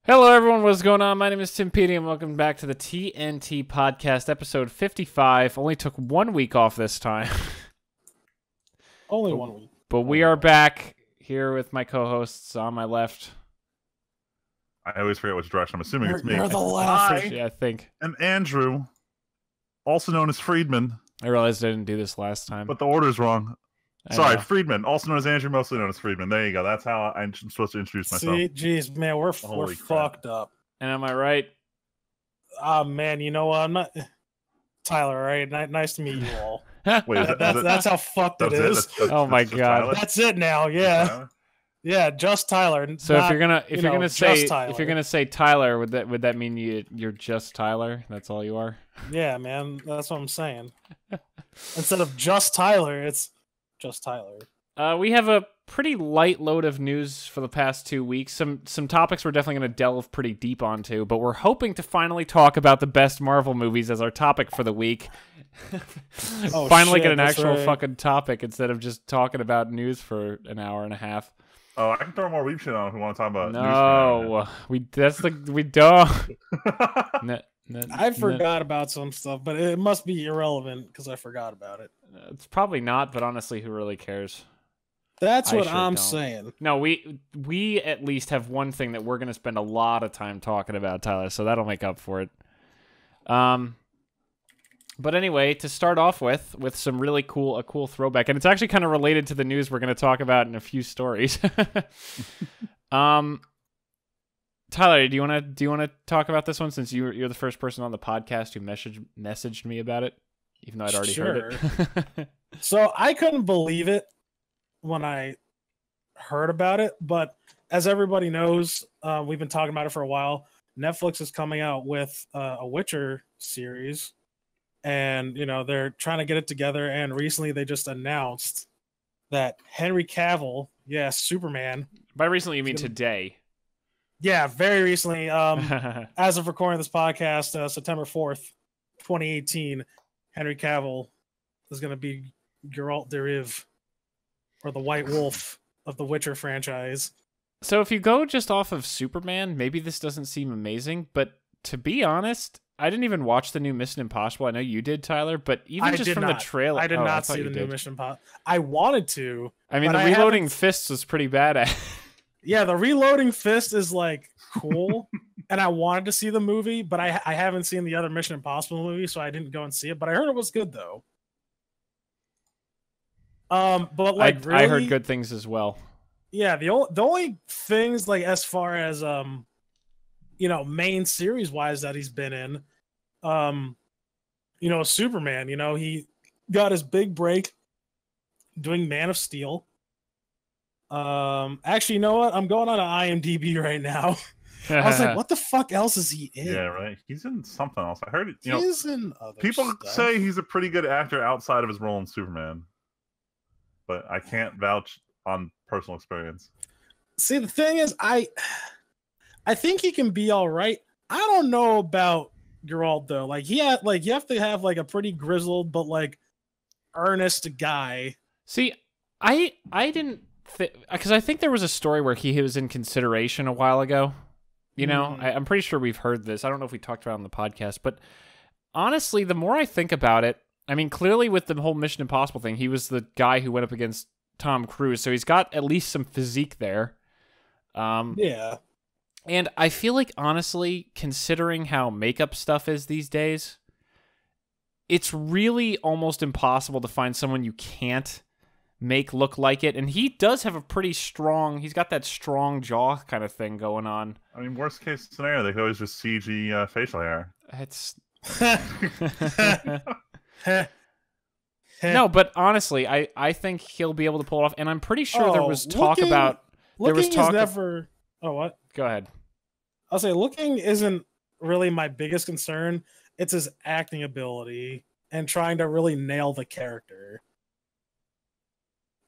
Hello, everyone. What's going on? My name is Timpedia, and welcome back to the TNT Podcast, episode 55. Only took 1 week off this time. Only 1 week. But we are back here with my co-hosts on my left. I always forget which direction. I'm assuming it's me. You're the last. Yeah, I think. And Andrew, also known as Friedman. I realized I didn't do this last time. But the order's wrong. I Sorry, know. Friedman, also known as Andrew, mostly known as Friedman. There you go. That's how I'm supposed to introduce myself. See, geez, man, we're Holy crap. fucked up. And am I right? Oh man, you know what? I'm not Tyler. All right, nice to meet you all. Wait, is That's how fucked it is. Oh my just God. Tyler? That's it now. Yeah, yeah, just Tyler. So not, if you're gonna say Tyler, would that mean you're just Tyler? That's all you are? Yeah, man, that's what I'm saying. Instead of just Tyler, it's just Tyler. We have a pretty light load of news for the past 2 weeks. Some topics we're definitely going to delve pretty deep onto, but we're hoping to finally talk about the best Marvel movies as our topic for the week. Finally get an actual fucking topic instead of just talking about news for an hour and a half. Oh, I can throw more weep shit on if we want to talk about No, we don't. I forgot about some stuff, but it must be irrelevant because I forgot about it. It's probably not, but honestly, who really cares? That's what sure I'm don't. saying. No, we at least have one thing that we're going to spend a lot of time talking about, Tyler, so that'll make up for it. But anyway, to start off with some really cool throwback, and it's actually kind of related to the news we're going to talk about in a few stories. Tyler, do you want to talk about this one since you're the first person on the podcast who messaged me about it, even though I'd already heard it? So I couldn't believe it when I heard about it, but as everybody knows, we've been talking about it for a while. Netflix is coming out with a Witcher series, and they're trying to get it together. And recently, they just announced that Henry Cavill, Superman. By recently, you mean today? Yeah, very recently. As of recording this podcast, September 4th, 2018, Henry Cavill is going to be Geralt de Riv, or the White Wolf of the Witcher franchise. So if you go just off of Superman, maybe this doesn't seem amazing, but to be honest, I didn't even watch the new Mission Impossible. I know you did, Tyler, but even just from the trailer... I did not see the new Mission Impossible. I wanted to. I mean, the reloading fists was pretty badass. Yeah, the reloading fist is like cool, and I wanted to see the movie, but I haven't seen the other Mission Impossible movie, so I didn't go and see it. But I heard it was good though. But like I heard good things as well. Yeah, the only things like as far as main series wise that he's been in, Superman. He got his big break doing Man of Steel. Actually, you know what? I'm going on to IMDb right now. I was like, what the fuck else is he in? Yeah, right. He's in something else. I heard it. He's in other people stuff. say he's a pretty good actor outside of his role in Superman, but I can't vouch on personal experience. See, the thing is, I think he can be all right. I don't know about Geralt though. Like you have to have like a pretty grizzled but like earnest guy. See, I didn't because I think there was a story where he was in consideration a while ago. I'm pretty sure we've heard this. I don't know if we talked about it on the podcast, but honestly, the more I think about it, I mean, clearly with the whole Mission Impossible thing, he was the guy who went up against Tom Cruise, so he's got at least some physique there. Yeah. And I feel like, honestly, considering how makeup stuff is these days, it's really almost impossible to find someone you can't make look like it. And he does have a pretty strong, he's got that strong jaw kind of thing going on. I mean, worst case scenario, they could always just CG facial hair. It's... No, but honestly, I think he'll be able to pull it off. And I'm pretty sure there was talk about... never... Oh, what? Go ahead. I'll say looking isn't really my biggest concern. It's his acting ability and trying to really nail the character.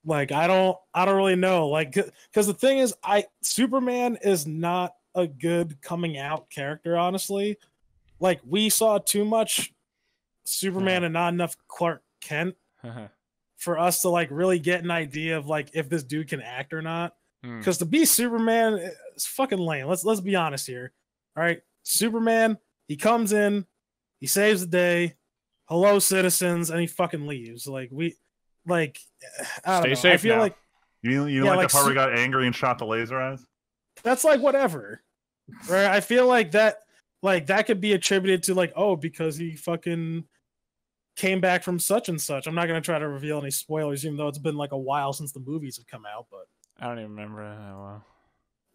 Like I don't really know. Like because the thing is, Superman is not a good coming out character. Honestly, like we saw too much Superman and not enough Clark Kent for us to like really get an idea of like if this dude can act or not. Because to be Superman, it's fucking lame. Let's be honest here. All right, Superman, he comes in, he saves the day. Hello, citizens, and he fucking leaves. I don't know. Safe I feel now. like You like the part where he got angry and shot the laser eyes? that's like whatever. Right? I feel like that could be attributed to because he fucking came back from such and such. I'm not gonna try to reveal any spoilers, even though it's been like a while since the movies have come out, but I don't even remember that well.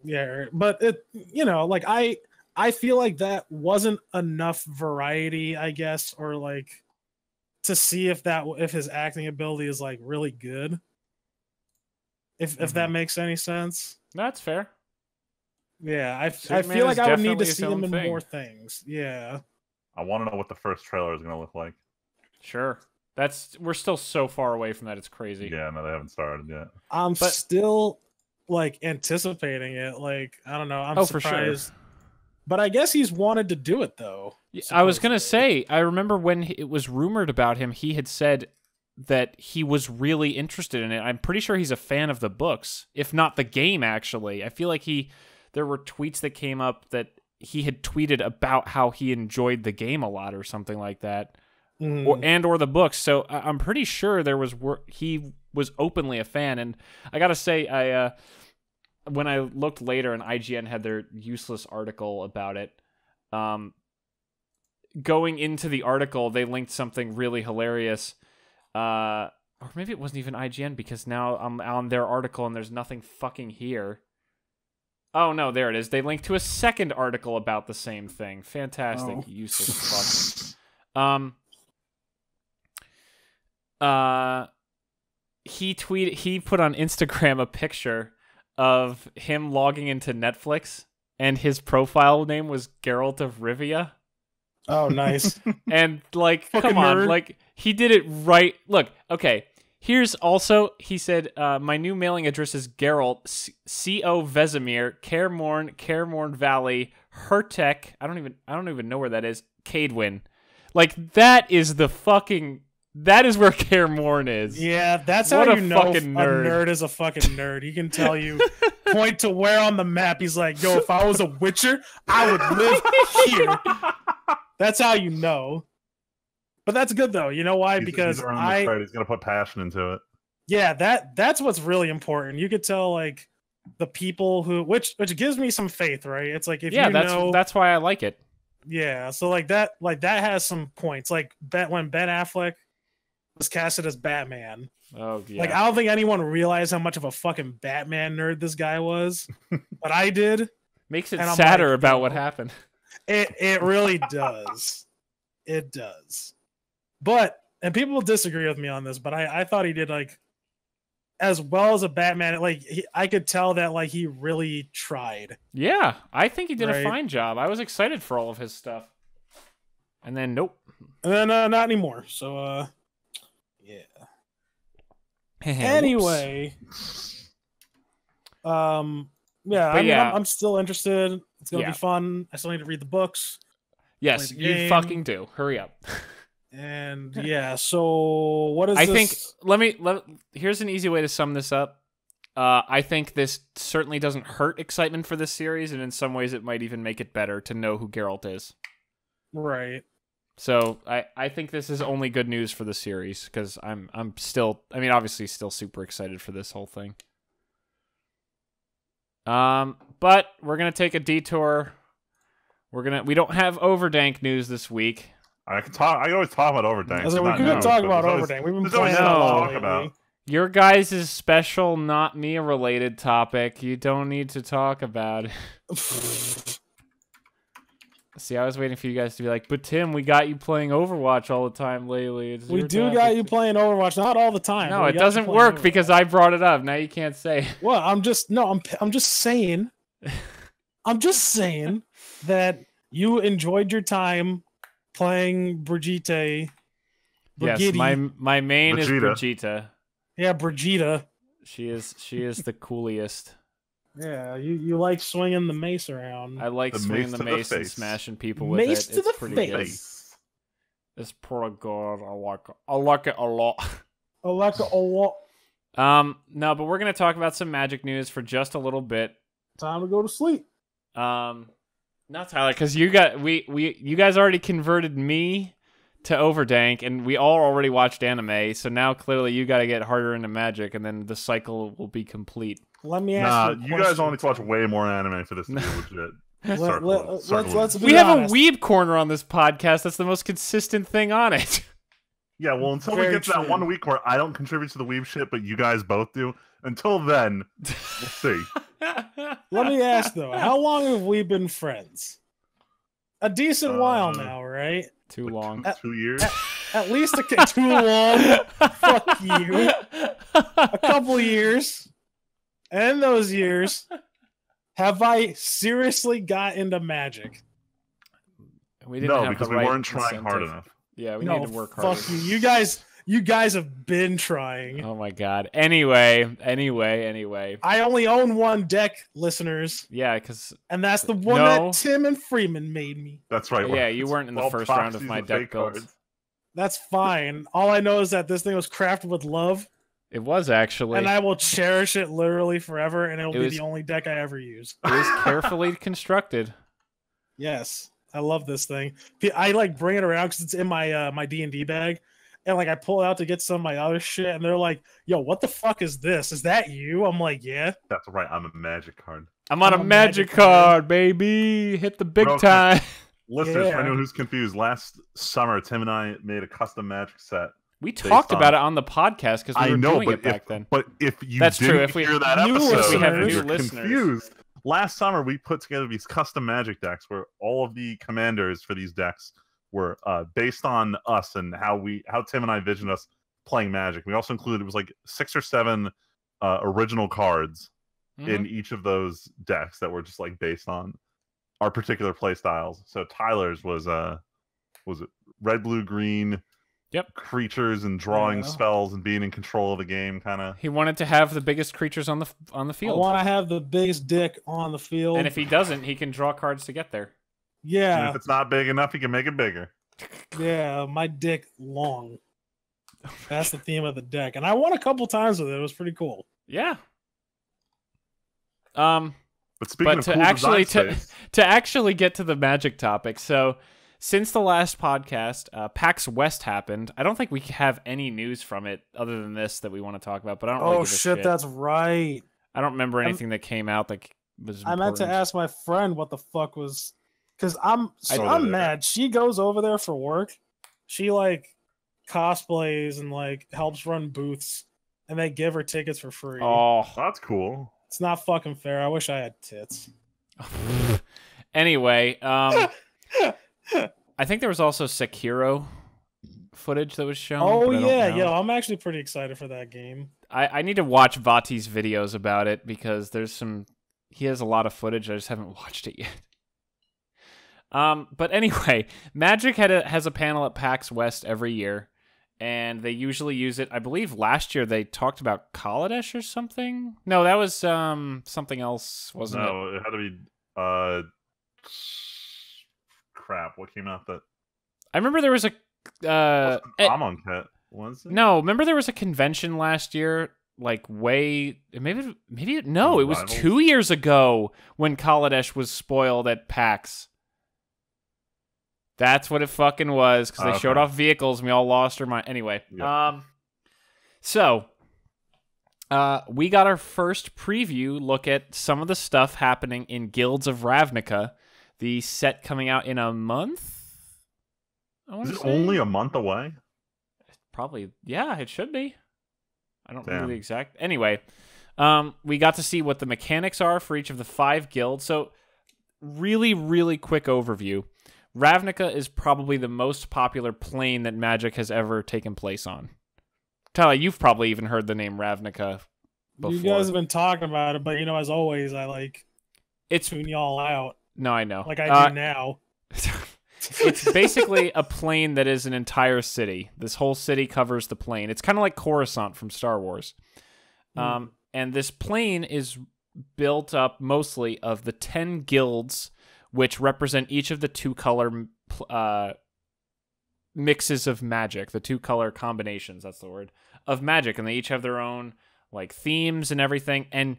Yeah, but I feel like that wasn't enough variety, I guess, or to see if his acting ability is really good. If that makes any sense. That's fair. Yeah, I Superman feel like is I would need to definitely his see him own in thing. more things. Yeah. I want to know what the first trailer is going to look like. Sure. We're still so far away from that. It's crazy. Yeah, no, they haven't started yet. I'm still anticipating it. I don't know. I'm surprised. For sure. But I guess he's wanted to do it though. I was going to say, I remember when it was rumored about him, he had said that he was really interested in it. I'm pretty sure he's a fan of the books, if not the game, actually. I feel like there were tweets that came up that he had tweeted about how he enjoyed the game a lot or something like that, or the books. So I'm pretty sure he was openly a fan. And I got to say, when I looked later and IGN had their useless article about it, going into the article, they linked something really hilarious. Or maybe it wasn't even IGN, because now I'm on their article and there's nothing fucking here. Oh no, there it is. They linked to a second article about the same thing. Fantastic. Useless fuck. He put on Instagram a picture of him logging into Netflix, and his profile name was Geralt of Rivia. Oh, nice. And Fucking come on, nerd. he did it right. Look, okay. Here's also, he said, my new mailing address is Geralt, C.O. Vesemir, Cairmorn Valley, Hertek. I don't even know where that is. Cadwin. That is where Cairmorn is. Yeah, that's What how a you know fucking nerd. a nerd is a fucking nerd. He can tell you, point to where on the map. He's like, yo, if I was a Witcher, I would live here. That's how you know. But that's good though. You know why? Because he's earned the he's gonna put passion into it. Yeah, that's what's really important. You could tell the people which gives me some faith, right? It's that's why I like it. Yeah, so that has some points. When Ben Affleck was casted as Batman. Oh yeah. I don't think anyone realized how much of a fucking Batman nerd this guy was, but I did. Makes it sadder about what happened. It really does. It does. And people will disagree with me on this, but I thought he did as well as a Batman. I could tell that he really tried. Yeah, I think he did a fine job. I was excited for all of his stuff. And then nope. And then not anymore. So yeah. Anyway. Yeah, I'm still interested. It's gonna be fun. I still need to read the books. Yes, you fucking do. Hurry up. And yeah, so what is I this? think here's an easy way to sum this up. I think this certainly doesn't hurt excitement for this series, and in some ways it might even make it better to know who Geralt is. Right. So I think this is only good news for the series, because I'm still, obviously still super excited for this whole thing. But we're gonna take a detour. We don't have Overdank news this week. I can always talk about Overdank. We could talk about Overdank. We've been playing it a lot lately. About. Your guys' special, not me related topic. You don't need to talk about it. See, I was waiting for you guys to be like, but Tim, we got you playing Overwatch all the time lately. We do got you playing Overwatch, not all the time. No, it doesn't work because I brought it up. Now you can't say. Well, I'm just saying. I'm just saying that you enjoyed your time playing Brigitte. Yes, my main is Brigitte. Yeah, Brigitte. She is the coolest. Yeah, you like swinging the mace around. I like swinging the mace and smashing people with mace it. To it's the pretty face. Good. It's pretty good. I like it a lot. I like it a lot. No, but we're gonna talk about some Magic news for just a little bit. Time to go to sleep. Not Tyler, because you guys already converted me to Overdank, and we all already watched anime. So now clearly you got to get harder into Magic, and then the cycle will be complete. Let me ask you. You guys all need to watch way more anime for this to be legit. Let's be we have honest. a weeb corner on this podcast. That's the most consistent thing on it. Yeah, well, until we Very get to that true. 1 week where I don't contribute to the weeb shit, but you guys both do. Until then, we'll see. Let me ask though, how long have we been friends? A decent while now, right? Too long. 2 years? At least too long. Fuck you. A couple years. And in those years, have I seriously got into Magic? We didn't have because the we right weren't trying hard incentive. enough. Yeah, we No, need to work harder. fuck you. You guys have been trying. Oh my god. Anyway. I only own one deck, listeners, Yeah, because and that's the one No. that Tim and Freeman made me. That's right. Yeah, you weren't in the All first round of proxies my and deck fake builds. cards. That's fine. All I know is that this thing was crafted with love, it was actually. and I will cherish it literally forever, and it'll It be was- the only deck I ever use. It was carefully constructed. Yes, I love this thing. I like bring it around because it's in my my D&D bag, and like I pull it out to get some of my other shit, and they're like, "Yo, what the fuck is this? Is that you?" I'm like, "Yeah." That's right. I'm a magic card. I'm on I'm a a magic Magic card, baby. Hit the big Real quick. time. Listeners, Yeah. for anyone who's confused, last summer Tim and I made a custom magic set. We talked on- about it on the podcast because we I were know, doing but it back then. if you That's true, didn't if we- hear that new episode, listeners- We have and new you're listeners. confused. Last summer we put together these custom magic decks where all of the commanders for these decks were based on us and how Tim and I envisioned us playing Magic. We also included, it was like 6 or 7 original cards in each of those decks that were just like based on our particular play styles. So Tyler's was it red, blue, green? Yep. Creatures and drawing Yeah. spells and being in control of the game, kind of. He wanted to have the biggest creatures on the I field, want to have the biggest dick on the field. and if he doesn't, he can draw cards to get there. And yeah, if it's not big enough, you can make it bigger. yeah, my dick long. That's the theme of the deck, and I won a couple times with it. It was pretty cool. Yeah. But speaking But of to cool actually design space, to actually get to the Magic topic, so since the last podcast, PAX West happened. I don't think we have any news from it other than this that we want to talk about. But I don't. Really Oh give a shit, that's right. I don't remember anything that came out that was. I meant to important. ask my friend what the fuck was, because I'm I- mad. She goes over there for work. She like cosplays and like helps run booths, and they give her tickets for free. Oh. that's cool. It's not fucking fair. I wish I had tits. Anyway, I think there was also Sekiro footage that was shown. Oh but I don't yeah, know. yo, I'm actually pretty excited for that game. I need to watch Vati's videos about it because he has a lot of footage. I just haven't watched it yet. But anyway, Magic has a panel at PAX West every year, and they usually use it. I believe last year they talked about Kaladesh or something. No, that was something else, wasn't it? No, it had to be crap. What came out that I remember there was a Amon Cat, was it? no. Remember there was a convention last year, like maybe no, it was Rivals? 2 years ago when Kaladesh was spoiled at PAX. That's what it fucking was, because they showed Okay. off vehicles and we all lost our mind. Anyway, Yep. so we got our first preview look at some of the stuff happening in Guilds of Ravnica, the set coming out in a month. I Is want it to say only a month away? probably, yeah, it should be. I don't remember Damn. the exact. Anyway, we got to see what the mechanics are for each of the 5 guilds. So, really, really quick overview. Ravnica is probably the most popular plane that Magic has ever taken place on. Tyler, you've probably even heard the name Ravnica before. You guys have been talking about it, but you know, as always, I like It's tune y'all out no, I know. like I do now. It's basically a plane that is an entire city. This whole city covers the plane. It's kind of like Coruscant from Star Wars. And this plane is built up mostly of the 10 guilds, which represent each of the 2-color mixes of magic, the 2-color combinations, that's the word, of magic. And they each have their own like themes and everything. And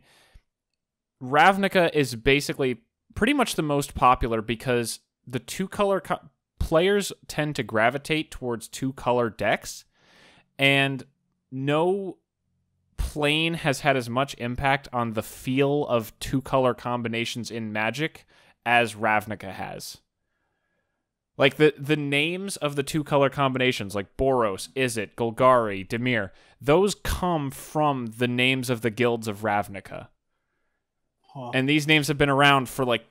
Ravnica is basically pretty much the most popular because the two-color players tend to gravitate towards two-color decks, and no plane has had as much impact on the feel of two-color combinations in Magic as Ravnica has. Like, the names of the two-color combinations, like Boros, Izzet, Golgari, Dimir, those come from the names of the guilds of Ravnica. Huh. And these names have been around for, like,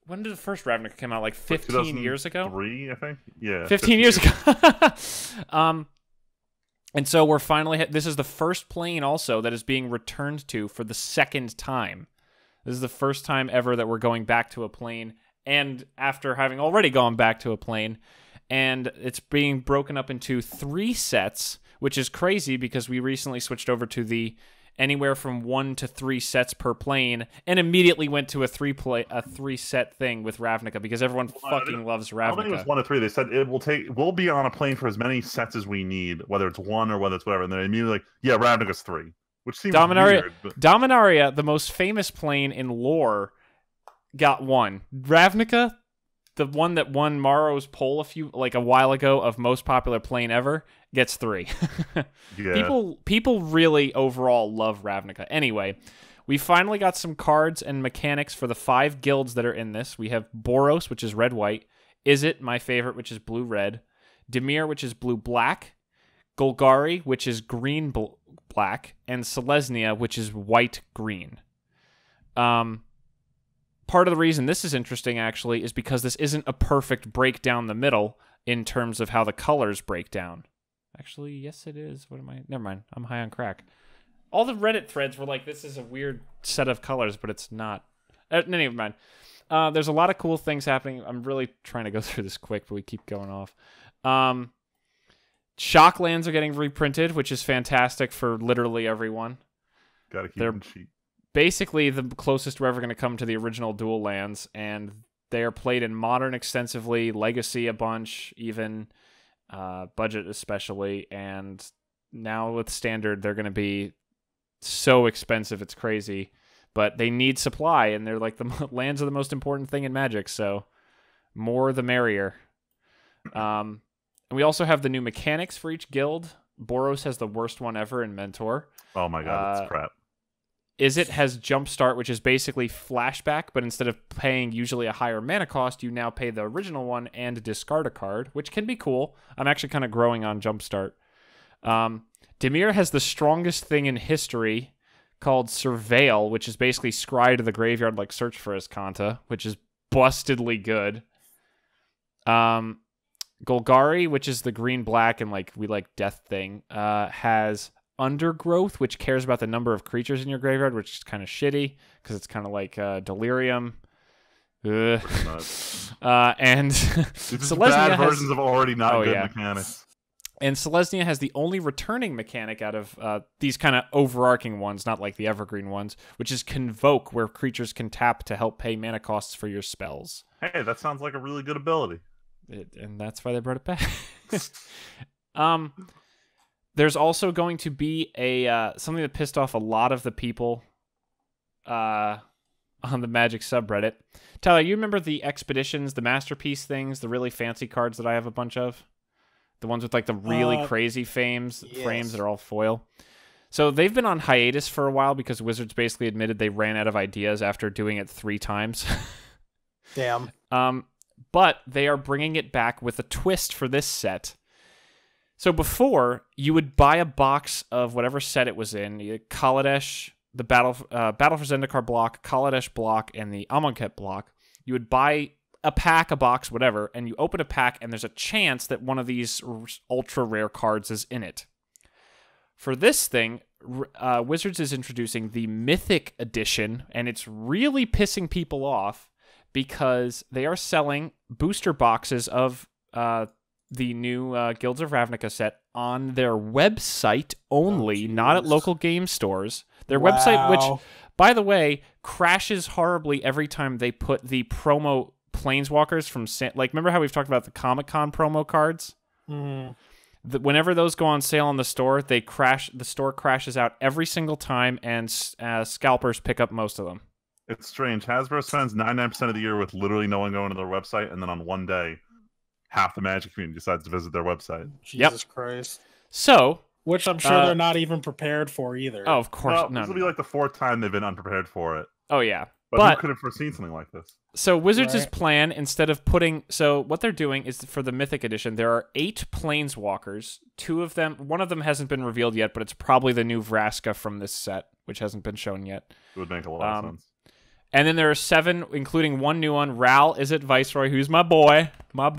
when did the first Ravnica come out? Like 15 years ago? 3, I think? Yeah. 15 years ago. And so we're finally... this is the first plane also that is being returned to for the second time. This is the first time ever that we're going back to a plane, and after having already gone back to a plane, and it's being broken up into 3 sets, which is crazy because we recently switched over to the anywhere from 1 to 3 sets per plane, and immediately went to a 3-set thing with Ravnica because everyone fucking loves Ravnica. I don't think it was 1 to 3. They said we'll be on a plane for as many sets as we need, whether it's 1 or whether it's whatever. And they're immediately like, yeah, Ravnica's 3, which seems weird. But... Dominaria, the most famous plane in lore, got 1. Ravnica, the one that won Maro's poll a while ago of most popular plane ever, gets 3. Yeah. People really overall love Ravnica. Anyway, we finally got some cards and mechanics for the 5 guilds that are in this. We have Boros, which is red-white. Izzet, my favorite, which is blue-red. Dimir, which is blue-black. Golgari, which is green-black. And Selesnya, which is white-green. Part of the reason this is interesting, actually, is because this isn't a perfect break down the middle in terms of how the colors break down. Actually, yes, it is. Never mind. I'm high on crack. All the Reddit threads were like, this is a weird set of colors, but it's not. Never mind. There's a lot of cool things happening. I'm really trying to go through this quick, but we keep going off. Shocklands are getting reprinted, which is fantastic for literally everyone. Gotta keep them cheap. Basically the closest we're ever going to come to the original dual lands, and they are played in Modern extensively, Legacy a bunch, even Budget especially, and now with Standard they're going to be so expensive it's crazy, but they need supply, and they're like the lands are the most important thing in Magic, so more the merrier. And we also have the new mechanics for each guild. Boros has the worst one ever in Mentor. Oh my god, that's crap. Izzet has Jumpstart, which is basically flashback, but instead of paying usually a higher mana cost, you now pay the original one and discard a card, which can be cool. I'm actually kind of growing on Jumpstart. Dimir has the strongest thing in history called Surveil, which is basically scry to the graveyard like Search for Azcanta, which is bustedly good. Golgari, which is the green-black and we like death thing, has Undergrowth, which cares about the number of creatures in your graveyard, which is kind of shitty because it's kind of like Delirium. And Selesnya bad versions of already not good mechanics. And Selesnya has the only returning mechanic out of these kind of overarching ones, not like the evergreen ones, which is Convoke, where creatures can tap to help pay mana costs for your spells. Hey, that sounds like a really good ability. And that's why they brought it back. There's also going to be something that pissed off a lot of the people on the Magic subreddit. Tyler, you remember the expeditions, the masterpiece things, the really fancy cards that I have a bunch of? The ones with like the really crazy frames that are all foil. So they've been on hiatus for a while because Wizards basically admitted they ran out of ideas after doing it 3 times. Damn. But they are bringing it back with a twist for this set. So before, you would buy a box of whatever set it was in, Kaladesh, the Battle for Zendikar block, Kaladesh block, and the Amonkhet block. You would buy a pack, a box, whatever, and you open a pack, and there's a chance that one of these ultra-rare cards is in it. For this thing, Wizards is introducing the Mythic Edition, and it's really pissing people off because they are selling booster boxes of the new Guilds of Ravnica set on their website only, not at local game stores. Their website, which, by the way, crashes horribly every time they put the promo Planeswalkers from... remember how we've talked about the Comic-Con promo cards? Mm. Whenever those go on sale in the store, they crash. The store crashes out every single time, and scalpers pick up most of them. It's strange. Hasbro spends 99% of the year with literally no one going to their website, and then on one day, half the Magic community decides to visit their website. Jesus Christ. So, which I'm sure they're not even prepared for either. Oh, of course. Well, this will be like the 4th time they've been unprepared for it. Oh, yeah. But who could have foreseen something like this? So Wizards' plan, instead of putting... So what they're doing is, for the Mythic Edition, there are 8 Planeswalkers. 2 of them... One of them hasn't been revealed yet, but it's probably the new Vraska from this set, which hasn't been shown yet. It would make a lot of sense. And then there are 7, including one new one. Ral is it Viceroy, who's my boy. My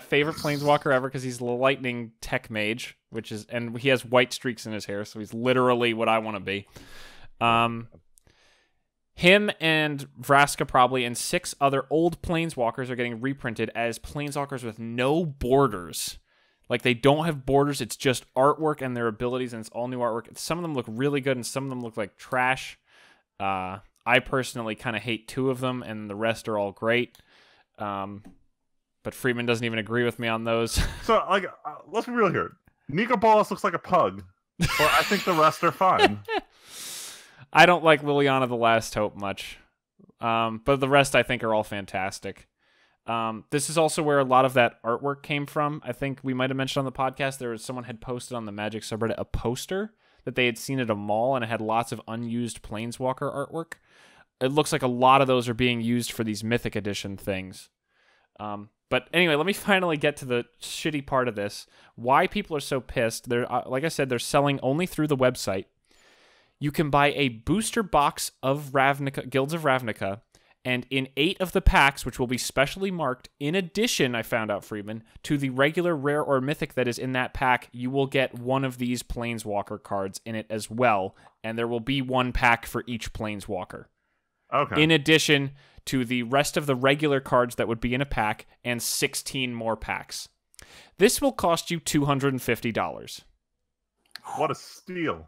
favorite Planeswalker ever, because he's the Lightning Tech Mage, and he has white streaks in his hair, so he's literally what I want to be. Him and Vraska probably, and 6 other old Planeswalkers are getting reprinted as Planeswalkers with no borders. Like, they don't have borders, it's just artwork and their abilities, and it's all new artwork. Some of them look really good, and some of them look like trash. I personally kind of hate 2 of them, and the rest are all great. But Freeman doesn't even agree with me on those. So, like, let's be real here. Nico Bolas looks like a pug, but I think the rest are fine. I don't like Liliana the Last Hope much. But the rest I think are all fantastic. This is also where a lot of that artwork came from. I think we might have mentioned on the podcast, someone had posted on the Magic subreddit a poster that they had seen at a mall, and it had lots of unused Planeswalker artwork. It looks like a lot of those are being used for these Mythic Edition things. But anyway, let me finally get to the shitty part of this. Why people are so pissed. They're like I said, they're selling only through the website. You can buy a booster box of Ravnica, Guilds of Ravnica, and in 8 of the packs, which will be specially marked, in addition, I found out, Freeman, to the regular rare or mythic that is in that pack, you will get one of these Planeswalker cards in it as well, and there will be 1 pack for each Planeswalker. Okay. In addition to the rest of the regular cards that would be in a pack, and 16 more packs. This will cost you $250. What a steal.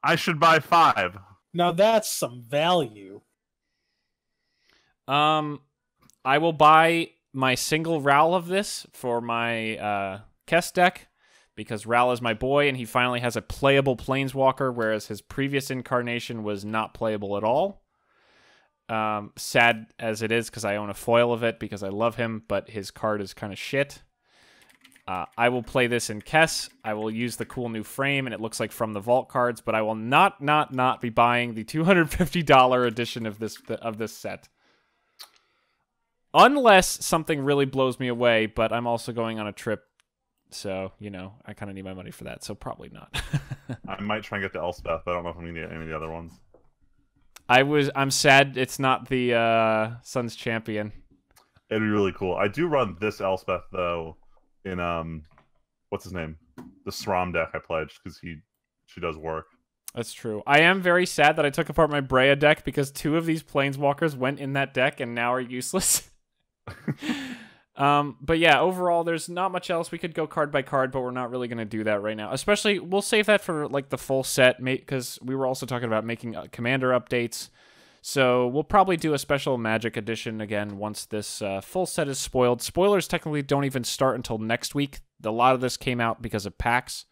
I should buy 5. Now that's some value. I will buy my single Ral of this for my Kess deck, because Ral is my boy, and he finally has a playable Planeswalker, whereas his previous incarnation was not playable at all. Sad as it is, because I own a foil of it, because I love him, but his card is kind of shit. I will play this in Kess. I will use the cool new frame, and it looks like from the vault cards, but I will not be buying the $250 edition of this set. Unless something really blows me away, but I'm also going on a trip, so, I kind of need my money for that, so probably not. I might try and get the Elspeth, but I don't know if I'm going to get any of the other ones. I'm sad it's not the Sun's Champion. It'd be really cool. I do run this Elspeth, though, in what's his name, the SRAM deck I pledged, because she does work. That's true. I am very sad that I took apart my Brea deck, because 2 of these Planeswalkers went in that deck and now are useless. But yeah, overall there's not much else. We could go card by card, but we're not really going to do that right now. Especially, we'll save that for like the full set, because we were also talking about making commander updates. So we'll probably do a special Magic edition again once this full set is spoiled. Spoilers technically don't even start until next week. A lot of this came out because of packs.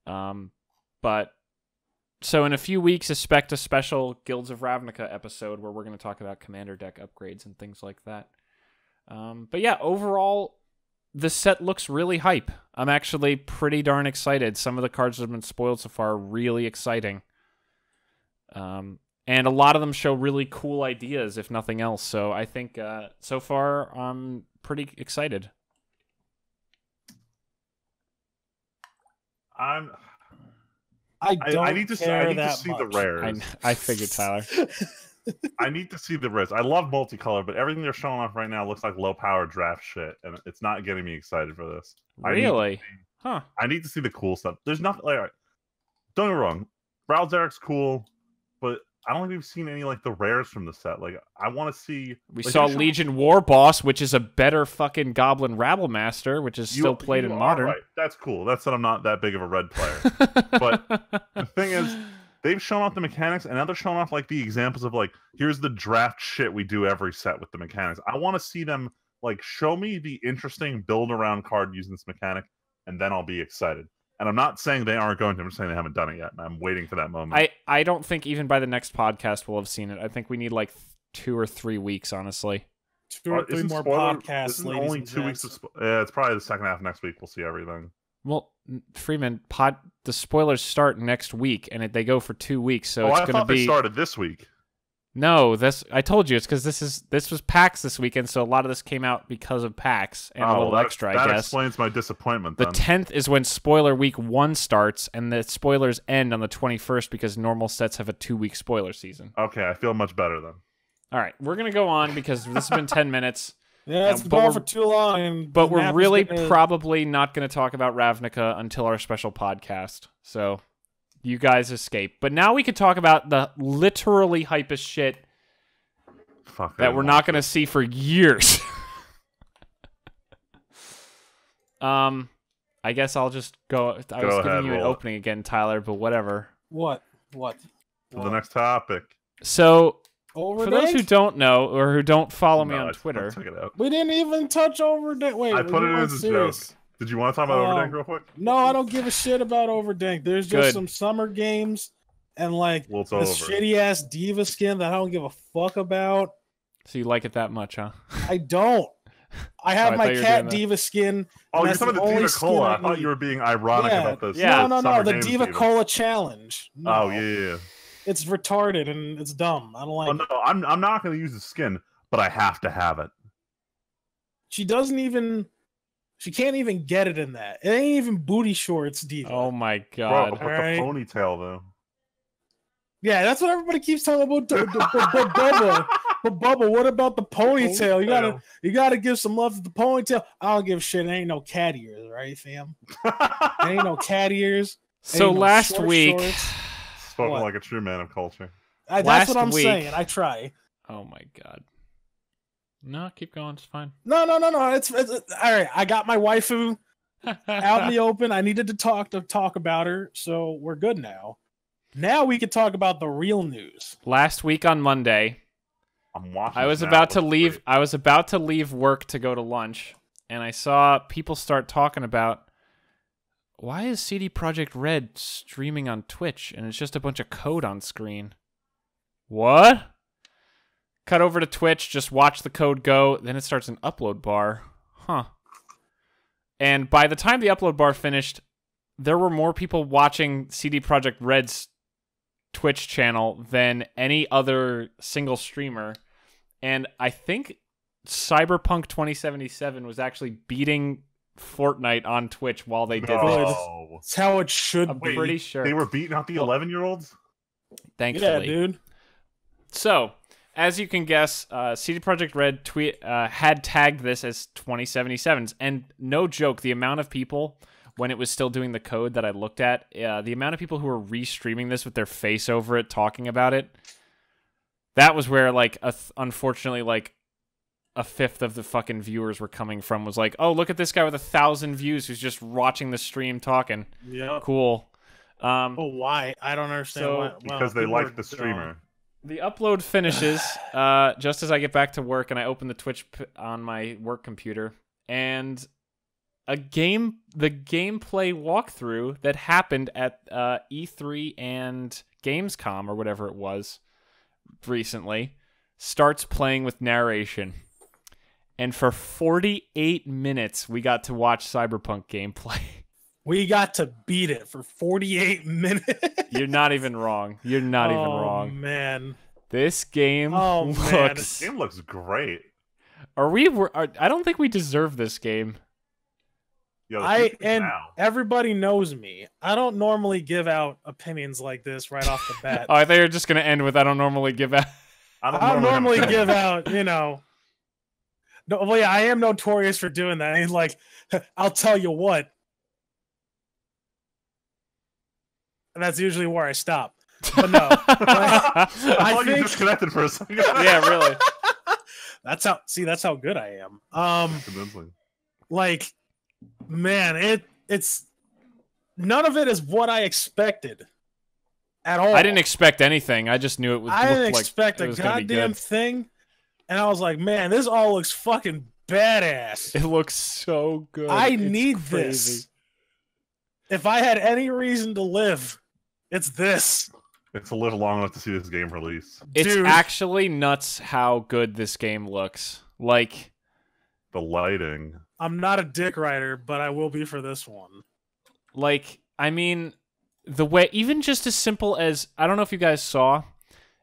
But so in a few weeks, expect a special Guilds of Ravnica episode where we're going to talk about commander deck upgrades and things like that. But yeah, overall, the set looks really hype. I'm actually pretty darn excited. Some of the cards that have been spoiled so far are really exciting. And a lot of them show really cool ideas, if nothing else. So I think so far I'm pretty excited. I need to see the rares. I figured, Tyler. I need to see the rares. I love multicolor, but everything they're showing off right now looks like low power draft shit, and it's not getting me excited for this. Really? I need to see the cool stuff. There's nothing like. Don't get me wrong, Raul Derek's cool, but I don't think we've seen any like the rares from the set. Like, I want to see. We saw Legion War Boss, which is a better fucking Goblin Rabble Master, which is still played in Modern. Right, that's cool. That's that I'm not that big of a red player. But the thing is, they've shown off the mechanics, and now they're showing off like the examples of like, here's the draft shit we do every set with the mechanics. I want to see them Like, show me the interesting build-around card using this mechanic, and then I'll be excited. And I'm not saying they aren't going to. I'm just saying they haven't done it yet, and I'm waiting for that moment. I don't think even by the next podcast we'll have seen it. I think we need like 2 or 3 weeks, honestly. 2 or 3 more podcasts. Isn't only 2 weeks of yeah, it's probably the second half of next week. We'll see everything. Well, Freeman, the spoilers start next week, and they go for 2 weeks, so it's going to be. I thought they started this week. No, I told you it's because this was PAX this weekend, so a lot of this came out because of PAX and a little extra. I guess that explains my disappointment. The 10th is when spoiler week 1 starts, and the spoilers end on the 21st because normal sets have a 2-week spoiler season. Okay, I feel much better then. All right, we're gonna go on because this has been 10 minutes. Yeah, it's gone for too long. But we're really probably not going to talk about Ravnica until our special podcast. So you guys escape. But now we could talk about the literally hypest shit that we're not going to see for years. I guess I'll just go. I was giving you an opening again, Tyler, but whatever. What? For the next topic. So... Overdank? For those who don't know or who don't follow me on Twitter, we didn't even touch Overdank. Wait, I put it in as a joke. Did you want to talk about Overdank real quick? No, I don't give a shit about Overdank. There's just some summer games and like this shitty ass diva skin that I don't give a fuck about. So you like it that much, huh? I don't. I have my cat diva skin. Oh, you're talking about the Diva Cola. I thought you were being ironic about this. Yeah, no, the Diva Cola challenge. No. Oh yeah. It's retarded and it's dumb. I don't like it. No, I'm not going to use the skin, but I have to have it. She can't even get it in that. It ain't even booty shorts, Diva. Oh my god. Bro, the ponytail though. Yeah, that's what everybody keeps talking about. Bubba, what about the ponytail? You gotta give some love to the ponytail. I don't give a shit. It ain't no cat ears, right, fam? It ain't no cat ears. So last week. Spoken like a true man of culture. That's what I'm saying. I try. Oh my god. No, keep going. It's fine. No. It's all right. I got my waifu out in the open. I needed to talk about her, so we're good now. Now we can talk about the real news. Last week on Monday, I was about to leave. I was about to leave work to go to lunch, and I saw people start talking about. Why is CD Projekt Red streaming on Twitch and it's just a bunch of code on screen? What? Cut over to Twitch, just watch the code go, then it starts an upload bar. Huh. And by the time the upload bar finished, there were more people watching CD Projekt Red's Twitch channel than any other single streamer. And I think Cyberpunk 2077 was actually beating Fortnite on Twitch while they did this. That's how it should be. I'm pretty sure. They were beating out the 11-year-olds? Thankfully. Yeah, dude. So, as you can guess, CD Projekt Red had tagged this as 2077s. And no joke, the amount of people, when it was still doing the code that I looked at, the amount of people who were restreaming this with their face over it, talking about it, that was where, like, unfortunately, like, a fifth of the fucking viewers were coming from. Was like, oh, look at this guy with 1,000 views who's just watching the stream talking. Yeah, cool. Why? I don't understand. Why. Because they like the streamer. The upload finishes just as I get back to work, and I open the Twitch on my work computer, and the gameplay walkthrough that happened at E3 and Gamescom or whatever it was recently starts playing with narration. And for 48 minutes, we got to watch Cyberpunk gameplay. We got to beat it for 48 minutes. You're not even wrong. You're not even wrong. Oh, man. This game This game looks great. I don't think we deserve this game. Yo, everybody knows me. I don't normally give out opinions like this right off the bat. Oh, I thought you were just going to end with I don't normally give out. I don't normally give out, No, well, yeah, I am notorious for doing that. I mean, like, I'll tell you what. And that's usually where I stop. But no. I thought you disconnected for a second. Yeah, really. That's how good I am. Like, man, it's none of it is what I expected at all. I didn't expect anything. I just knew it was. I didn't expect a goddamn thing. And I was like, man, this all looks fucking badass. It looks so good. I It's need crazy. this. If I had any reason to live, it's this. It's a little long enough to see this game release. It's Dude. actually nuts how good this game looks. Like, The lighting. I'm not a dick writer, but I will be for this one. I mean, the way, even just as simple as, I don't know if you guys saw.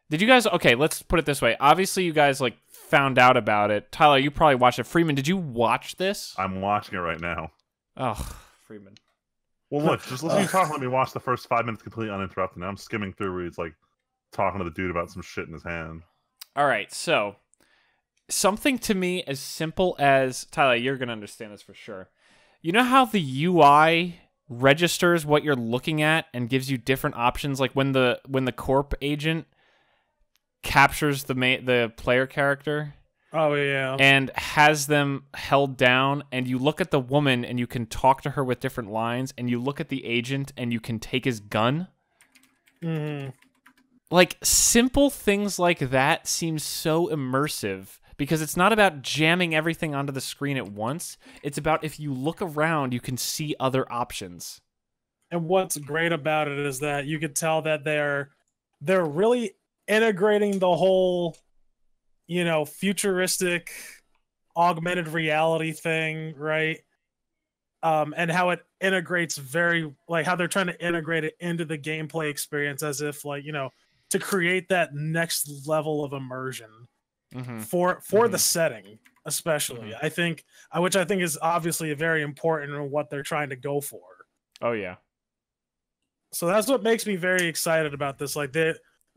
Did you guys, okay, let's put it this way. Obviously, you guys, like, found out about it. Tyler, you probably watched it. Freeman, did you watch this? I'm watching it right now. Oh, Freeman. Well, look, just listen to you talk. Let me watch the first 5 minutes completely uninterrupted. Now I'm skimming through where he's like talking to the dude about some shit in his hand. All right, so something to me as simple as, Tyler, you're going to understand this for sure. You know how the UI registers what you're looking at and gives you different options, like when the corp agent captures the player character? Oh, yeah. And has them held down, and you look at the woman and you can talk to her with different lines, and you look at the agent and you can take his gun. Mm-hmm. Like, simple things like that seem so immersive because it's not about jamming everything onto the screen at once. It's about if you look around, you can see other options. And what's great about it is that you could tell that they're really integrating the whole, futuristic augmented reality thing, right? And how it integrates how they're trying to integrate it into the gameplay experience as if to create that next level of immersion for the setting, especially. Which I think is obviously very important in what they're trying to go for. Oh yeah. So that's what makes me very excited about this. Like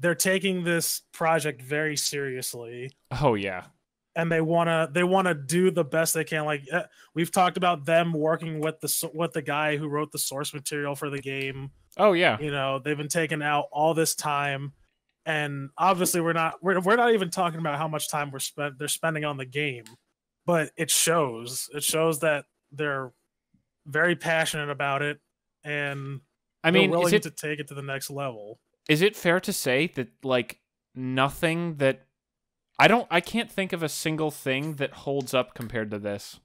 they're taking this project very seriously. Oh yeah. And they wanna do the best they can. Like we've talked about them working with the guy who wrote the source material for the game. Oh yeah. They've been taking out all this time, and obviously we're not even talking about how much time they're spending on the game, but it shows. It shows that they're very passionate about it, and they're willing to take it to the next level. Is it fair to say that like nothing that I can't think of a single thing that holds up compared to this?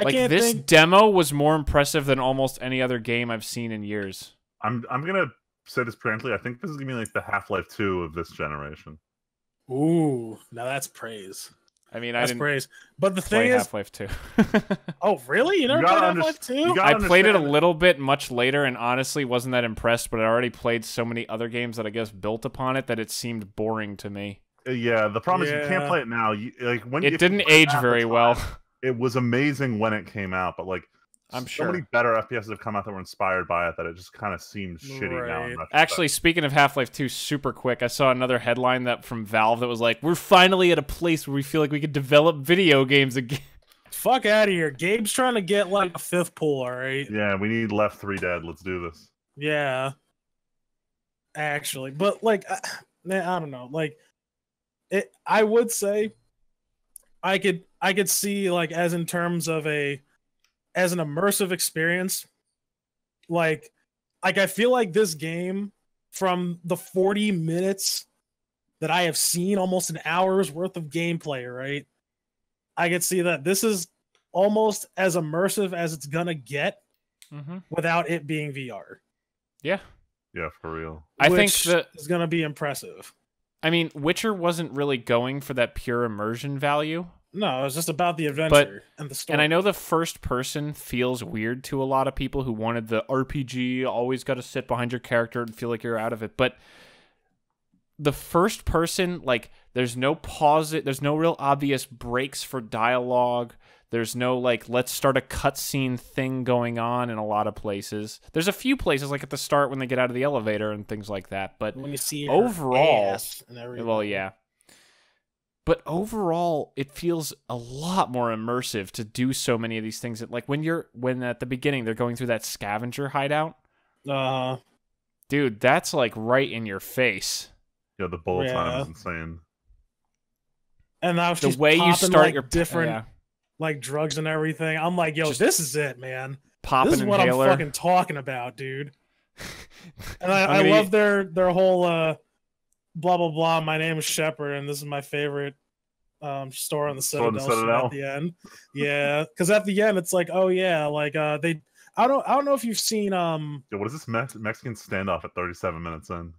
This demo was more impressive than almost any other game I've seen in years. I'm gonna say this preemptively. I think this is gonna be like the Half-Life 2 of this generation. Ooh, now that's praise. I mean, that's praise. But the thing is, Half-Life 2. Oh, really? You never played Half-Life 2? I played it a little bit much later, and honestly wasn't that impressed. But I already played so many other games that I guess built upon it that it seemed boring to me. Yeah, the problem is you can't play it now. It didn't age very well. It was amazing when it came out, but I'm so many better FPSs have come out that were inspired by it that it just kind of seems shitty now. Actually, speaking of Half-Life 2, super quick, I saw another headline from Valve that was like, "We're finally at a place where we feel like we could develop video games again." Fuck out of here. Gabe's trying to get like a fifth pool, all right? Yeah, we need Left 3 Dead. Let's do this. Yeah. Actually, but I don't know. I would say I could see as in terms of as an immersive experience, I feel like this game, from the 40 minutes that I have seen, almost an hour's worth of gameplay, right? I could see that this is almost as immersive as it's gonna get without it being VR. Yeah. Yeah, for real. I think that is gonna be impressive. I mean, Witcher wasn't really going for that pure immersion value. No, it was just about the adventure and the story. And I know the first person feels weird to a lot of people who wanted the RPG, always got to sit behind your character and feel like you're out of it. But the first person, there's no pause, there's no real obvious breaks for dialogue. There's no, let's start a cutscene thing going on in a lot of places. There's a few places, at the start when they get out of the elevator and things like that. But when you see overall, and well, yeah. But overall, it feels a lot more immersive to do so many of these things. When at the beginning they're going through that scavenger hideout. Dude, that's right in your face. Yeah, the bullet time is insane. And now the way you start your different drugs and everything. I'm like, yo, this is it, man. Pop this an is what inhaler. I'm fucking talking about, dude. And I love their whole blah blah blah. My name is Shepard, and this is my favorite store on the Store on the Citadel shit Citadel? at the end. Yeah, because at the end it's like, oh yeah, like they. I don't know if you've seen Yo, what is this Mexican standoff at 37 minutes in?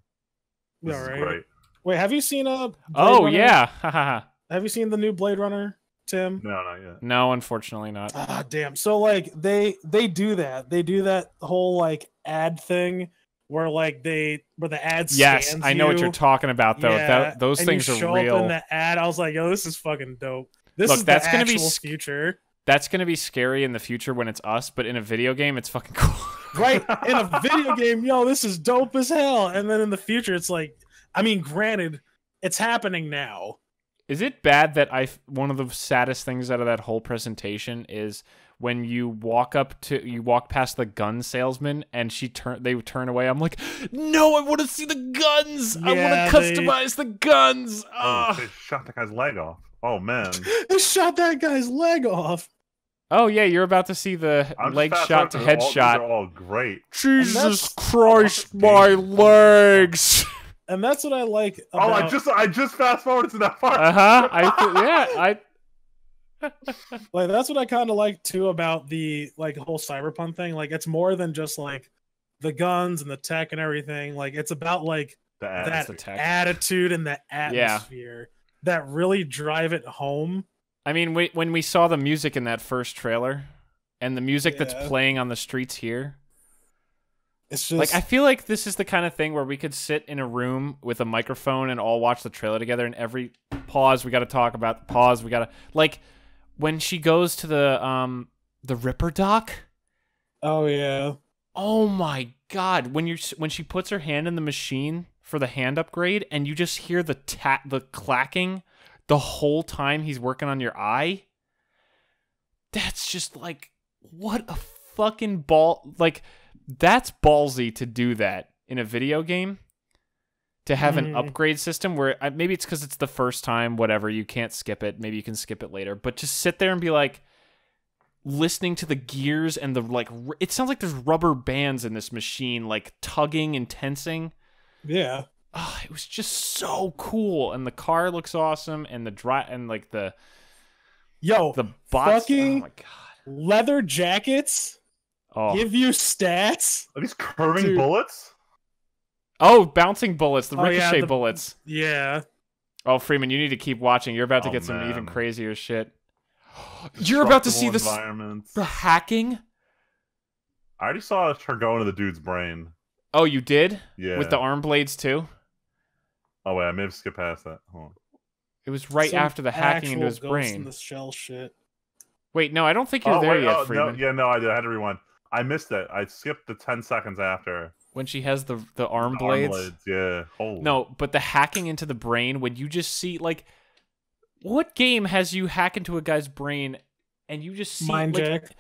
This Yeah, is right. great. Wait, have you seen Blade Oh Runner? yeah. Have you seen the new Blade Runner, Tim? No, not yet. No, unfortunately not. Ah, damn. So like they do that. They do that whole like ad thing where like where the ad Yes, scans I know what you. you're talking about though. Yeah, Those and things you are show real. up in the ad. I was like, yo, this is fucking dope. This Look, is that's the gonna be actual future. That's gonna be scary in the future when it's us, but in a video game, it's fucking cool. Right? In a video game, yo, this is dope as hell. And then in the future, it's like, I mean, granted, it's happening now. Is it bad that one of the saddest things out of that whole presentation is when you walk past the gun salesman and they turn away. I'm like, no, I want to see the guns. I want to customize the guns. Oh, they shot that guy's leg off. Oh man, they shot that guy's leg off. Oh yeah, you're about to see the leg shot to headshot. These are all great. Jesus Christ, my legs. And that's what I like about... I just fast forwarded to that part. Like that's what I kind of like too about the like whole cyberpunk thing. Like it's more than just like the guns and the tech and everything. Like it's about like that attitude and the atmosphere that really drive it home. I mean, when we saw the music in that first trailer and the music that's playing on the streets here, it's just like, I feel like this is the kind of thing where we could sit in a room with a microphone and all watch the trailer together, and every pause we got to talk about, like when she goes to the Ripper dock. Oh yeah. Oh my God. When she puts her hand in the machine for the hand upgrade and you just hear the clacking the whole time he's working on your eye. That's just like, what a fucking like, that's ballsy to do that in a video game. To have an upgrade system where maybe it's because it's the first time, whatever, you can't skip it. Maybe you can skip it later. But just sit there and be like, listening to the gears and the like, it sounds like there's rubber bands in this machine, like tugging and tensing. Yeah. Oh, it was just so cool. And the car looks awesome. And the the bots. Fucking oh my God. Leather jackets. Give you stats. Are these curving bullets? Oh, bouncing bullets, the ricochet bullets. Yeah. Oh, Freeman, you need to keep watching. You're about to get some even crazier shit. You're about to see the hacking. I already saw her go into the dude's brain. Oh, you did? Yeah. With the arm blades too? Oh wait, I may have skipped past that. Hold on. It was right after the hacking into his brain. In the shell shit. Wait, no, I don't think you're there yet, Freeman. No, I did. I had to rewind. I missed it. I skipped the 10 seconds after. When she has the arm blades? Yeah. Holy. No, but the hacking into the brain, when you just see, like, what game has you hack into a guy's brain and you just see, Mind jack.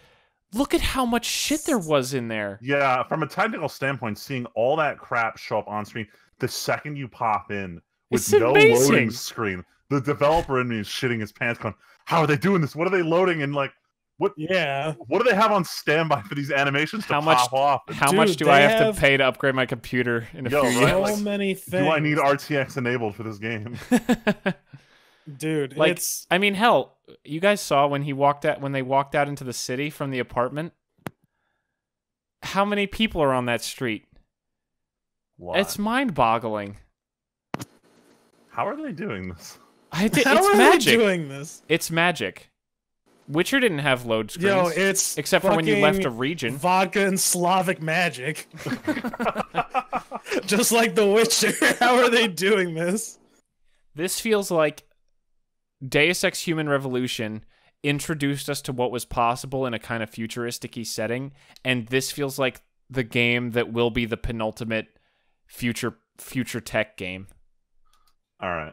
Look at how much shit there was in there. Yeah, from a technical standpoint, seeing all that crap show up on screen the second you pop in with no loading screen, the developer in me is shitting his pants going, how are they doing this? What are they loading? And like, what do they have on standby for these animations to pop off? How much do I have to pay to upgrade my computer in a few years? So many things. Do I need RTX enabled for this game? Dude, like, I mean, hell, you guys saw when they walked out into the city from the apartment. How many people are on that street? It's mind-boggling. How are they doing this? It's magic. Doing this? It's magic. Witcher didn't have load screens. Yo, it's except for when you left a region. Vodka and Slavic magic. Just like The Witcher. How are they doing this? This feels like Deus Ex Human Revolution introduced us to what was possible in a kind of futuristic-y setting, and this feels like the game that will be the penultimate future tech game. All right.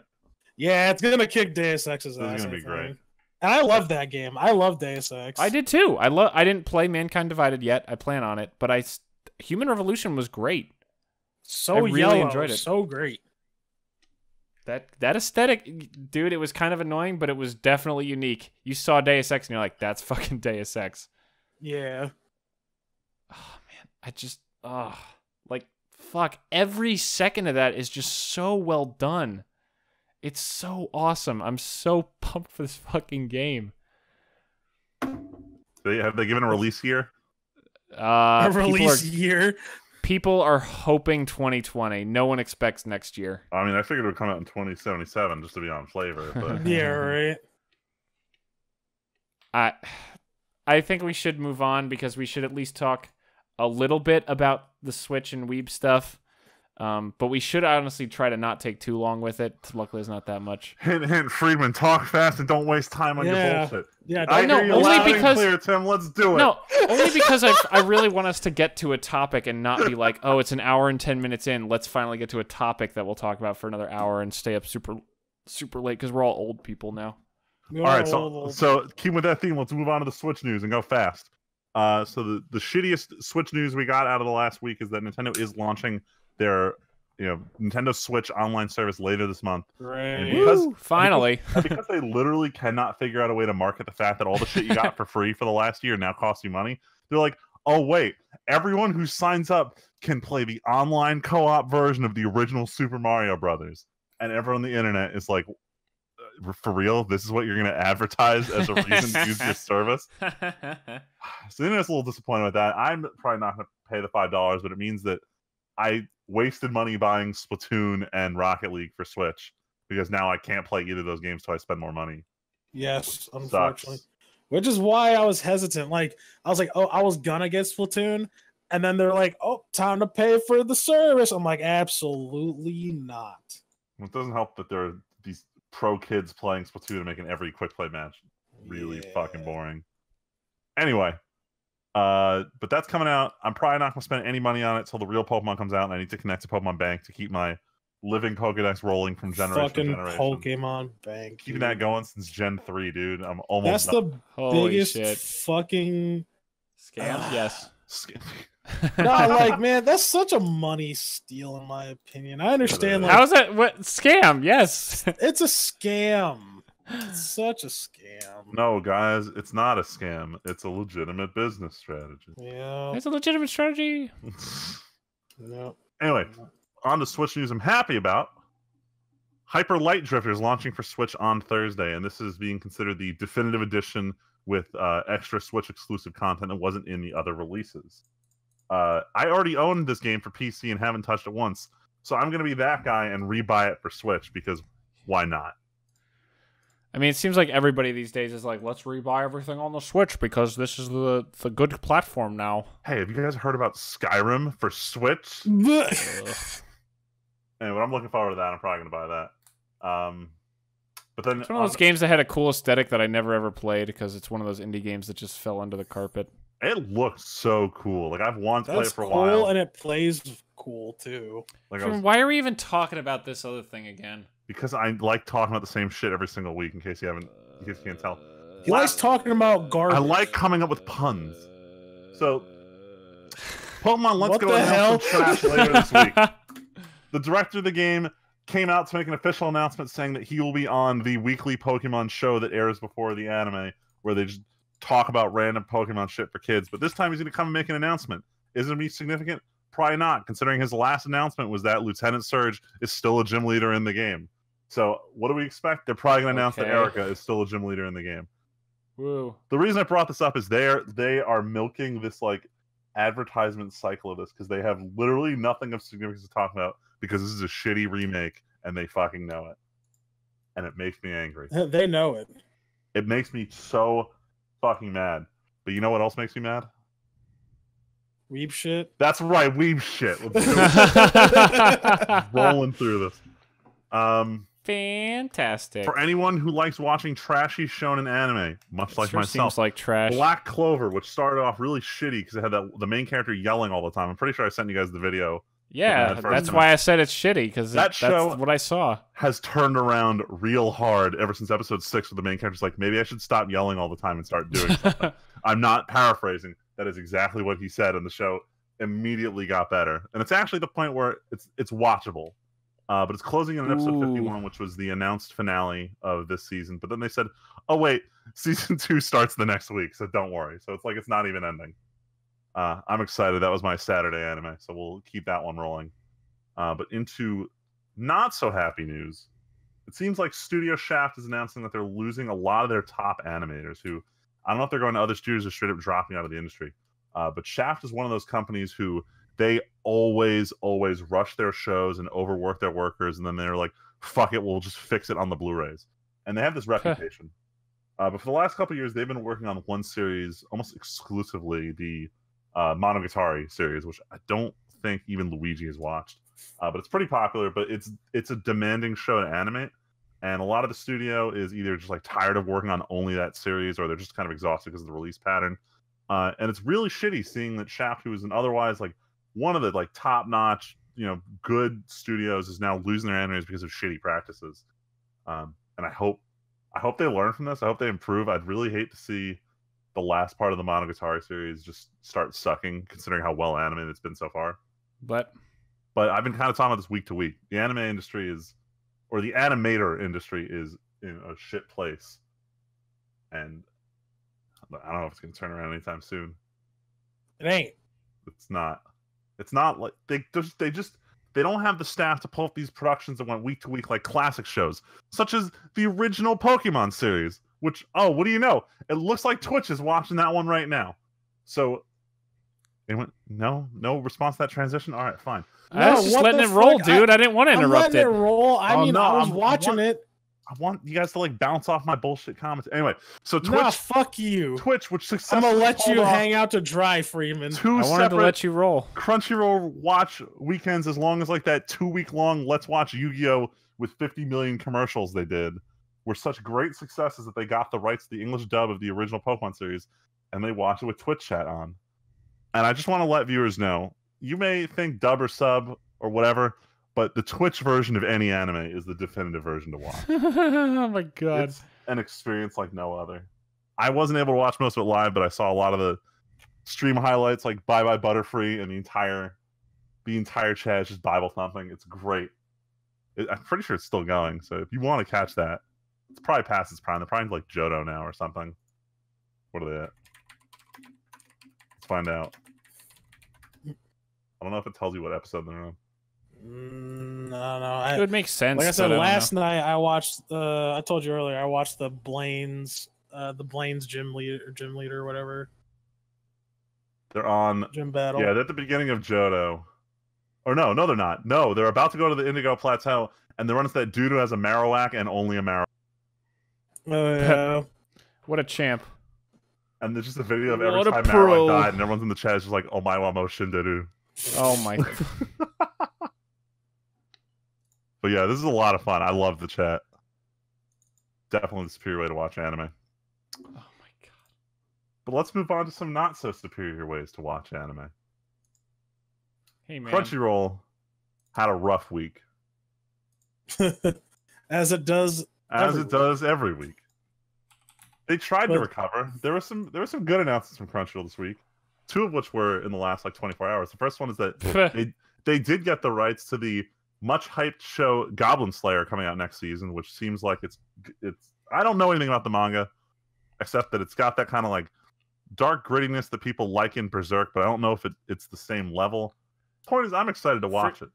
Yeah, it's gonna kick Deus Ex's ass. It's gonna be great. And I love that game. I love Deus Ex. I did too. I didn't play Mankind Divided yet. I plan on it, but Human Revolution was great. I really enjoyed it. So great. That aesthetic, dude, it was kind of annoying, but it was definitely unique. You saw Deus Ex and you're like, that's fucking Deus Ex. Yeah. Oh man, like fuck, every second of that is just so well done. It's so awesome. I'm so pumped pumped for this fucking game. Have they given a release year? A release year. People are hoping 2020. No one expects next year. I mean, I figured it would come out in 2077 just to be on flavor. But Yeah, right. I think we should move on because we should at least talk a little bit about the Switch and Weeb stuff. But we should honestly try to not take too long with it. Luckily, it's not that much. Hint, hint, Friedman, talk fast and don't waste time on your bullshit. Yeah, I know, hear you only loud and because- clear, Tim. Let's do it. No, only because I really want us to get to a topic and not be like, oh, it's an hour and 10 minutes in. Let's finally get to a topic that we'll talk about for another hour and stay up super late because we're all old people now. All right, so keep with that theme. Let's move on to the Switch news and go fast. So the shittiest Switch news we got out of the last week is that Nintendo is launching their Nintendo Switch online service later this month. Right. Woo, finally. Because they literally cannot figure out a way to market the fact that all the shit you got for free for the last year now costs you money. They're like, oh wait, everyone who signs up can play the online co-op version of the original Super Mario Brothers. And everyone on the internet is like, for real? This is what you're going to advertise as a reason to use your service? So the internet's a little disappointed with that. I'm probably not going to pay the $5, but it means that I wasted money buying Splatoon and Rocket League for Switch because now I can't play either of those games till I spend more money. Yes, unfortunately. Which is why I was hesitant. Like, I was like, oh, I was gonna get Splatoon, and then they're like, oh, time to pay for the service. I'm like, absolutely not. Well, it doesn't help that there are these pro kids playing Splatoon and making every quick play match really fucking boring. Anyway, but that's coming out. I'm probably not going to spend any money on it till the real Pokemon comes out, and I need to connect to Pokemon Bank to keep my living Pokedex rolling from generation to generation. Pokemon Bank. Keeping that going since Gen 3, dude. I'm almost That's done. the biggest fucking... Scam? Yes. No, like, man, that's such a money steal, in my opinion. I understand. Like, how is that? What scam? Yes, it's a scam. It's such a scam. No, guys, it's not a scam. It's a legitimate business strategy. Yeah, it's a legitimate strategy. No. Anyway, on to Switch news I'm happy about. Hyper Light Drifter is launching for Switch on Thursday, and this is being considered the definitive edition with extra Switch exclusive content that wasn't in the other releases. I already owned this game for PC and haven't touched it once, so I'm going to be that guy and rebuy it for Switch because why not? I mean, it seems like everybody these days is like, let's rebuy everything on the Switch because this is the good platform now. Hey, have you guys heard about Skyrim for Switch? Anyway, I'm looking forward to that. I'm probably going to buy that. But then it's one of those games that had a cool aesthetic that I never ever played because it's one of those indie games that just fell under the carpet. It looks so cool. Like, I've wanted to play it for a cool, while. And it plays cool, too. Like, why are we even talking about this other thing again? Because I like talking about the same shit every single week, in case you can't tell. He likes talking about garbage. I like coming up with puns. So, Pokemon Let's What Go the hell? announce some trash later this week. The director of the game came out to make an official announcement saying that he will be on the weekly Pokemon show that airs before the anime, where they just talk about random Pokemon shit for kids. But this time he's going to come and make an announcement. Is it going to be significant? Probably not, considering his last announcement was that Lieutenant Surge is still a gym leader in the game. So what do we expect? They're probably going to announce that Erica is still a gym leader in the game. Woo. The reason I brought this up is they are milking this like advertisement cycle of this because they have literally nothing of significance to talk about because this is a shitty remake and they fucking know it. And it makes me angry. They know it. It makes me so fucking mad. But you know what else makes me mad? Weeb shit. That's right, weeb shit. Let's do it. Rolling through this. Fantastic. For anyone who likes watching trashy shonen anime, much like myself, seems like trash. Black Clover, which started off really shitty because it had the main character yelling all the time. I'm pretty sure I sent you guys the video. Yeah, that's why I said it's shitty because that's what I saw. Has turned around real hard ever since episode 6, where the main character's like, maybe I should stop yelling all the time and start doing something. I'm not paraphrasing. That is exactly what he said, and the show immediately got better. And it's actually the point where it's watchable. But it's closing in episode 51, which was the announced finale of this season. But then they said, oh, wait, season 2 starts the next week, so don't worry. So it's like it's not even ending. I'm excited. That was my Saturday anime, so we'll keep that one rolling. But into not so happy news, it seems like Studio Shaft is announcing that they're losing a lot of their top animators who, I don't know if they're going to other studios or straight up dropping out of the industry. But Shaft is one of those companies who they always rush their shows and overwork their workers, and then they're like, fuck it, we'll just fix it on the Blu-rays. And they have this reputation. But for the last couple of years, they've been working on one series almost exclusively, the Monogatari series, which I don't think even Luigi has watched. But it's pretty popular, but it's a demanding show to animate. And a lot of the studio is either just like tired of working on only that series, or they're just kind of exhausted because of the release pattern. And it's really shitty seeing that Shaft, who is an otherwise like one of the like top-notch, good studios, is now losing their animators because of shitty practices. And I hope they learn from this. I hope they improve. I'd really hate to see the last part of the Monogatari series just start sucking, considering how well animated it's been so far. But I've been kind of talking about this week to week. The anime industry is, or the animator industry is in a shit place. And I don't know if it's going to turn around anytime soon. It ain't. It's not. It's not like they don't have the staff to pull up these productions that went week to week like classic shows, such as the original Pokemon series. Which, what do you know? It looks like Twitch is watching that one right now. So, no response to that transition. All right, fine. I was just letting it roll, dude. I didn't want to interrupt it. Roll. I was watching it. I want you guys to like bounce off my bullshit comments. Anyway, so Twitch. Nah, fuck you. Twitch, which successfully I'm gonna let you hang out to dry, Freeman. I wanted to let you roll. Crunchyroll watch weekends as long as like that 2-week-long Let's Watch Yu-Gi-Oh! With 50 million commercials they did were such great successes that they got the rights to the English dub of the original Pokemon series, and they watched it with Twitch chat on. And I just want to let viewers know, you may think dub or sub or whatever, but the Twitch version of any anime is the definitive version to watch. Oh my god. It's an experience like no other. I wasn't able to watch most of it live, but I saw a lot of the stream highlights, like Bye Bye Butterfree, and the entire chat is just Bible thumping. It's great. I'm pretty sure it's still going, so if you want to catch that, it's probably past its prime. They're probably like Johto now or something. What are they at? Let's find out. I don't know if it tells you what episode they're on. No. It would make sense. Like I said, last night I watched. I told you earlier I watched the Blaine's gym leader or whatever. They're on Gym battle. Yeah, they're at the beginning of Johto. Or no, they're not. No, they're about to go to the Indigo Plateau, and they run into that dude who has a Marowak and only a Marowak. Oh yeah. What a champ. And there's just a video of every time Marowak died, and everyone's in the chat is just like, "Oh my wamo shinderu." Oh my. But yeah, this is a lot of fun. I love the chat. Definitely the superior way to watch anime. Oh my god. But let's move on to some not so superior ways to watch anime. Hey man. Crunchyroll had a rough week. As it does every week. They tried to recover. There were some good announcements from Crunchyroll this week. 2 of which were in the last like 24 hours. The first one is that they did get the rights to the much hyped show Goblin Slayer coming out next season, which seems like it's I don't know anything about the manga except that it's got that kind of like dark grittiness that people like in Berserk, but I don't know if it's the same level. Point is, I'm excited to watch it.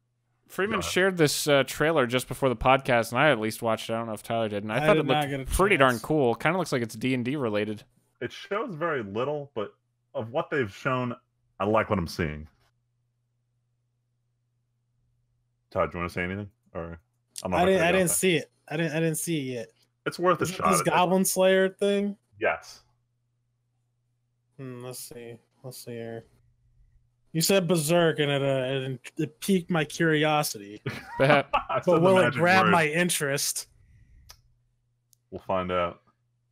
Freeman shared this trailer just before the podcast, and I at least watched it. I don't know if Tyler did, and I thought it looked pretty darn cool. Kind of looks like it's D&D related. It shows very little, but of what they've shown, I like what I'm seeing. Todd, do you want to say anything? Or I didn't see it. I didn't see it yet. It's worth a shot. This Goblin Slayer thing? Yes. Let's see here. You said Berserk, and it piqued my curiosity. But will it grab my interest? We'll find out.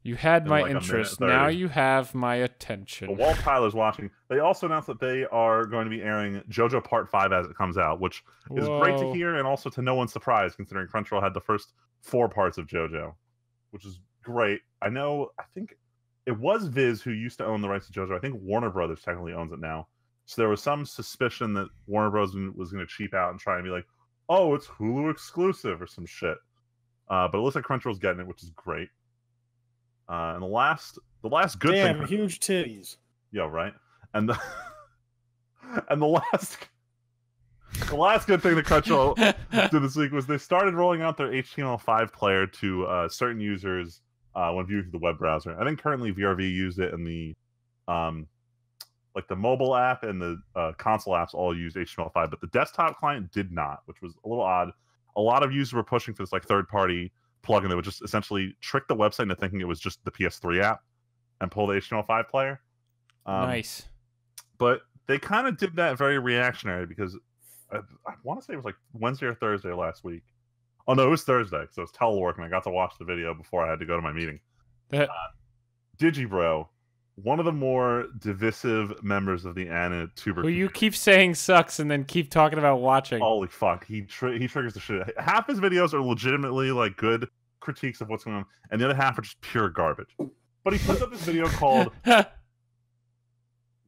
You had my interest. Now you have my attention. But while Tyler's watching, they also announced that they are going to be airing JoJo Part 5 as it comes out, which is great to hear, and also to no one's surprise, considering Crunchyroll had the first 4 parts of JoJo, which is great. I think it was Viz who used to own the rights to JoJo. I think Warner Brothers technically owns it now. So there was some suspicion that Warner Bros. Was going to cheap out and try and be like, oh, it's Hulu exclusive or some shit. But it looks like Crunchyroll's getting it, which is great. And the last good thing. Damn, huge titties. Yeah, right. And the and the The last good thing that Crunchyroll did this week was they started rolling out their HTML5 player to certain users when viewing through the web browser. I think currently VRV used it in the like the mobile app and the console apps all use HTML5, but the desktop client did not, which was a little odd. A lot of users were pushing for this like third-party plugin that would just essentially trick the website into thinking it was just the PS3 app and pull the HTML5 player. Nice. But they kind of did that very reactionary because I want to say it was like Wednesday or Thursday last week. Oh, no, it was Thursday because I was teleworking. I got to watch the video before I had to go to my meeting. Digibro, one of the more divisive members of the Anna tuber Who you keep saying sucks and then keep talking about watching. Holy fuck, he triggers the shit. Half his videos are legitimately like good critiques of what's going on, and the other half are just pure garbage. But he puts up this video called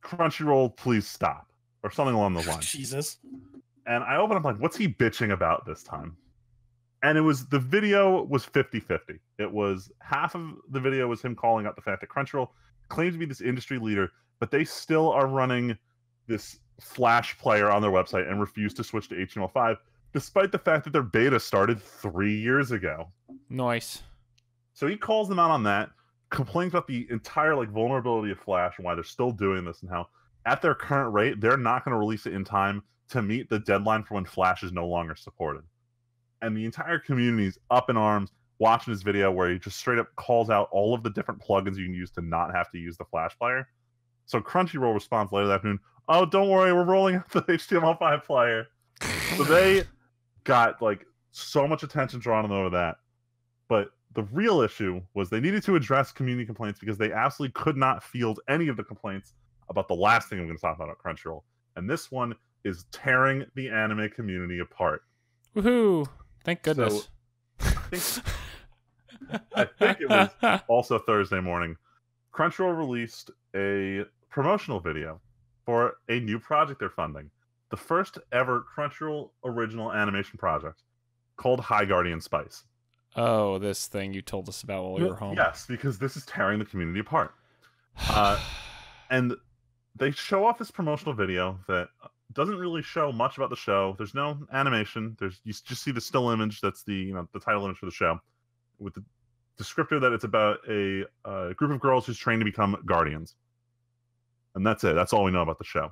Crunchyroll, please stop, or something along those lines. Jesus. And I open up like, what's he bitching about this time? And the video was 50-50. It was half of the video was him calling out the fact that Crunchyroll claims to be this industry leader, but they still are running this Flash player on their website and refuse to switch to HTML5, despite the fact that their beta started 3 years ago. Nice. So he calls them out on that, complains about the entire like vulnerability of Flash and why they're still doing this, and how at their current rate they're not going to release it in time to meet the deadline for when Flash is no longer supported. And the entire community is up in arms watching this video where he just straight up calls out all of the different plugins you can use to not have to use the Flash player. So Crunchyroll responds later that afternoon, oh, don't worry, we're rolling out the HTML5 player. So they got like so much attention drawn on them over that. But the real issue was they needed to address community complaints because they absolutely could not field any of the complaints about the last thing I'm going to talk about at Crunchyroll. And this one is tearing the anime community apart. Woohoo! Thank goodness. So, I think it was also Thursday morning. Crunchyroll released a promotional video for a new project they're funding. The first ever Crunchyroll original animation project called High Guardian Spice. Oh, this thing you told us about while we were home. Yes, because this is tearing the community apart. And they show off this promotional video that doesn't really show much about the show. There's no animation. You just see the still image. That's the the title image for the show, with the descriptor that it's about a group of girls who's trained to become guardians. And that's it. That's all we know about the show.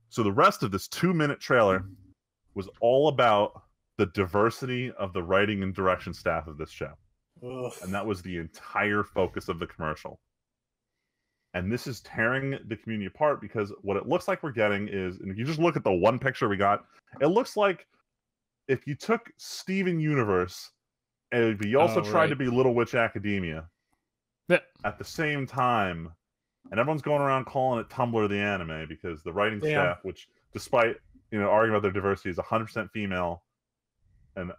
So the rest of this 2-minute trailer was all about the diversity of the writing and direction staff of this show. Ugh. And that was the entire focus of the commercial. And this is tearing the community apart because what it looks like we're getting is, and if you just look at the one picture we got, it looks like if you took Steven Universe and you also tried to be Little Witch Academia at the same time, and everyone's going around calling it Tumblr the anime because the writing staff, which despite arguing about their diversity, is 100% female and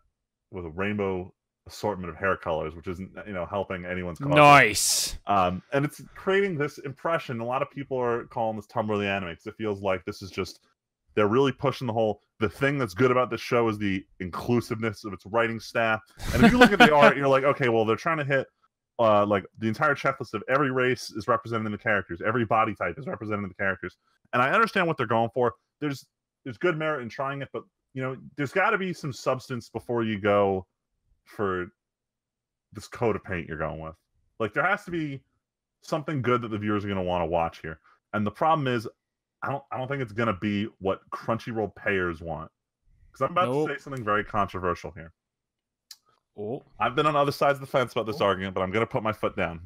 with a rainbow assortment of hair colors, which isn't helping anyone's cause. Nice. And it's creating this impression. A lot of people are calling this Tumblr the anime because it feels like this is just, they're really pushing the thing that's good about this show is the inclusiveness of its writing staff. And if you look at the art, you're like, okay, well, they're trying to hit like the entire checklist of every race is represented in the characters, every body type is represented in the characters. And I understand what they're going for. There's good merit in trying it, but there's got to be some substance before you go for this coat of paint you're going with. Like, there has to be something good that the viewers are going to want to watch here. And the problem is, I don't think it's going to be what Crunchyroll payers want. Because I'm about to say something very controversial here. Oh. I've been on other sides of the fence about this argument, but I'm going to put my foot down.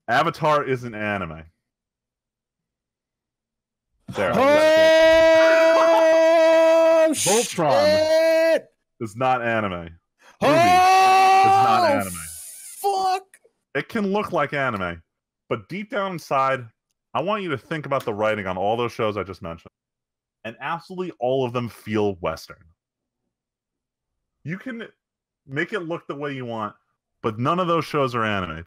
Avatar isn't anime. There. Voltron is not anime. Ruby is not anime. Fuck! It can look like anime, but deep down inside, I want you to think about the writing on all those shows I just mentioned. And absolutely all of them feel Western. You can make it look the way you want, but none of those shows are anime.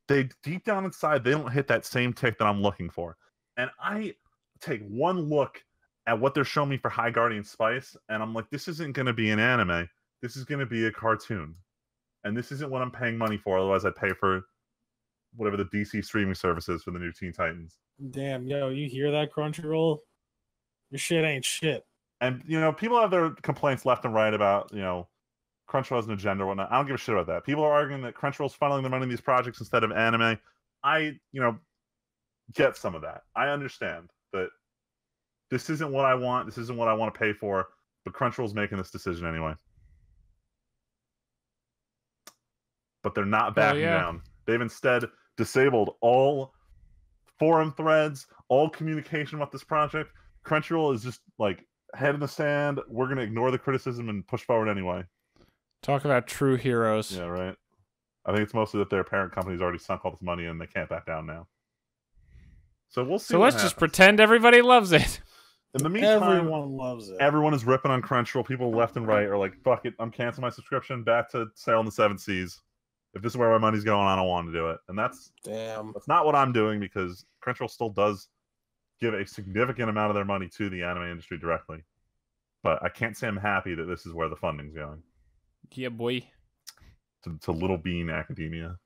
They deep down inside, they don't hit that same tick that I'm looking for. And I take one look at what they're showing me for High Guardian Spice, and I'm like, this isn't going to be an anime. This is going to be a cartoon. And this isn't what I'm paying money for. Otherwise, I'd pay for whatever the DC streaming service is for the new Teen Titans. Damn, yo, you hear that, Crunchyroll? Your shit ain't shit. And people have their complaints left and right about Crunchyroll has an agenda or whatnot. I don't give a shit about that. People are arguing that Crunchyroll's funneling their money in these projects instead of anime. I get some of that. I understand that this isn't what I want. This isn't what I want to pay for. But Crunchyroll's making this decision anyway. But they're not backing down. They've instead disabled all forum threads, all communication about this project. Crunchyroll is just like head in the sand. We're going to ignore the criticism and push forward anyway. Talk about true heroes. Yeah, right. I think it's mostly that their parent company's already sunk all this money and they can't back down now. So we'll see. So let's just pretend everybody loves it. In the meantime, everyone loves it. Everyone is ripping on Crunchyroll. People left and right are like, fuck it, I'm canceling my subscription, back to Sail in the Seven Seas. If this is where my money's going, I don't want to do it. And that's not what I'm doing, because Crunchyroll still does give a significant amount of their money to the anime industry directly. But I can't say I'm happy that this is where the funding's going. Yeah, boy. To Little Bean Academia.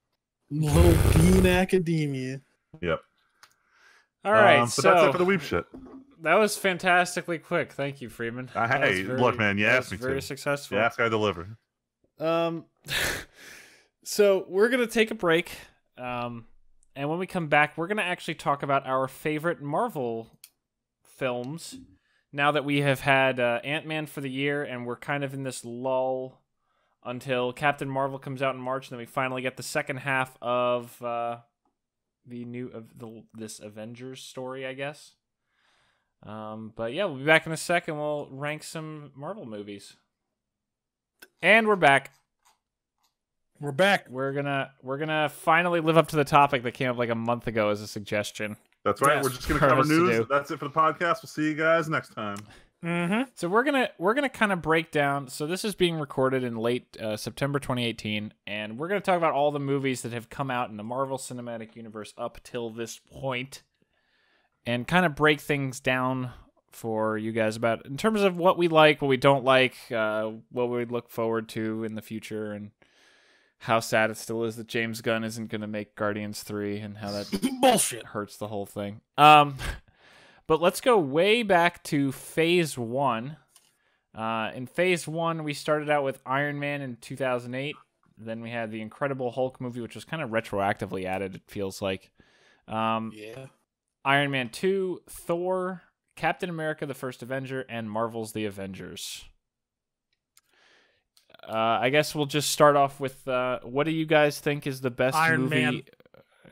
Little Bean Academia. Yep. All right, but that's it for the weep shit. That was fantastically quick. Thank you, Freeman. Hey, look, man, you asked me to. Very successful. You asked, I deliver. So we're going to take a break. And when we come back, we're going to actually talk about our favorite Marvel films. Now that we have had Ant-Man for the year, and we're kind of in this lull until Captain Marvel comes out in March, and then we finally get the second half of this Avengers story, I guess. But yeah, we'll be back in a second. We'll rank some Marvel movies. And we're back. We're back. We're gonna finally live up to the topic that came up like a month ago as a suggestion. That's right. Yes. We're just gonna cover news. That's it for the podcast. We'll see you guys next time. Mm-hmm. So we're gonna kind of break down. So this is being recorded in late September 2018, and we're gonna talk about all the movies that have come out in the Marvel Cinematic Universe up till this point, and kind of break things down for you guys about in terms of what we like, what we don't like, what we look forward to in the future, and how sad it still is that James Gunn isn't going to make Guardians 3, and how that bullshit hurts the whole thing. But let's go way back to Phase 1. In Phase 1, we started out with Iron Man in 2008. Then we had the Incredible Hulk movie, which was kind of retroactively added, it feels like. Yeah. Iron Man 2, Thor, Captain America, the First Avenger, and Marvel's The Avengers. I guess we'll just start off with what do you guys think is the best Iron movie? Man.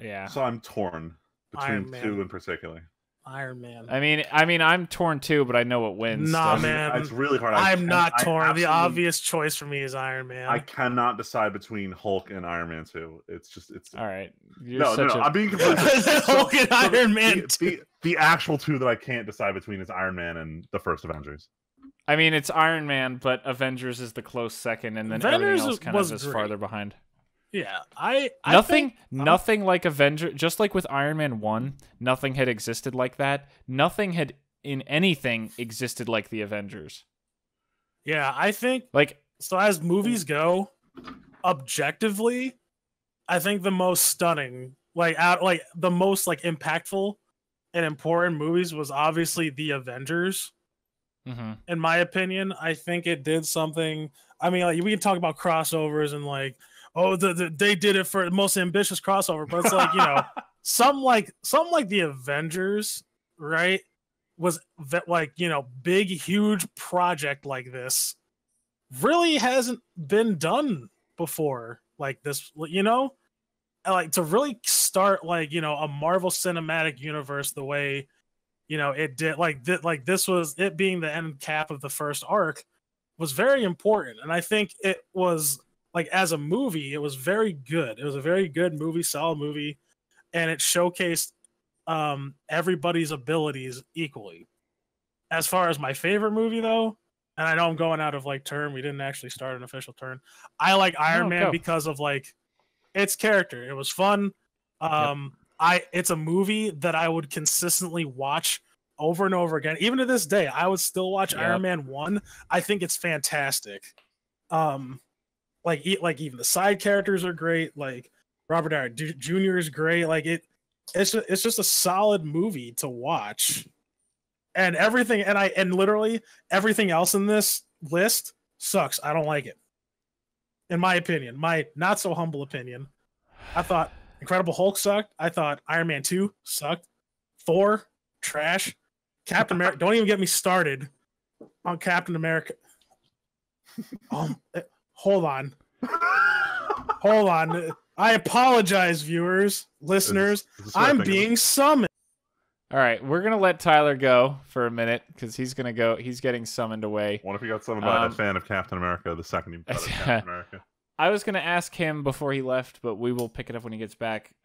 Yeah. So I'm torn between two in particular. Iron Man. I mean, I'm torn too, but I know what wins. Nah, man. It's really hard. I'm not torn. The obvious choice for me is Iron Man. I cannot decide between Hulk and Iron Man 2. It's all right. No, I'm being completely Hulk and Iron Man. The actual two that I can't decide between is Iron Man and the First Avengers. I mean, it's Iron Man, but Avengers is the close second, and then Avengers everything else kind of is great. farther behind. Yeah, nothing like Avenger. Just like with Iron Man 1, nothing had existed like that. Nothing had in anything existed like the Avengers. Yeah, I think like so. As movies go, objectively, I think the most stunning, the most impactful and important movies was obviously the Avengers. Mm-hmm. In my opinion, I think it did something. I mean, we can talk about crossovers and they did it for the most ambitious crossover, but it's some like the Avengers, right? Was that big, huge project like this really hasn't been done before like this, to really start a Marvel Cinematic Universe the way it did, this was it being the end cap of the first arc was very important. And I think it was as a movie, it was very good. It was a very good movie, solid movie. And it showcased everybody's abilities equally. As far as my favorite movie though, and I know I'm going out of turn, we didn't actually start an official turn. I like Iron Man because of its character. It was fun. It's a movie that I would consistently watch over and over again. Even to this day, I would still watch Iron Man 1. I think it's fantastic. Even the side characters are great. Robert Downey Jr. is great. It's just a solid movie to watch. And everything, and literally everything else in this list sucks. I don't like it. In my opinion, my not so humble opinion, I thought Incredible Hulk sucked. I thought Iron Man 2 sucked. Thor, trash. Captain America, don't even get me started on Captain America. Hold on. Hold on. I apologize, viewers, listeners. I'm being summoned. All right, we're gonna let Tyler go for a minute because he's gonna go. He's getting summoned away. What if he got summoned by a fan of Captain America the second he got Captain America? I was gonna ask him before he left, but we will pick it up when he gets back.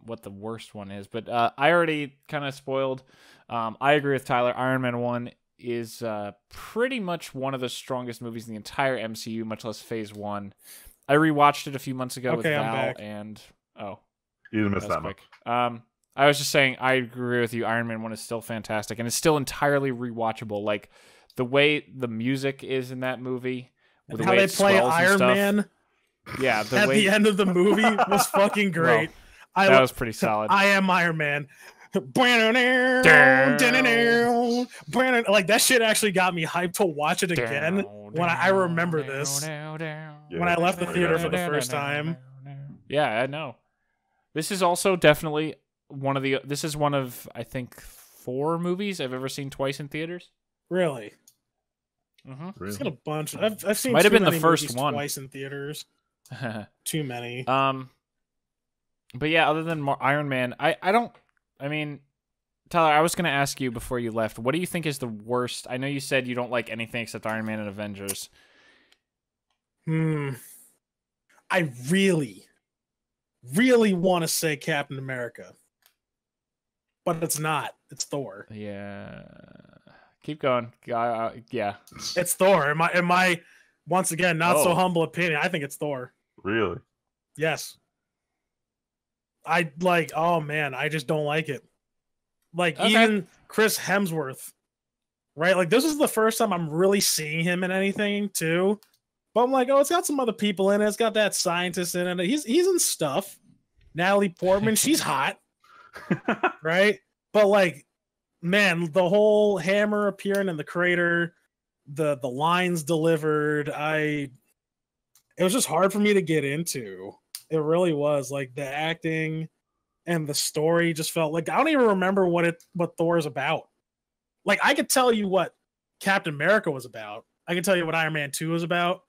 What the worst one is, but I already kind of spoiled. I agree with Tyler. Iron Man 1 is pretty much one of the strongest movies in the entire MCU, much less Phase 1. I rewatched it a few months ago with Val, and you didn't miss that much. I was just saying, I agree with you. Iron Man 1 is still fantastic, and it's still entirely rewatchable. Like, the way the music is in that movie, the how way they play Iron Man yeah, at the end of the movie was fucking great. Well, that was pretty solid. I am Iron Man. Like, that shit actually got me hyped to watch it again when I remember this. When I left the theater for the first time. Yeah, I know. This is also definitely this is one of, I think, 4 movies I've ever seen twice in theaters. Really? Mm-hmm. Really? I've seen a bunch. I've seen might have been the first one twice in theaters. Too many. But yeah, other than Iron Man, I mean, Tyler, I was going to ask you before you left, what do you think is the worst? I know you said you don't like anything except Iron Man and Avengers. I really want to say Captain America. But it's not. It's Thor. Yeah. Keep going. Yeah. It's Thor. In my once again, not so humble opinion, I think it's Thor. Really? Yes. Oh man, I just don't like it. Like, even Chris Hemsworth, right? Like, this is the first time I'm really seeing him in anything, too. But I'm like, it's got some other people in it. It's got that scientist in it. He's in stuff. Natalie Portman, she's hot. Right? But, like, man, the whole hammer appearing in the crater, the lines delivered, it was just hard for me to get into. It really was. Like, the acting and the story just felt like, I don't even remember what Thor is about. Like, I could tell you what Captain America was about. I can tell you what Iron Man 2 was about.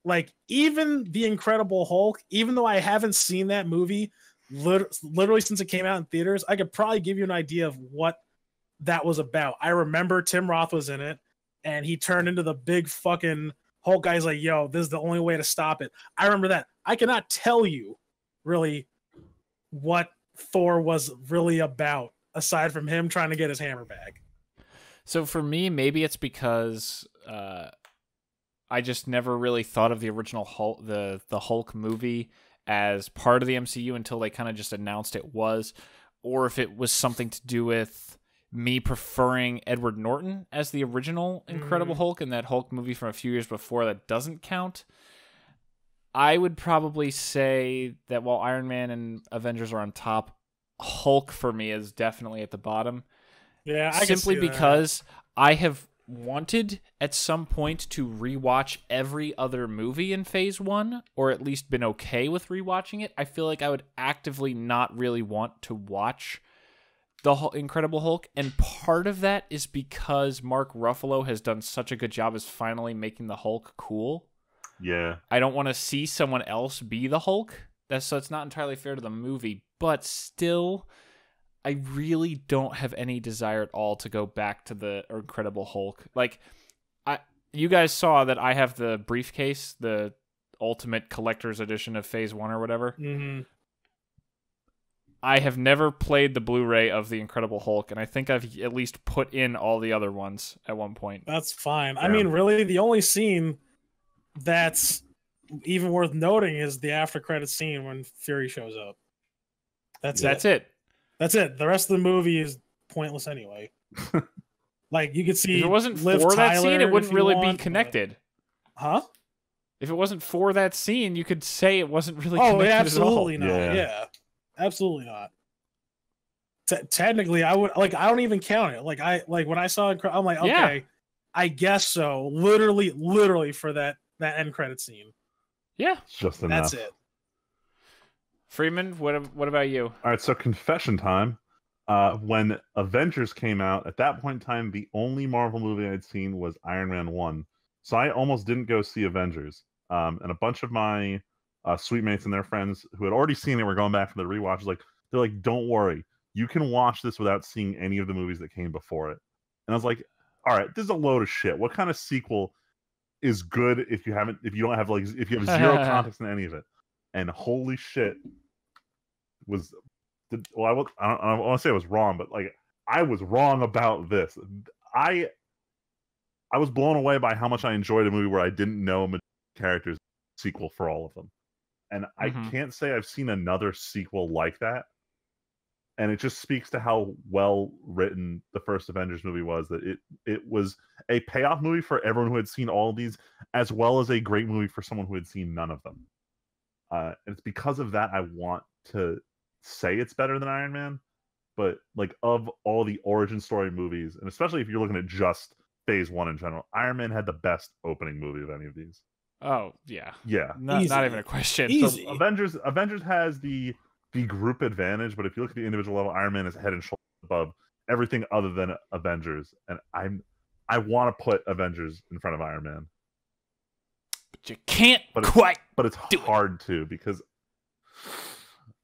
Like, even The Incredible Hulk, even though I haven't seen that movie literally since it came out in theaters, I could probably give you an idea of what that was about. I remember Tim Roth was in it, and he turned into the big fucking Hulk guy. He's like, yo, this is the only way to stop it. I remember that. I cannot tell you really what Thor was really about, aside from him trying to get his hammer back. So for me, maybe it's because I just never really thought of the original Hulk, the Hulk movie, as part of the MCU until they kind of just announced it was, or if it was something to do with me preferring Edward Norton as the original Incredible Hulk in that Hulk movie from a few years before that doesn't count. I would probably say that while Iron Man and Avengers are on top, Hulk for me is definitely at the bottom. Yeah, I simply can see because that. I have wanted at some point to rewatch every other movie in Phase 1, or at least been okay with rewatching it. I feel like I would actively not really want to watch the Incredible Hulk, and part of that is because Mark Ruffalo has done such a good job as finally making the Hulk cool. Yeah. I don't want to see someone else be the Hulk. So it's not entirely fair to the movie, but still, I really don't have any desire at all to go back to the Incredible Hulk. Like, you guys saw that I have the briefcase, the Ultimate Collector's Edition of Phase 1 or whatever. Mm-hmm. I have never played the Blu-ray of the Incredible Hulk, and I think I've at least put in all the other ones at one point. That's fine. Yeah. I mean, really, the only scene that's even worth noting is the after credit scene when Fury shows up. That's it. That's it. The rest of the movie is pointless anyway. Like, you could see if it wasn't Liv for that Tyler scene, it wouldn't really be want, connected. Huh? If it wasn't for that scene, you could say it wasn't really connected absolutely at all. not. Yeah. Absolutely not. technically, I would like. I don't even count it. Like when I saw it, I'm like, okay, Yeah. I guess so. Literally for that end credit scene. Yeah. It's just enough. That's it. Freeman, what about you? All right, so confession time. When Avengers came out, at that point in time, the only Marvel movie I'd seen was Iron Man 1. So I almost didn't go see Avengers. And a bunch of my suite mates and their friends who had already seen it were going back for the rewatch. They're like, don't worry, you can watch this without seeing any of the movies that came before it. And I was like, all right, this is a load of shit. What kind of sequel is good if you have zero context in any of it? And holy shit, I don't want to say I was wrong, but like I was wrong about this. I was blown away by how much I enjoyed a movie where I didn't know characters sequel for all of them. And I can't say I've seen another sequel like that. And it just speaks to how well written the first Avengers movie was, that it was a payoff movie for everyone who had seen all of these, as well as a great movie for someone who had seen none of them. And it's because of that I want to say it's better than Iron Man, but like of all the origin story movies, and especially if you're looking at just Phase 1 in general, Iron Man had the best opening movie of any of these. Oh yeah, yeah, not even a question. Easy. So Avengers has the group advantage, but if you look at the individual level, Iron Man is head and shoulders above everything other than Avengers, and I want to put Avengers in front of Iron Man, but you can't but it's hard to, because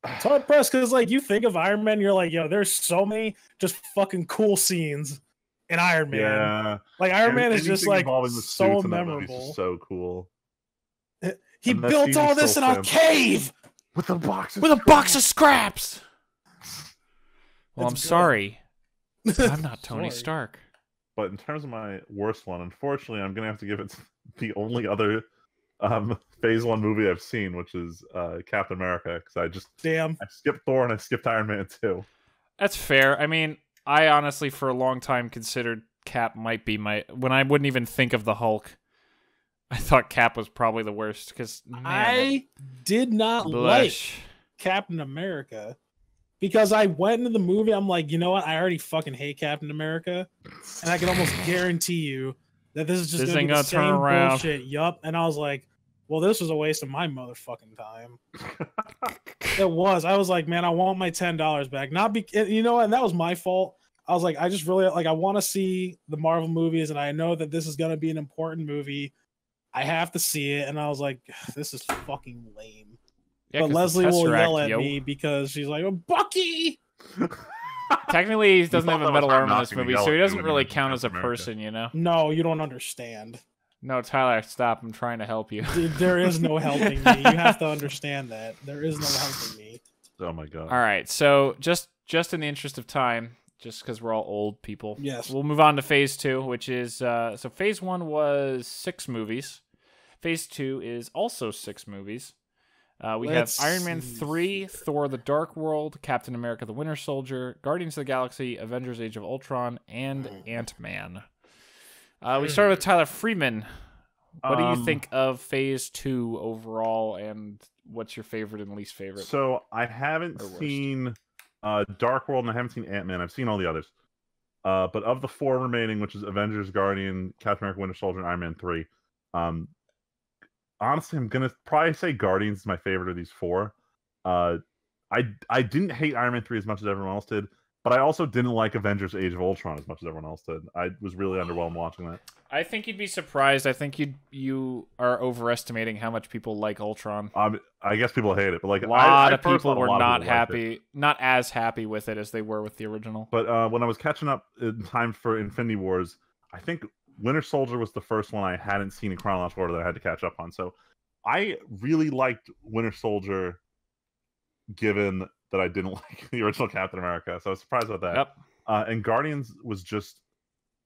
it's hard pressed, because like you think of Iron Man, you're like, yo, there's so many just fucking cool scenes in Iron Man. Yeah, like Iron Man is just like so memorable, so cool. He built all this in a cave with a box of scraps. Well, I'm sorry, I'm not Tony Stark. But in terms of my worst one, unfortunately, I'm gonna have to give it the only other Phase 1 movie I've seen, which is Captain America, because I skipped Thor and I skipped Iron Man 2. That's fair. I mean, I honestly for a long time considered Cap might be when I wouldn't even think of the Hulk. I thought Cap was probably the worst, because I did not like Captain America, because I went into the movie, I'm like, you know what? I already fucking hate Captain America, and I can almost guarantee you that this is just going to be the same bullshit. Yup. And I was like, well, this was a waste of my motherfucking time. It was. I was like, man, I want my $10 back. You know, and that was my fault. I was like, I just really I want to see the Marvel movies, and I know that this is going to be an important movie. I have to see it, and I was like, this is fucking lame. Yeah, but Leslie will yell at me because she's like, oh, Bucky! Technically, he doesn't have a metal arm in this movie, so he doesn't really count as a person, you know? No, you don't understand. No, Tyler, stop. I'm trying to help you. There is no helping me. You have to understand that. There is no helping me. Oh, my God. All right, so just in the interest of time, just because we're all old people, yes, we'll move on to Phase 2, which is... so Phase 1 was 6 movies. Phase 2 is also 6 movies. We have Iron Man 3, Thor the Dark World, Captain America the Winter Soldier, Guardians of the Galaxy, Avengers Age of Ultron, and Ant-Man. We started with Tyler Freeman. What do you think of Phase 2 overall, and what's your favorite and least favorite? So I haven't seen Dark World, and I haven't seen Ant-Man. I've seen all the others. But of the 4 remaining, which is Avengers, Guardian, Captain America, Winter Soldier, and Iron Man 3, honestly, I'm gonna probably say Guardians is my favorite of these 4. I didn't hate Iron Man 3 as much as everyone else did, but I also didn't like Avengers Age of Ultron as much as everyone else did. I was really underwhelmed watching that. I think you'd be surprised. I think you are overestimating how much people like Ultron. I guess people hate it, but like a lot of people were not happy, not as happy with it as they were with the original. But when I was catching up in time for Infinity Wars, I think Winter Soldier was the first one I hadn't seen in chronological order that I had to catch up on. So I really liked Winter Soldier, given that I didn't like the original Captain America. So I was surprised about that. Yep. And Guardians was just,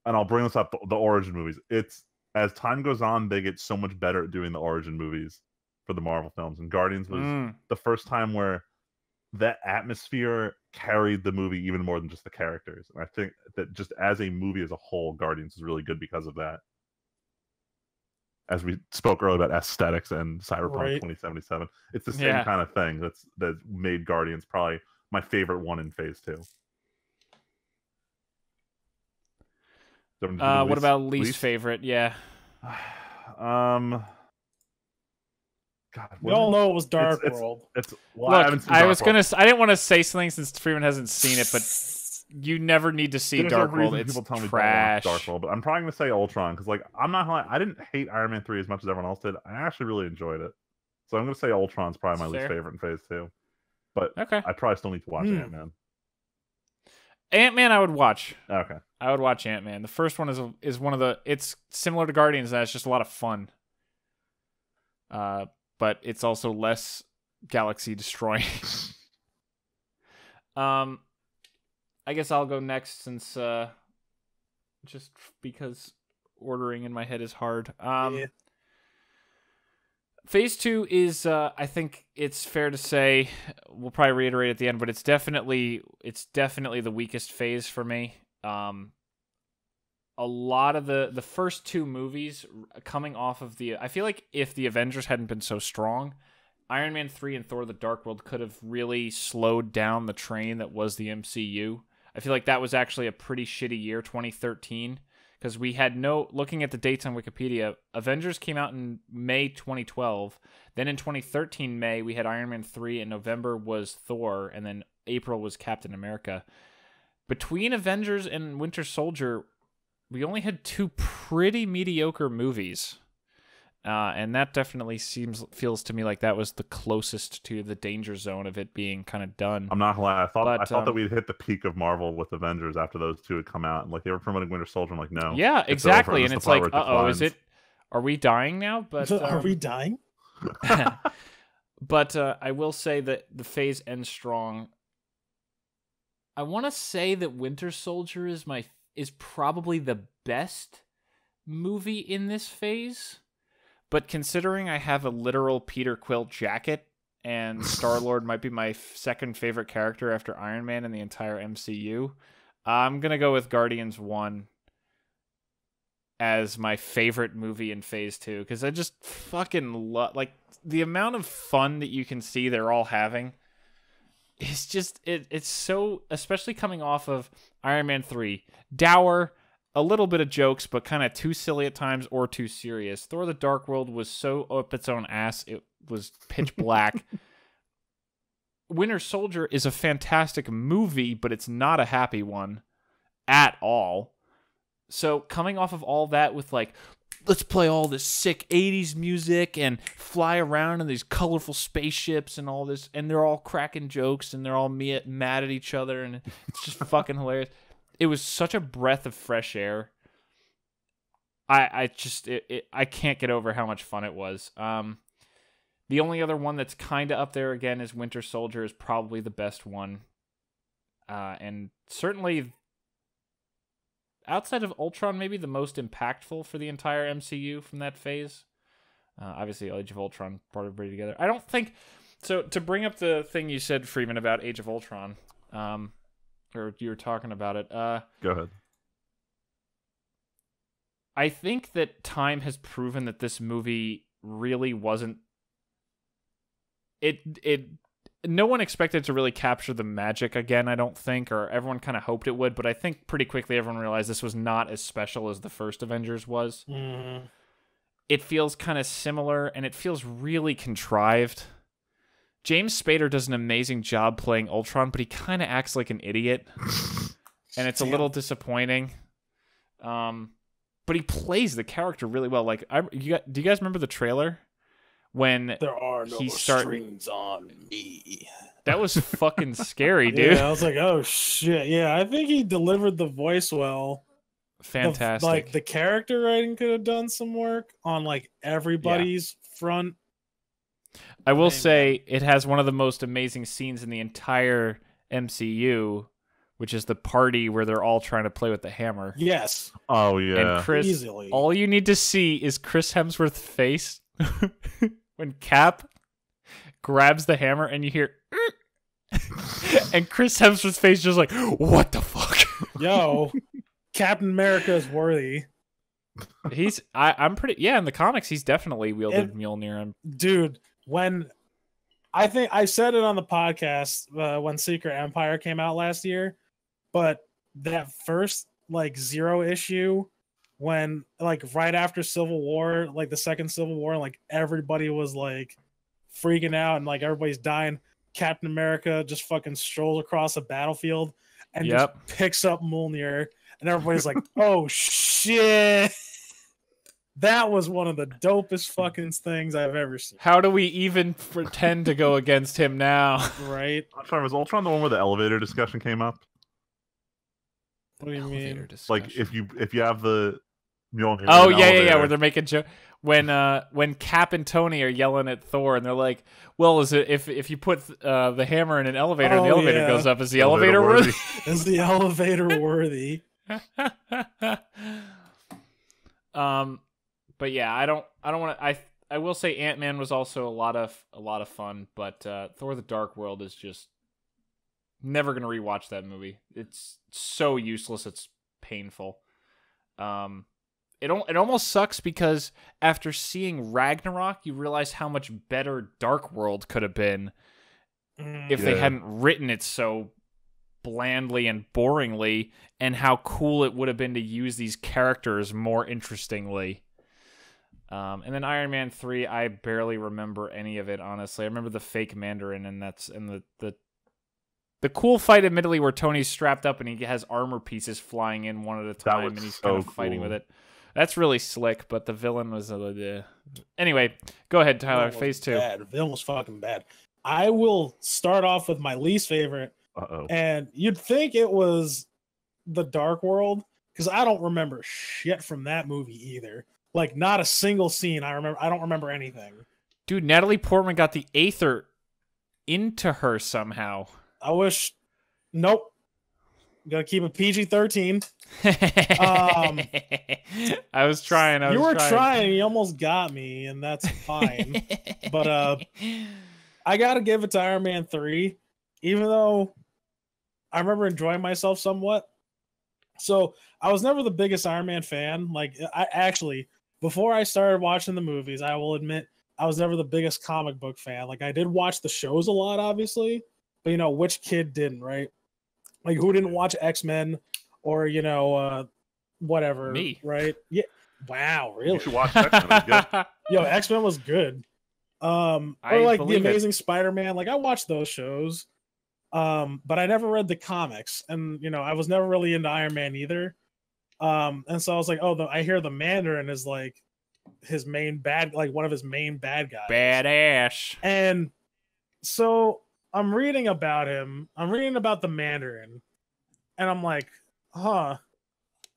and I'll bring this up, the origin movies. It's, as time goes on, they get so much better at doing the origin movies for the Marvel films. And Guardians was the first time where that atmosphere carried the movie even more than just the characters. And I think that just as a movie as a whole, Guardians is really good because of that. As we spoke earlier about aesthetics and Cyberpunk 2077, it's the same kind of thing that made Guardians probably my favorite one in Phase 2. What about least favorite? Yeah. God, we all know it was Dark World. Well, I haven't seen Dark World. I didn't want to say something since Freeman hasn't seen it, but you never need to see Dark World. It's people tell me trash. Dark World, but I'm probably gonna say Ultron because, like, I'm not gonna lie, I didn't hate Iron Man 3 as much as everyone else did. I actually really enjoyed it, so I'm gonna say Ultron's probably my least favorite in Phase 2. But I probably still need to watch Ant-Man. Ant-Man, I would watch. Okay, I would watch Ant-Man. The first one is one of the. It's similar to Guardians. That's just a lot of fun. But it's also less galaxy destroying. I guess I'll go next since just because ordering in my head is hard. Phase 2 is I think it's fair to say, we'll probably reiterate at the end, but it's definitely the weakest phase for me. A lot of the first two movies coming off of I feel like if the Avengers hadn't been so strong, Iron Man 3 and Thor: The Dark World could have really slowed down the train that was the MCU. I feel like that was actually a pretty shitty year, 2013, because we had looking at the dates on Wikipedia, Avengers came out in May 2012. Then in 2013 May, we had Iron Man 3, and November was Thor, and then April was Captain America. Between Avengers and Winter Soldier, we only had two pretty mediocre movies, and that definitely feels to me like that was the closest to the danger zone of it being kind of done. I'm not gonna lie. I thought that we'd hit the peak of Marvel with Avengers after those two had come out, and like they were promoting Winter Soldier. I'm like, no. Yeah, exactly. And it's like, is it? Are we dying now? But are we dying? But I will say that the phase ends strong. I want to say that Winter Soldier is probably the best movie in this phase, but considering I have a literal Peter Quill jacket and Star-Lord might be my second favorite character after Iron Man in the entire MCU, I'm going to go with Guardians 1 as my favorite movie in phase 2, because I just fucking love, like, the amount of fun that you can see they're all having. It's just, it's so, especially coming off of Iron Man 3, dour, a little bit of jokes, but kind of too silly at times or too serious. Thor: The Dark World was so up its own ass, it was pitch black. Winter Soldier is a fantastic movie, but it's not a happy one at all. So coming off of all that with like, let's play all this sick 80s music and fly around in these colorful spaceships and all this, and they're all cracking jokes and they're all mad at each other, and it's just fucking hilarious. It was such a breath of fresh air. I can't get over how much fun it was. The only other one that's kind of up there again is Winter Soldier is probably the best one. And certainly outside of Ultron, maybe the most impactful for the entire MCU from that phase. Obviously, Age of Ultron brought everybody together. I don't think... So, to bring up the thing you said, Freeman, about Age of Ultron, or you were talking about it. Go ahead. I think that time has proven that this movie really wasn't... No one expected to really capture the magic again, I don't think, or everyone kind of hoped it would, but I think pretty quickly everyone realized this was not as special as the first Avengers was. Mm-hmm. It feels kind of similar, and it feels really contrived. James Spader does an amazing job playing Ultron, but he kind of acts like an idiot, and it's a little disappointing. But he plays the character really well. Like, do you guys remember the trailer? When there are no strings on me. That was fucking scary, dude. Yeah, I was like, oh shit. Yeah, I think he delivered the voice well. Fantastic. The character writing could have done some work on like everybody's front. I will say it has one of the most amazing scenes in the entire MCU, which is the party where they're all trying to play with the hammer. Yes. Oh yeah. And Chris, easily. All you need to see is Chris Hemsworth's face when Cap grabs the hammer and you hear and Chris Hemsworth's face just like, what the fuck? Yo, Captain America is worthy. I'm pretty, in the comics he's definitely wielded Mjolnir. Dude, when I think I said it on the podcast when Secret Empire came out last year, but that first like 0 issue when like right after Civil War, like the second Civil War, like everybody was like freaking out and like everybody's dying. Captain America just fucking strolls across a battlefield and just picks up Mjolnir, and everybody's like, "Oh shit!" That was one of the dopest fucking things I've ever seen. How do we even pretend to go against him now? Right? I'm sorry, was Ultron the one where the elevator discussion came up? What do you mean? Like if you have the Mjolnir. Oh yeah, where they're making joke when Cap and Tony are yelling at Thor, and they're like, "Well, is it if you put the hammer in an elevator and the elevator goes up, is the elevator worthy? Is the elevator worthy?" But yeah, I don't want to. I will say Ant-Man was also a lot of fun, but Thor: The Dark World is just never gonna rewatch that movie. It's so useless. It's painful. It almost sucks because after seeing Ragnarok, you realize how much better Dark World could have been if they hadn't written it so blandly and boringly, and how cool it would have been to use these characters more interestingly. And then Iron Man 3, I barely remember any of it, honestly. I remember the fake Mandarin, and the cool fight, admittedly, where Tony's strapped up and he has armor pieces flying in one at a time, and he's kind of fighting with it. That's really slick, but the villain was anyway, go ahead, Tyler. Phase 2. The villain was fucking bad. I will start off with my least favorite. And you'd think it was The Dark World, because I don't remember shit from that movie either. Like, not a single scene I remember. I don't remember anything. Dude, Natalie Portman got the Aether into her somehow. I wish. Nope. Gotta keep it PG-13. I was trying. You were trying. You almost got me, and that's fine. But I gotta give it to Iron Man 3, even though I remember enjoying myself somewhat. So I was never the biggest Iron Man fan. Like, I actually, before I started watching the movies, I will admit I was never the biggest comic book fan. Like, I did watch the shows a lot, obviously, but you know, which kid didn't, right? Like, who didn't watch X-Men or, you know, whatever. Me. Right? Yeah. Wow, really? You should watch X-Men. It was good. Yo, X-Men was good. Or like The Amazing Spider-Man. Like, I watched those shows. But I never read the comics, and you know, I was never really into Iron Man either. And so I was like, oh, I hear the Mandarin is like his main one of his main bad guys. Badass. And so I'm reading about him. I'm reading about the Mandarin, and I'm like, huh.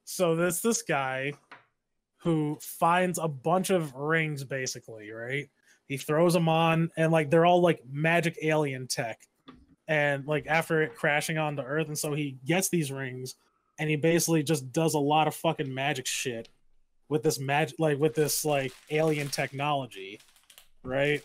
So this guy who finds a bunch of rings, basically, right? He throws them on, and like they're all like magic alien tech. And like after it crashing onto Earth, and so he gets these rings, and he basically just does a lot of fucking magic shit with this alien technology, right?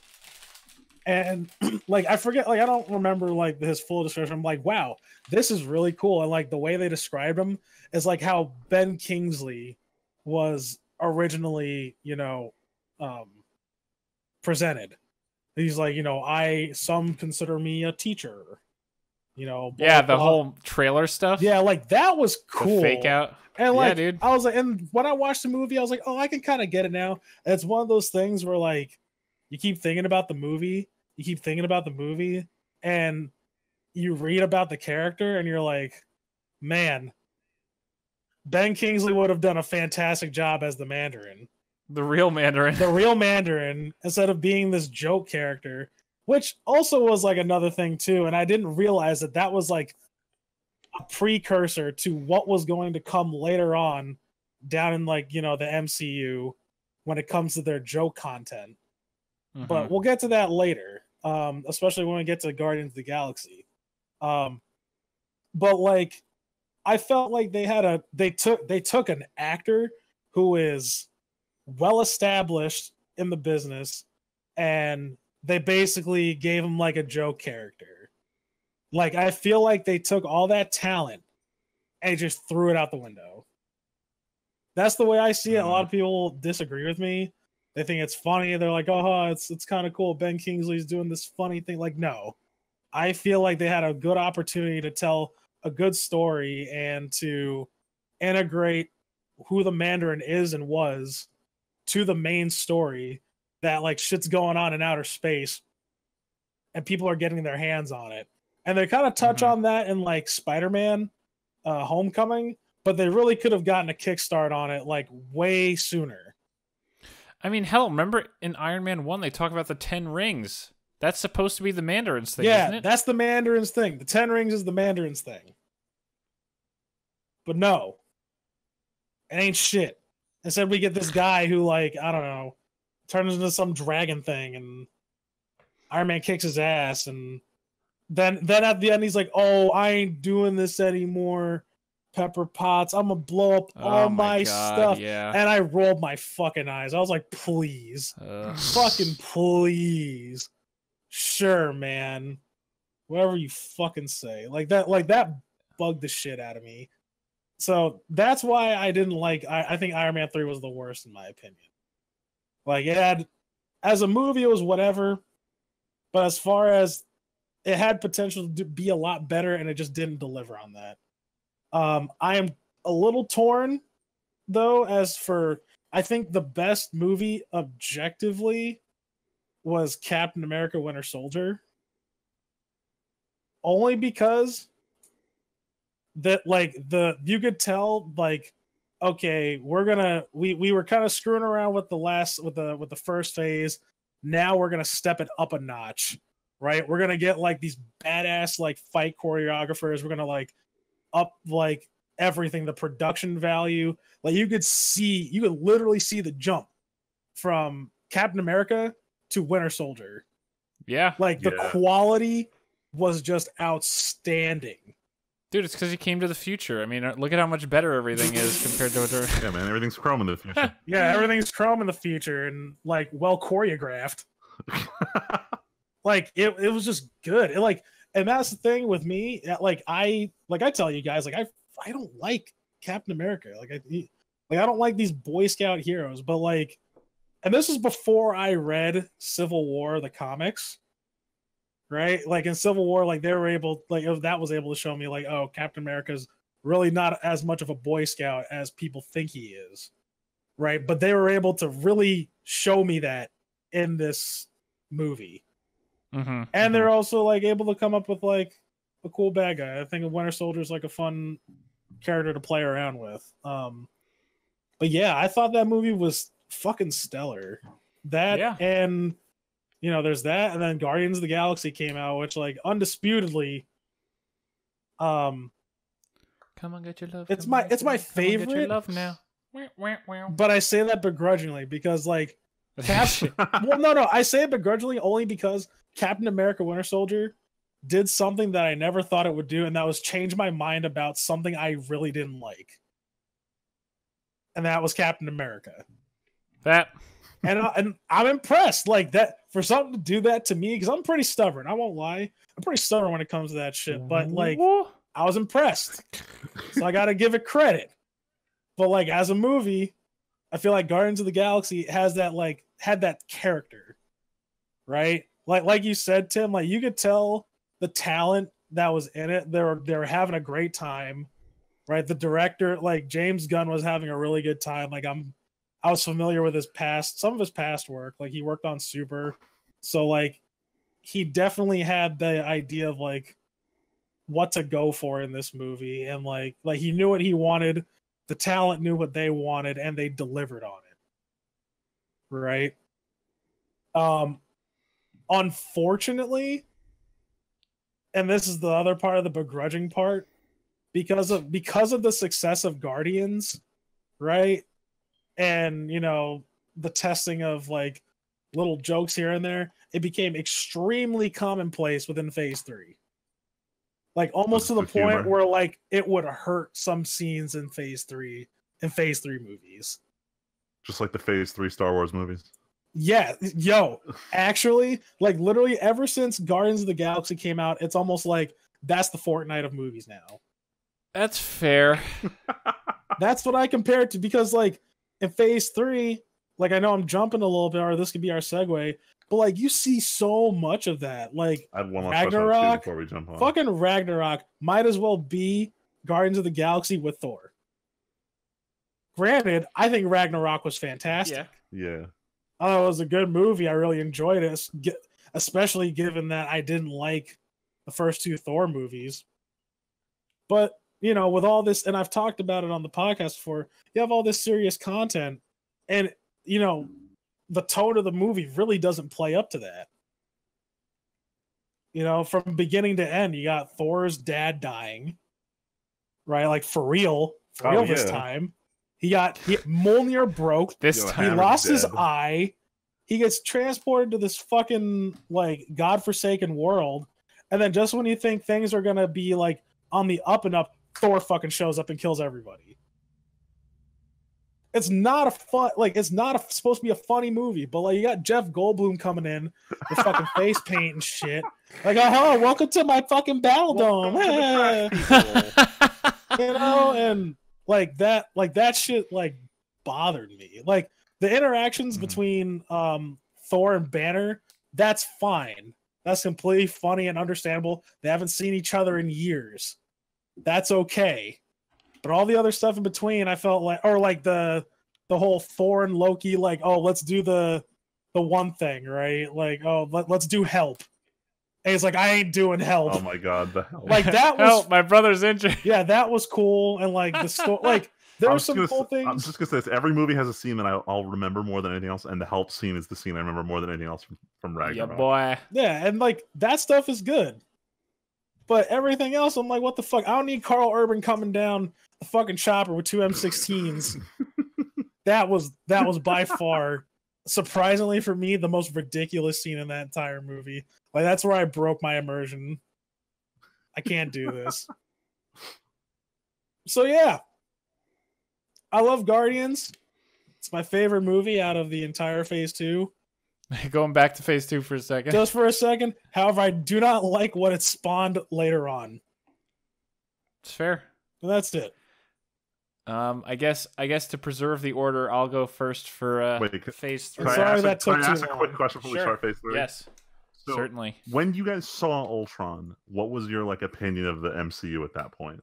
And like I forget, like I don't remember like his full description. I'm like, wow, this is really cool. And like the way they described him is like how Ben Kingsley was originally, you know, presented. He's like, you know, some consider me a teacher, you know. Blah, yeah, the blah. whole trailer stuff. Yeah, like that was cool. The fake out. And like, yeah, dude. I was like, and when I watched the movie, I was like, oh, I can kind of get it now. And it's one of those things where like you keep thinking about the movie, and you read about the character, and you're like, man, Ben Kingsley would have done a fantastic job as the Mandarin. The real Mandarin. The real Mandarin, instead of being this joke character, which also was like another thing too. And I didn't realize that was like a precursor to what was going to come later on down in like, you know, the MCU when it comes to their joke content. Mm-hmm. But we'll get to that later, especially when we get to Guardians of the Galaxy. But like, I felt like they took an actor who is well established in the business, and they basically gave him like a joke character. Like, I feel like they took all that talent and just threw it out the window. That's the way I see it. A lot of people disagree with me. They think it's funny. They're like, oh, it's kind of cool. Ben Kingsley's doing this funny thing. Like, no. I feel like they had a good opportunity to tell a good story and to integrate who the Mandarin is and was to the main story, that like shit's going on in outer space and people are getting their hands on it. And they kind of touch on that in like Spider-Man Homecoming, but they really could have gotten a kickstart on it like way sooner. I mean, hell, remember in Iron Man 1 they talk about the 10 rings. That's supposed to be the Mandarin's thing, isn't it? That's the Mandarin's thing. The 10 rings is the Mandarin's thing. But no. It ain't shit. Instead we get this guy who, like, I don't know, turns into some dragon thing and Iron Man kicks his ass, and then at the end he's like, oh, I ain't doing this anymore, Pepper Potts. I'm gonna blow up all my stuff. Yeah. And I rolled my fucking eyes. I was like, please. Fucking please. Sure, man. Whatever you fucking say. Like that bugged the shit out of me. So that's why I didn't like, I think Iron Man 3 was the worst in my opinion. Like, it had, as a movie, it was whatever. But as far as it had potential to be a lot better, and it just didn't deliver on that. I am a little torn, though, as for, I think the best movie objectively was Captain America Winter Soldier. Only because that, like, you could tell, like, okay, we were kind of screwing around with the first phase. Now we're gonna step it up a notch, right? We're gonna get like these badass like fight choreographers. We're gonna like up like everything, the production value. Like you could literally see the jump from Captain America to Winter Soldier. Yeah. Like the quality was just outstanding. Dude, it's because he came to the future. I mean, look at how much better everything is compared to what Yeah, man, everything's chrome in the future. Yeah, everything's chrome in the future and like well choreographed. Like it was just good. And that's the thing with me. Like I tell you guys, like I don't like Captain America. Like I don't like these Boy Scout heroes. But like, and this is before I read Civil War, the comics. Right, like in Civil War, like they were able, like that was able to show me, like, oh, Captain America's really not as much of a Boy Scout as people think he is, right? But they were able to really show me that in this movie, and they're also like able to come up with like a cool bad guy. I think Winter Soldier is like a fun character to play around with. But yeah, I thought that movie was fucking stellar. And you know, there's that, and then Guardians of the Galaxy came out, which, like, undisputedly, come on, get your love. It's my favorite. Get your love now. But I say that begrudgingly because, like, I say it begrudgingly only because Captain America: Winter Soldier did something that I never thought it would do, and that was change my mind about something I really didn't like, and that was Captain America. And I'm impressed, like that, for something to do that to me, because I'm pretty stubborn. I won't lie. I'm pretty stubborn when it comes to that shit. But like, I was impressed, so I got to give it credit. But like, as a movie, I feel like Guardians of the Galaxy had that character, right? Like you said, Tim. Like you could tell the talent that was in it. They were having a great time, right? The director, like James Gunn, was having a really good time. Like I was familiar with some of his past work. Like he worked on Super. So like he definitely had the idea of like what to go for in this movie. And like he knew what he wanted. The talent knew what they wanted and they delivered on it. Right. Unfortunately, and this is the other part of the begrudging part, because of the success of Guardians, right? And, you know, the testing of like little jokes here and there, it became extremely commonplace within phase 3. Like almost to the point where like it would hurt some scenes in phase 3 movies. Just like the phase 3 Star Wars movies. Yeah, actually, like literally ever since Guardians of the Galaxy came out, it's almost like that's the Fortnite of movies now. That's fair. That's what I compare it to, because like in phase 3, like I know I'm jumping a little bit, or this could be our segue, but like you see so much of that. Like I had one more Ragnarok, before we jump on. fucking Ragnarok might as well be Guardians of the Galaxy with Thor. granted, I think Ragnarok was fantastic. Yeah. Oh, it was a good movie. I really enjoyed it, especially given that I didn't like the first 2 Thor movies. But, you know, with all this, and I've talked about it on the podcast before, you have all this serious content, and, you know, the tone of the movie really doesn't play up to that. You know, from beginning to end, you got Thor's dad dying, right? Like, for real this time. Mjolnir broke. This He time. lost his eye. He gets transported to this fucking, like, godforsaken world. And then just when you think things are going to be, like, on the up and up, Thor fucking shows up and kills everybody. It's not a fun, like, it's not supposed to be a funny movie, but, like, you got Jeff Goldblum coming in with fucking face paint and shit. Like, oh, welcome to my fucking battle dome. You know, and like that shit, like, bothered me. Like, the interactions between Thor and Banner, that's fine. That's completely funny and understandable. They haven't seen each other in years. That's okay. But all the other stuff in between, I felt like, or like the whole Thor and Loki, like, oh, let's do the one thing, right? Like, oh, let's do help. And he's like, I ain't doing help. Oh my god, the help. Like, that was Help, my brother's injured. Yeah, that was cool. And like the story, like, there were some cool things. I'm just gonna say this: every movie has a scene that I'll remember more than anything else, and the help scene is the scene I remember more than anything else from Ragnarok. Yeah, boy. Yeah, and like that stuff is good. But everything else, I'm like, what the fuck? I don't need Carl Urban coming down the fucking chopper with 2 M16s. That was by far, surprisingly for me, the most ridiculous scene in that entire movie. Like, that's where I broke my immersion. I can't do this. So yeah, I love Guardians. It's my favorite movie out of the entire Phase 2. Going back to Phase 2 for a second. Just for a second. However, I do not like what it spawned later on. It's fair. And that's it. I guess to preserve the order, I'll go first for Phase 3. I'm sorry that took Can I too ask a long. quick question before we start Phase 3? Yes, So, certainly. when you guys saw Ultron, what was your opinion of the MCU at that point?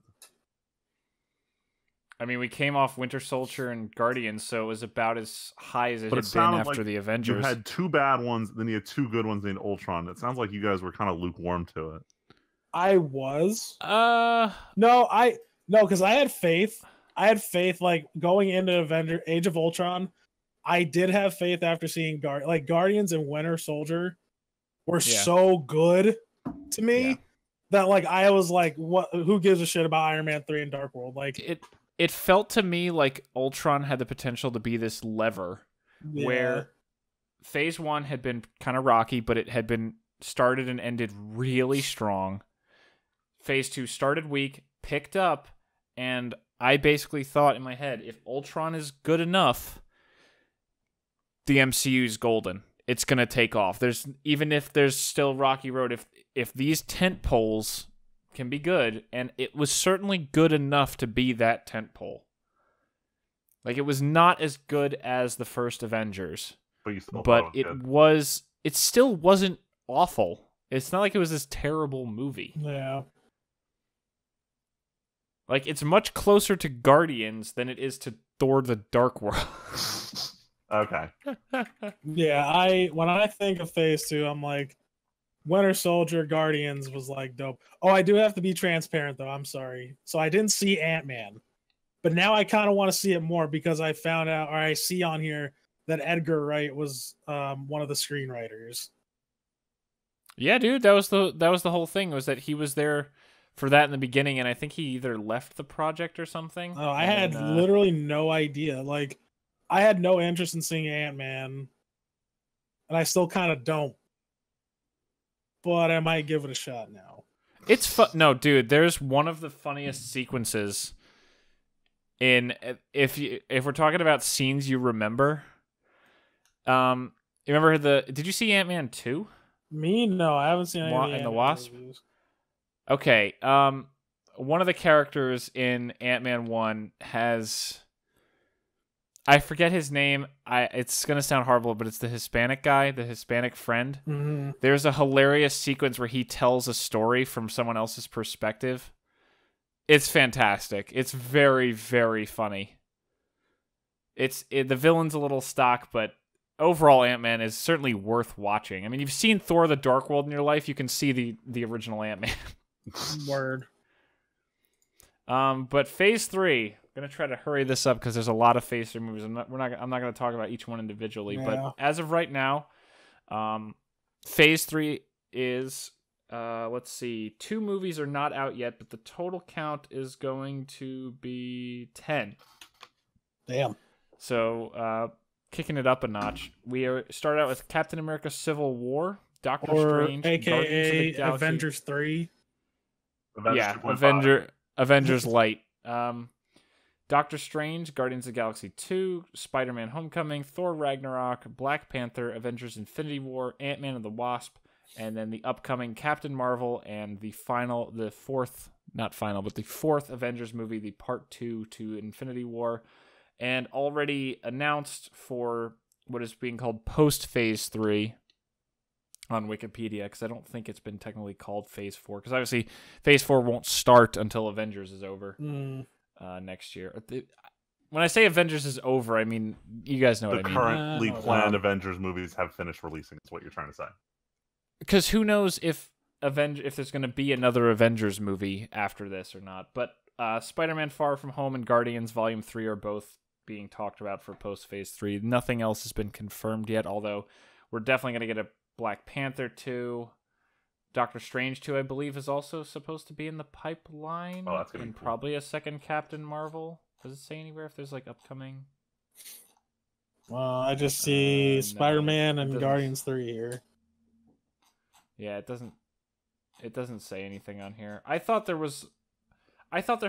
I mean, we came off Winter Soldier and Guardians, so it was about as high as it But had it been sounded after like the You Avengers. had 2 bad ones, then you had 2 good ones in Ultron. It sounds like you guys were kind of lukewarm to it. I was. Uh, No, because I had faith. I had faith, like, going into Age of Ultron. I did have faith after seeing Guardians and Winter Soldier were so good to me that, like, I was like, what? Who gives a shit about Iron Man 3 and Dark World? Like, it felt to me like Ultron had the potential to be this lever where Phase 1 had been kind of rocky, but it had been started and ended really strong. Phase 2 started weak, picked up, and I basically thought in my head, if Ultron is good enough, the MCU's golden. It's going to take off. Even if there's still rocky road, if these tent poles can be good, and it was certainly good enough to be that tent pole. Like, it was not as good as the first Avengers, But you still but thought it it was good. it still wasn't awful. It's not like it was this terrible movie. yeah. Like, it's much closer to Guardians than it is to Thor the Dark World. Okay. Yeah, when I think of Phase 2, I'm like, Winter Soldier, Guardians was like dope. Oh, I do have to be transparent though. I'm sorry. So I didn't see Ant-Man, but now I kind of want to see it more because I found out, or I see on here that Edgar Wright was one of the screenwriters. Yeah, dude, that was the whole thing, was that he was there for that in the beginning, and I think he either left the project or something. Oh, I had literally no idea. Like, I had no interest in seeing Ant-Man, and I still kind of don't. But I might give it a shot now. It's fun. No, dude, there's one of the funniest sequences in, if we're talking about scenes you remember. You remember did you see Ant-Man 2? Me? No, I haven't seen any of the And the Wasp? movies. Okay, one of the characters in Ant-Man 1 has, I forget his name. It's gonna sound horrible, but it's the Hispanic guy, the Hispanic friend. Mm-hmm. There's a hilarious sequence where he tells a story from someone else's perspective. It's fantastic. It's very, very funny. the villain's a little stock, but overall Ant-Man is certainly worth watching. I mean, you've seen Thor: The Dark World in your life, you can see the original Ant-Man. Word. But Phase 3, I'm gonna try to hurry this up because there's a lot of Phase 3 movies. I'm not gonna talk about each one individually, but as of right now, Phase 3 is let's see, 2 movies are not out yet, but the total count is going to be 10. Damn. So, kicking it up a notch, we start out with Captain America: Civil War, Doctor Strange, aka Guardians of the Galaxy. Avengers 3. Avengers Light. Doctor Strange, Guardians of the Galaxy 2, Spider-Man: Homecoming, Thor: Ragnarok, Black Panther, Avengers: Infinity War, Ant-Man and the Wasp, and then the upcoming Captain Marvel and the fourth Avengers movie, the Part 2 to Infinity War. And already announced for what is being called post-Phase 3 on Wikipedia, because I don't think it's been technically called Phase 4, because obviously Phase 4 won't start until Avengers is over next year. When I say Avengers is over, I mean, you guys know what I mean. The currently planned Avengers movies have finished releasing, is what you're trying to say. Because who knows if there's going to be another Avengers movie after this or not. But Spider-Man: Far From Home and Guardians Volume 3 are both being talked about for post-Phase 3. Nothing else has been confirmed yet, although we're definitely going to get a Black Panther 2. Doctor Strange 2, I believe, is also supposed to be in the pipeline. Oh, that's going to be and cool. Probably a second Captain Marvel. Does it say anywhere if there's like upcoming? Well, I just see No, Spider-Man it and doesn't. Guardians 3 here. Yeah, it doesn't say anything on here. I thought there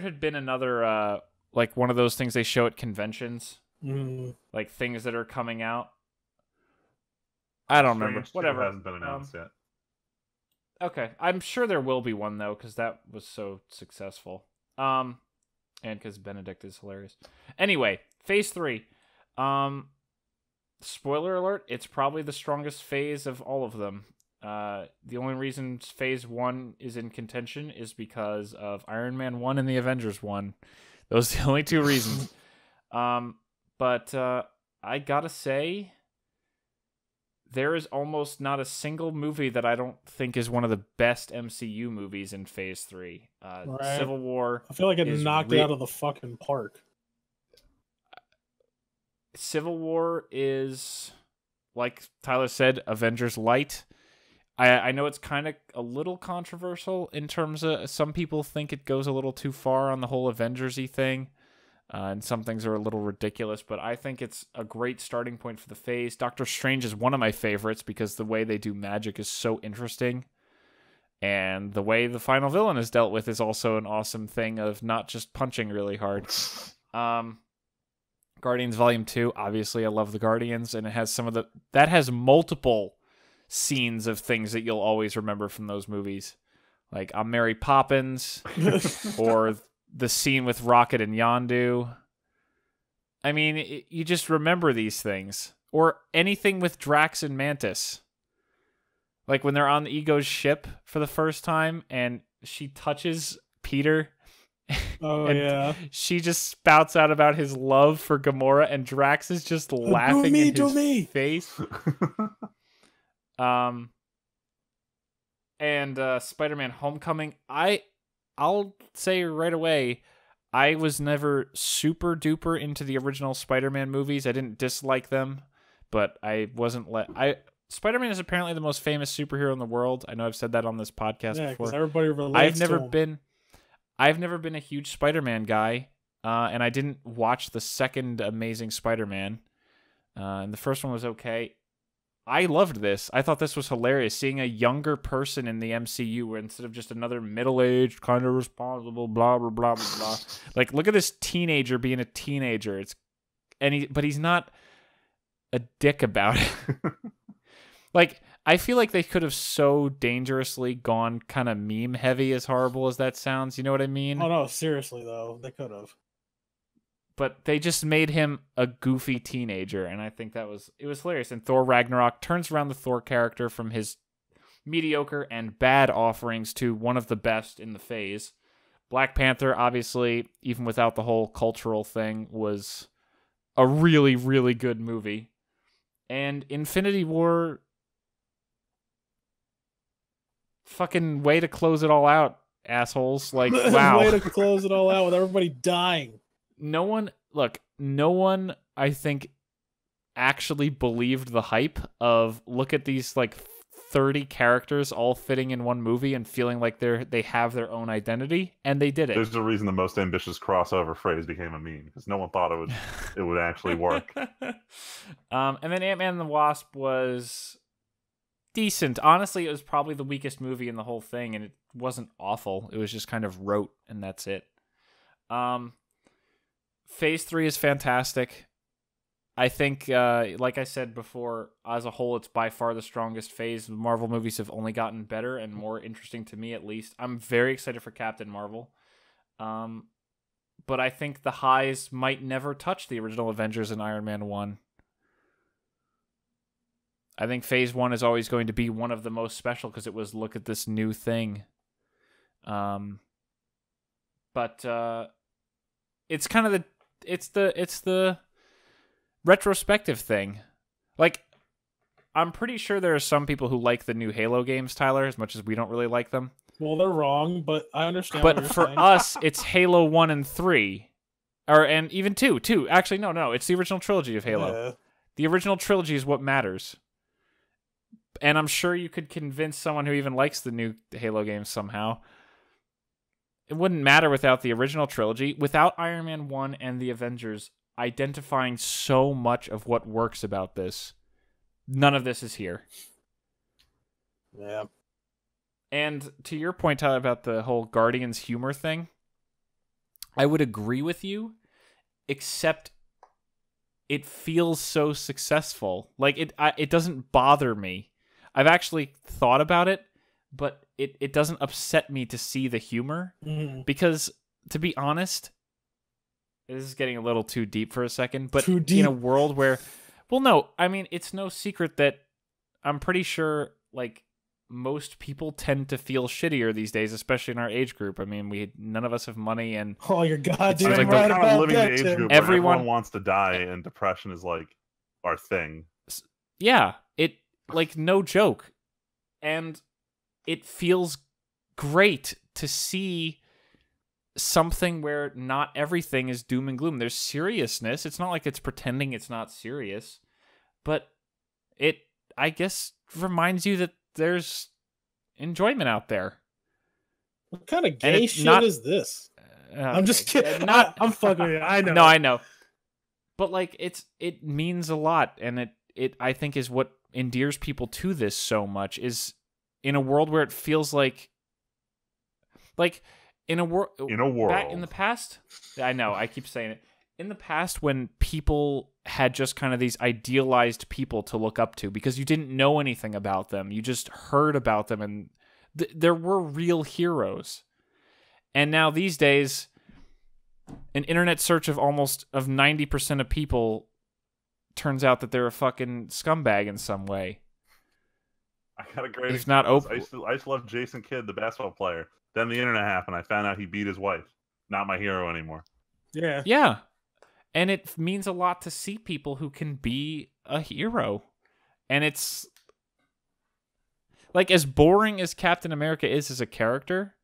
had been another like one of those things they show at conventions, like things that are coming out. I don't remember. Whatever. Hasn't been announced yet. Okay, I'm sure there will be one though, because that was so successful. And because Benedict is hilarious. Anyway, Phase 3. Spoiler alert: it's probably the strongest phase of all of them. The only reason Phase 1 is in contention is because of Iron Man 1 and the Avengers 1. Those are the only 2 reasons. But I gotta say, there is almost not a single movie that I don't think is one of the best MCU movies in Phase 3. Right. Civil War. I feel like it knocked it out of the fucking park. Civil War is, like Tyler said, Avengers Light. I know it's kind of a little controversial in terms of some people think it goes a little too far on the whole Avengers-y thing, and some things are a little ridiculous, but I think it's a great starting point for the phase. Doctor Strange is one of my favorites because the way they do magic is so interesting, and the way the final villain is dealt with is also an awesome thing of not just punching really hard. Guardians Volume 2, obviously I love the Guardians, and it has that has multiple scenes of things that you'll always remember from those movies. Like I'm Mary Poppins or the scene with Rocket and Yondu. I mean, you just remember these things. Or anything with Drax and Mantis. Like when they're on the Ego's ship for the first time and she touches Peter. Oh, and yeah. She just spouts out about his love for Gamora and Drax is just laughing in his face. And Spider-Man: Homecoming, I'll say right away, I was never super duper into the original Spider-Man movies. I didn't dislike them, but I wasn't Spider-Man is apparently the most famous superhero in the world. I know I've said that on this podcast before. Because everybody relates to him. I've never been a huge Spider-Man guy, and I didn't watch the second Amazing Spider-Man, and the first one was okay. I loved this. I thought this was hilarious, seeing a younger person in the MCU instead of just another middle-aged, kind of responsible, blah, blah, blah, blah, blah. Like, look at this teenager being a teenager. But he's not a dick about it. Like, I feel like they could have so dangerously gone kind of meme-heavy, as horrible as that sounds. You know what I mean? Oh, no, seriously, though. They could have. But they just made him a goofy teenager, and I think it was hilarious. And Thor Ragnarok turns around the Thor character from his mediocre and bad offerings to one of the best in the phase. Black Panther, obviously, even without the whole cultural thing, was a really, really good movie. And Infinity War, fucking way to close it all out, assholes. Like, wow. Way to close it all out with everybody dying. No one, I think, actually believed the hype of, look at these, like, 30 characters all fitting in one movie and feeling like they have their own identity, and they did it. There's a reason the most ambitious crossover phrase became a meme, because no one thought it would actually work. And then Ant-Man and the Wasp was decent. Honestly, it was probably the weakest movie in the whole thing, and it wasn't awful. It was just kind of rote, and that's it. Phase 3 is fantastic. I think, like I said before, as a whole, it's by far the strongest phase. Marvel movies have only gotten better and more interesting to me, at least. I'm very excited for Captain Marvel. But I think the highs might never touch the original Avengers and Iron Man 1. I think Phase 1 is always going to be one of the most special because it was, look at this new thing. But it's kind of the retrospective thing. Like, I'm pretty sure there are some people who like the new Halo games, Tyler, as much as we don't really like them. Well, they're wrong, but I understand. But what you're for saying. us, it's Halo 1 and 3. And even 2. Actually, no. It's the original trilogy of Halo. Yeah. The original trilogy is what matters. And I'm sure you could convince someone who even likes the new Halo games somehow. It wouldn't matter without the original trilogy. Without Iron Man 1 and the Avengers identifying so much of what works about this, none of this is here. Yeah. And to your point, Tyler, about the whole Guardians humor thing, I would agree with you, except it feels so successful. Like, it doesn't bother me. I've actually thought about it, but it doesn't upset me to see the humor. Mm-hmm. Because, to be honest, this is getting a little too deep for a second, but Too deep. in a world where... Well, no, I mean, it's no secret that I'm pretty sure, like, most people tend to feel shittier these days, especially in our age group. I mean, none of us have money, and Oh, you're goddamn like right we're kind of about living that, the age Tim. group where Everyone- everyone wants to die, and depression is like our thing. yeah, it, like, no joke. And it feels great to see something where not everything is doom and gloom. There's seriousness. It's not like it's pretending it's not serious, but it, I guess, reminds you that there's enjoyment out there. What kind of And gay it's shit not- is this? I'm Okay. just kidding. Not, I'm fucking with you. I know. No, I know. But, like, it means a lot, and it I think is what endears people to this so much, is in a world where it feels like in a world back in the past, I know, I keep saying it. In the past, when people had just kind of these idealized people to look up to because you didn't know anything about them, you just heard about them, and there were real heroes. And now these days, an internet search of 90% of people turns out that they're a fucking scumbag in some way. I got a great. If not I used to love Jason Kidd, the basketball player. Then the internet happened. I found out he beat his wife. Not my hero anymore. Yeah. Yeah. And it means a lot to see people who can be a hero. And it's like, as boring as Captain America is as a character,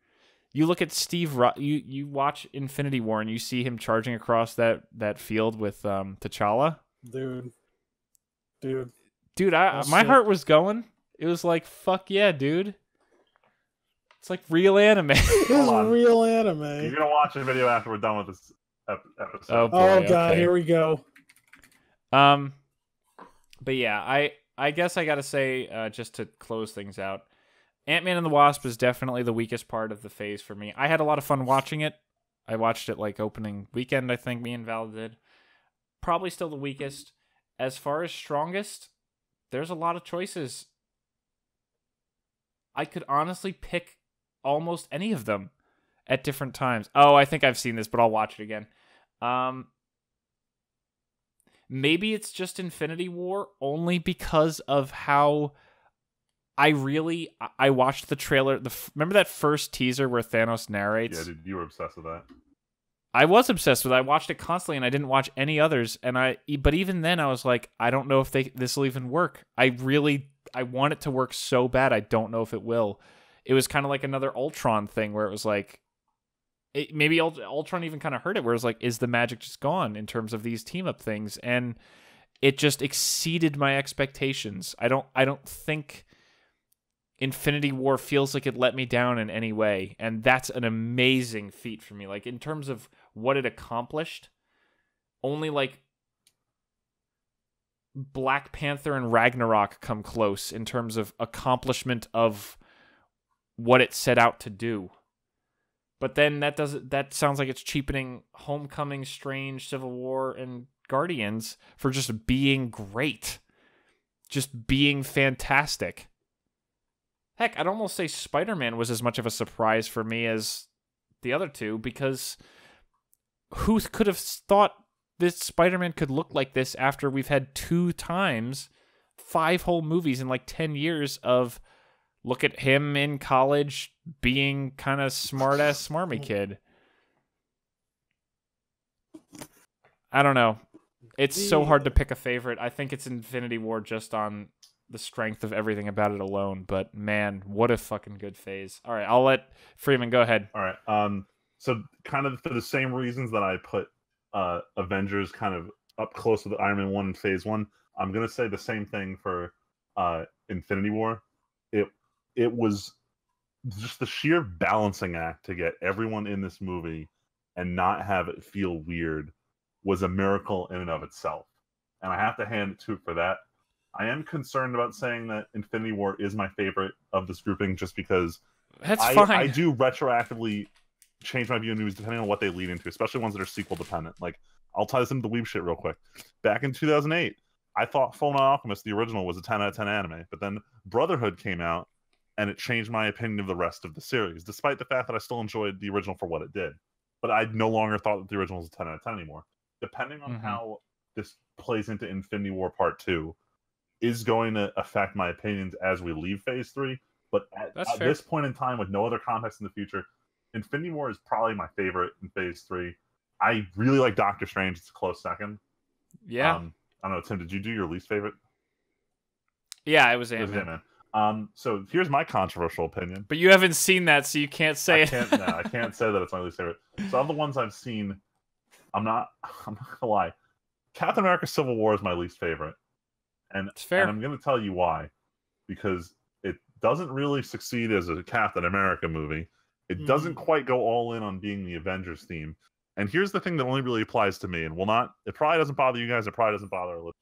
you look at you watch Infinity War and you see him charging across that field with T'Challa. Dude, my heart was going. It was like, fuck yeah, dude. It's like real anime. This is on. real anime. You're gonna watch the video after we're done with this episode. Oh, boy, Oh god, okay. here we go. But yeah, I guess I gotta say, just to close things out, Ant-Man and the Wasp is definitely the weakest part of the phase for me. I had a lot of fun watching it. I watched it like opening weekend, I think me and Val did. Probably still the weakest. As far as strongest, there's a lot of choices. I could honestly pick almost any of them at different times. Oh, I think I've seen this, but I'll watch it again. Maybe it's just Infinity War, only because of how I watched the trailer. Remember that first teaser where Thanos narrates? Yeah, dude, you were obsessed with that. I was obsessed with it. I watched it constantly, and I didn't watch any others. But even then, I was like, I don't know if this will even work. I want it to work so bad. I don't know if it will. It was kind of like another Ultron thing where it was like, maybe Ultron even kind of heard it, where it was like, is the magic just gone in terms of these team up things? And it just exceeded my expectations. I don't think Infinity War feels like it let me down in any way, and that's an amazing feat for me. Like, in terms of what it accomplished, only like Black Panther and Ragnarok come close in terms of accomplishment of what it set out to do. But then that sounds like it's cheapening Homecoming, Strange, Civil War, and Guardians for just being great. Just being fantastic. Heck, I'd almost say Spider-Man was as much of a surprise for me as the other two, because who could have thought this Spider-Man could look like this after we've had 2 times, 5 whole movies in like 10 years of look at him in college being kind of smart-ass smarmy kid. I don't know. It's so hard to pick a favorite. I think it's Infinity War just on the strength of everything about it alone, but man, what a fucking good phase. All right, I'll let Freeman go ahead. All right. So kind of for the same reasons that I put Avengers kind of up close with Iron Man 1 and Phase 1, I'm going to say the same thing for Infinity War. It was just the sheer balancing act to get everyone in this movie and not have it feel weird was a miracle in and of itself. And I have to hand it to it for that. I am concerned about saying that Infinity War is my favorite of this grouping, just because fine. I do retroactively change my view of movies depending on what they lead into, especially ones that are sequel dependent. Like, I'll tie this into the weeb shit real quick. Back in 2008, I thought Fullmetal Alchemist, the original, was a 10 out of 10 anime, but then Brotherhood came out, and it changed my opinion of the rest of the series, despite the fact that I still enjoyed the original for what it did. But I no longer thought that the original was a 10 out of 10 anymore. Depending on how this plays into Infinity War Part 2 is going to affect my opinions as we leave Phase 3. But at this point in time, with no other context in the future, Infinity War is probably my favorite in Phase 3. I really like Doctor Strange. It's a close second. Yeah. I don't know, Tim, did you do your least favorite? Yeah, it was Ant-Man. So here's my controversial opinion. But you haven't seen that, so you can't say it. I can't say that it's my least favorite. So of the ones I've seen, I'm not gonna lie. Captain America: Civil War is my least favorite, and it's fair. And I'm gonna tell you why, because it doesn't really succeed as a Captain America movie. It doesn't quite go all in on being the Avengers theme. And here's the thing that only really applies to me, and it probably doesn't bother you guys. It probably doesn't bother our listeners.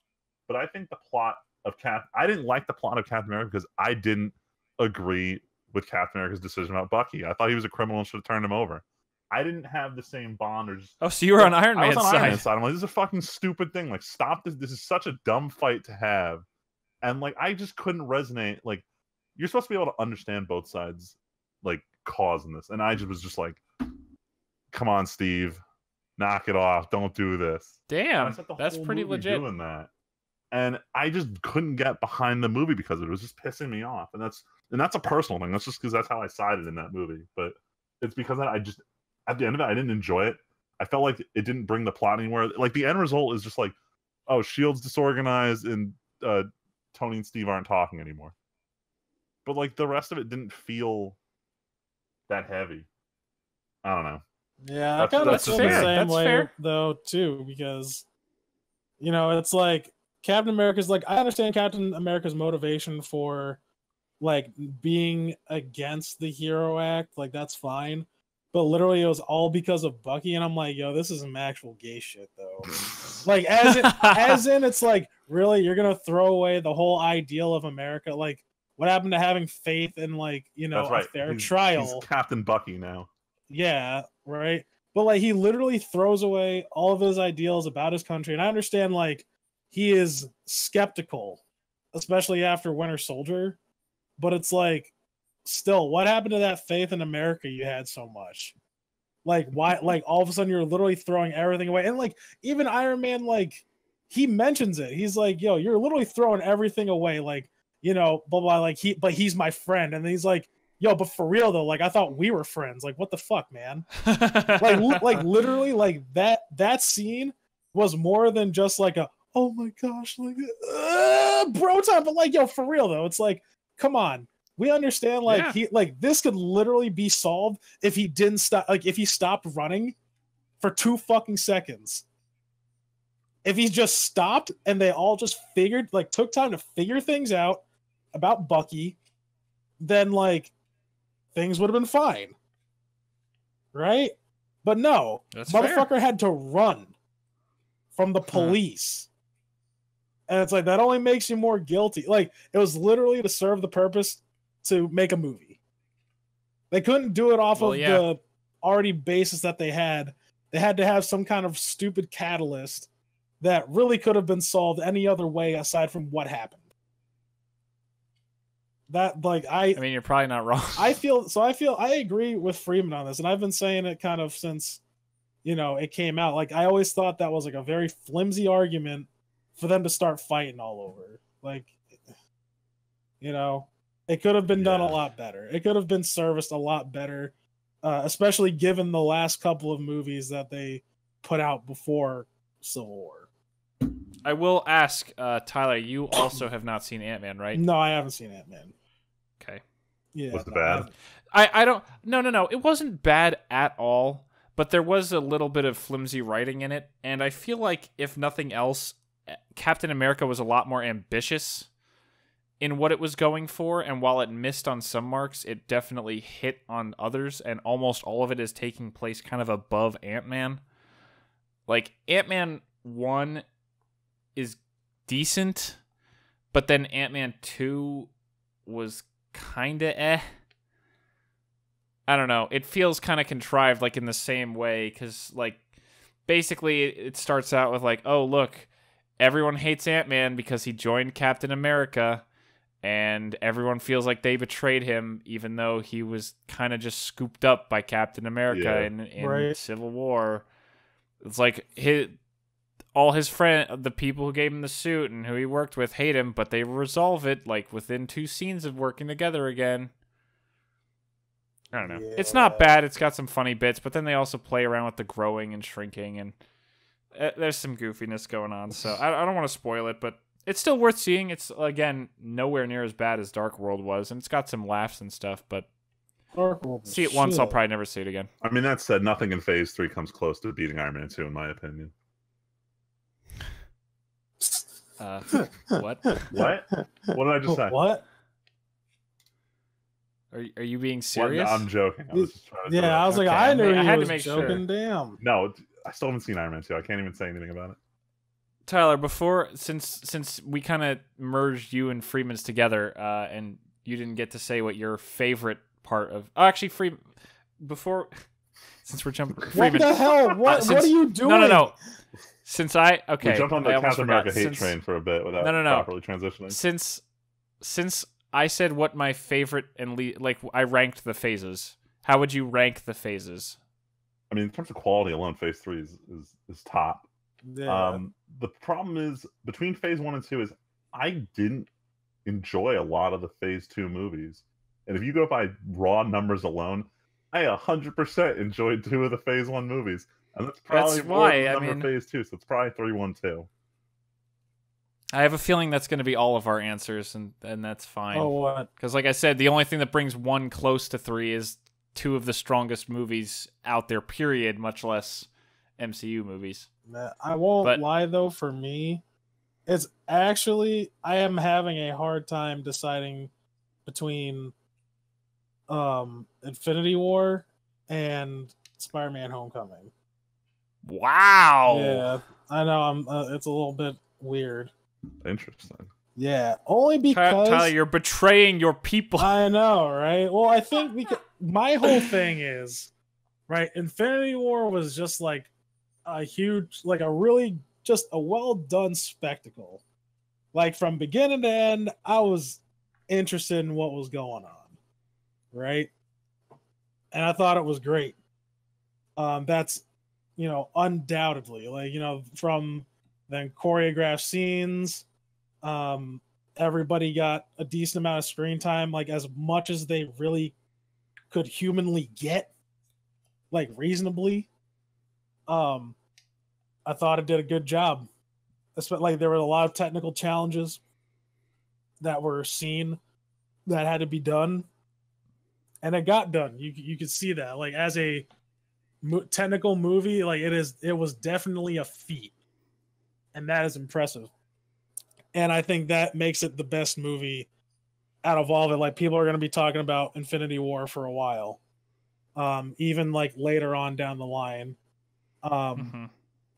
But I think the plot of I didn't like the plot of Captain America because I didn't agree with Captain America's decision about Bucky. I thought he was a criminal and should have turned him over. I didn't have the same bond or just... Oh, so you were on Iron Man's side. Iron Man's side. I'm like, this is a fucking stupid thing. Like, stop this. This is such a dumb fight to have. And, like, I just couldn't resonate. Like, you're supposed to be able to understand both sides, like, cause in this. And I just was just like, come on, Steve. Knock it off. Don't do this. Damn. That's pretty legit. Doing that. And I just couldn't get behind the movie because it was just pissing me off. And that's a personal thing. That's just because that's how I sided in that movie. But it's because I just... At the end of it, I didn't enjoy it. I felt like it didn't bring the plot anywhere. Like, the end result is just like, oh, S.H.I.E.L.D.'s disorganized and Tony and Steve aren't talking anymore. But, like, the rest of it didn't feel that heavy. I don't know. Yeah, I kind of feel the same way, fair. though, too, because, you know, it's like Captain America's like, I understand Captain America's motivation for, like, being against the hero act. Like, that's fine. But literally, it was all because of Bucky, and I'm like, yo, this is some actual gay shit, though. Like, as in, it's like, really, you're gonna throw away the whole ideal of America? Like, what happened to having faith in, like, you know, a fair trial? He's Captain Bucky now. Yeah, right. But like, he literally throws away all of his ideals about his country, and I understand, like, he is skeptical, especially after Winter Soldier. But it's like, still, what happened to that faith in America you had so much? Like, why? Like, all of a sudden you're literally throwing everything away. And like, even Iron Man, like, he mentions it. He's like, yo, you're literally throwing everything away. Like, you know, blah blah. Like, but he's my friend. And he's like, yo, but for real though, like I thought we were friends. Like what the fuck, man? like literally, like that scene was more than just like a oh my gosh, like bro time. But like yo, for real though, it's like come on. We understand like this could literally be solved if he didn't stop. Like if he stopped running for 2 fucking seconds. If he just stopped and they all just took time to figure things out about Bucky, then like things would have been fine. Right? But no, That's motherfucker fair. had to run from the police. And it's like, that only makes you more guilty. Like, it was literally to serve the purpose to make a movie. They couldn't do it off of the already basis that they had. They had to have some kind of stupid catalyst that really could have been solved any other way aside from what happened. That like I mean, you're probably not wrong. I agree with Freeman on this, and I've been saying it kind of since it came out. Like I always thought that was like a very flimsy argument for them to start fighting all over. Like it could have been done a lot better. It could have been serviced a lot better, especially given the last couple of movies that they put out before Civil War. I will ask, Tyler, you also have not seen Ant-Man, right? No, I haven't seen Ant-Man. Okay. Yeah. Was it bad? I don't... No. It wasn't bad at all, but there was a little bit of flimsy writing in it, and I feel like, if nothing else, Captain America was a lot more ambitious in what it was going for, and while it missed on some marks, it definitely hit on others, and almost all of it is taking place kind of above Ant-Man. Like, Ant-Man 1 is decent, but then Ant-Man 2 was kinda I don't know. It feels kind of contrived, like in the same way, because like basically it starts out with like, oh look, everyone hates Ant-Man because he joined Captain America, and everyone feels like they betrayed him, even though he was kind of just scooped up by Captain America in Civil War. It's like all his the people who gave him the suit and who he worked with hate him, but they resolve it like within 2 scenes of working together again. I don't know. Yeah. It's not bad. It's got some funny bits, but then they also play around with the growing and shrinking, and there's some goofiness going on. So I don't want to spoil it, but it's still worth seeing. It's, again, nowhere near as bad as Dark World was, and it's got some laughs and stuff, but see it once, I'll probably never see it again. I mean, that said, nothing in Phase 3 comes close to beating Iron Man 2, in my opinion. What? What? What did I just say? What? Are you being serious? I'm joking. I was just trying to I was like, I knew I he had was to make joking. sure. Damn. No, I still haven't seen Iron Man 2. I can't even say anything about it. Tyler, since we kind of merged you and Freeman's together, and you didn't get to say what your favorite part of... Oh, actually, before... Since we're jumping... Freeman, what the hell? What are you doing? No. Since we jumped on the Captain America hate train for a bit without properly transitioning. Since I said what my favorite and I ranked the phases. How would you rank the phases? I mean, in terms of quality alone, Phase 3 is top. Yeah. The problem is, between Phase 1 and 2 is I didn't enjoy a lot of the Phase 2 movies. And if you go by raw numbers alone, I 100% enjoyed 2 of the Phase 1 movies. And that's probably why the number of Phase 2, so it's probably 3-1-2. I have a feeling that's going to be all of our answers, and that's fine. Oh, what? Because like I said, the only thing that brings 1 close to 3 is 2 of the strongest movies out there, period, much less MCU movies. I won't lie, though, for me, it's actually, I am having a hard time deciding between Infinity War and Spider-Man Homecoming. Wow. Yeah, I know. It's a little bit weird. Interesting. Yeah, only because... Tyler, you're betraying your people. I know, right? Well, I think because my whole thing is, right, Infinity War was just like a huge, like a really just a well-done spectacle. Like from beginning to end, I was interested in what was going on, right? And I thought it was great. That's, undoubtedly, like, from then choreographed scenes, everybody got a decent amount of screen time, like as much as they really could humanly get, like reasonably. I thought it did a good job. Like there were a lot of technical challenges that were seen that had to be done, and it got done. You could see that, like, as a technical movie, like it was definitely a feat, and that is impressive. And I think that makes it the best movie out of all of it. Like, people are going to be talking about Infinity War for a while, even like later on down the line.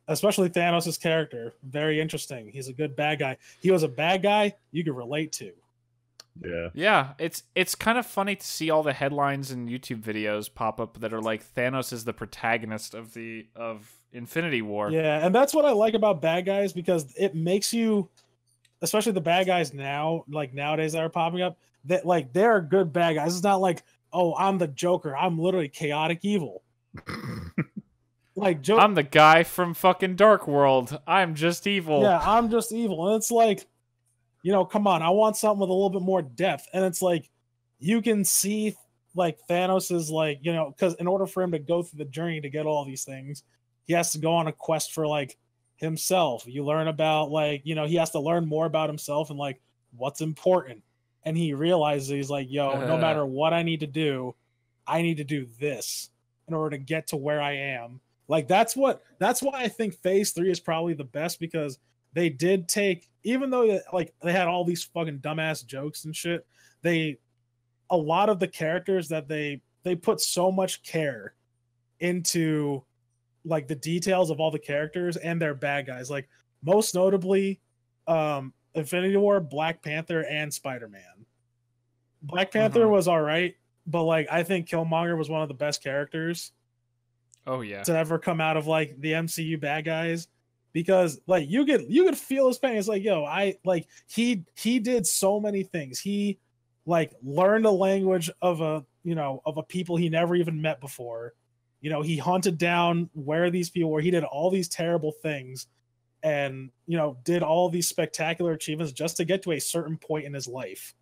Especially Thanos' character, very interesting. He's a good bad guy. He was a bad guy you could relate to. Yeah, it's kind of funny to see all the headlines and YouTube videos pop up that are like, Thanos is the protagonist of Infinity War. Yeah, and that's what I like about bad guys, because it makes you, especially the bad guys now, like nowadays that are popping up, that like they're good bad guys. It's not like, oh, I'm the Joker. I'm literally chaotic evil. Like I'm the guy from fucking Dark World. I'm just evil. Yeah, I'm just evil. And it's like, you know, come on, I want something with a little bit more depth. And it's like, you can see like Thanos is like, you know, because in order for him to go through the journey to get all these things, he has to go on a quest for like himself. You learn about, like, you know, he has to learn more about himself and like what's important. And he realizes, he's like, yo, no matter what I need to do this in order to get to where I am. Like, that's why I think Phase 3 is probably the best, because they did take, even though like they had all these fucking dumbass jokes and shit, a lot of the characters that they put so much care into, like the details of all the characters and their bad guys. Like, most notably, Infinity War, Black Panther, and Spider-Man. Black Panther was all right, but like I think Killmonger was one of the best characters. Oh yeah, to ever come out of like the MCU bad guys, because like you could feel his pain. It's like, yo, he did so many things. He like learned a language of a people he never even met before. You know, he hunted down where these people were. He did all these terrible things, and you know, did all these spectacular achievements just to get to a certain point in his life.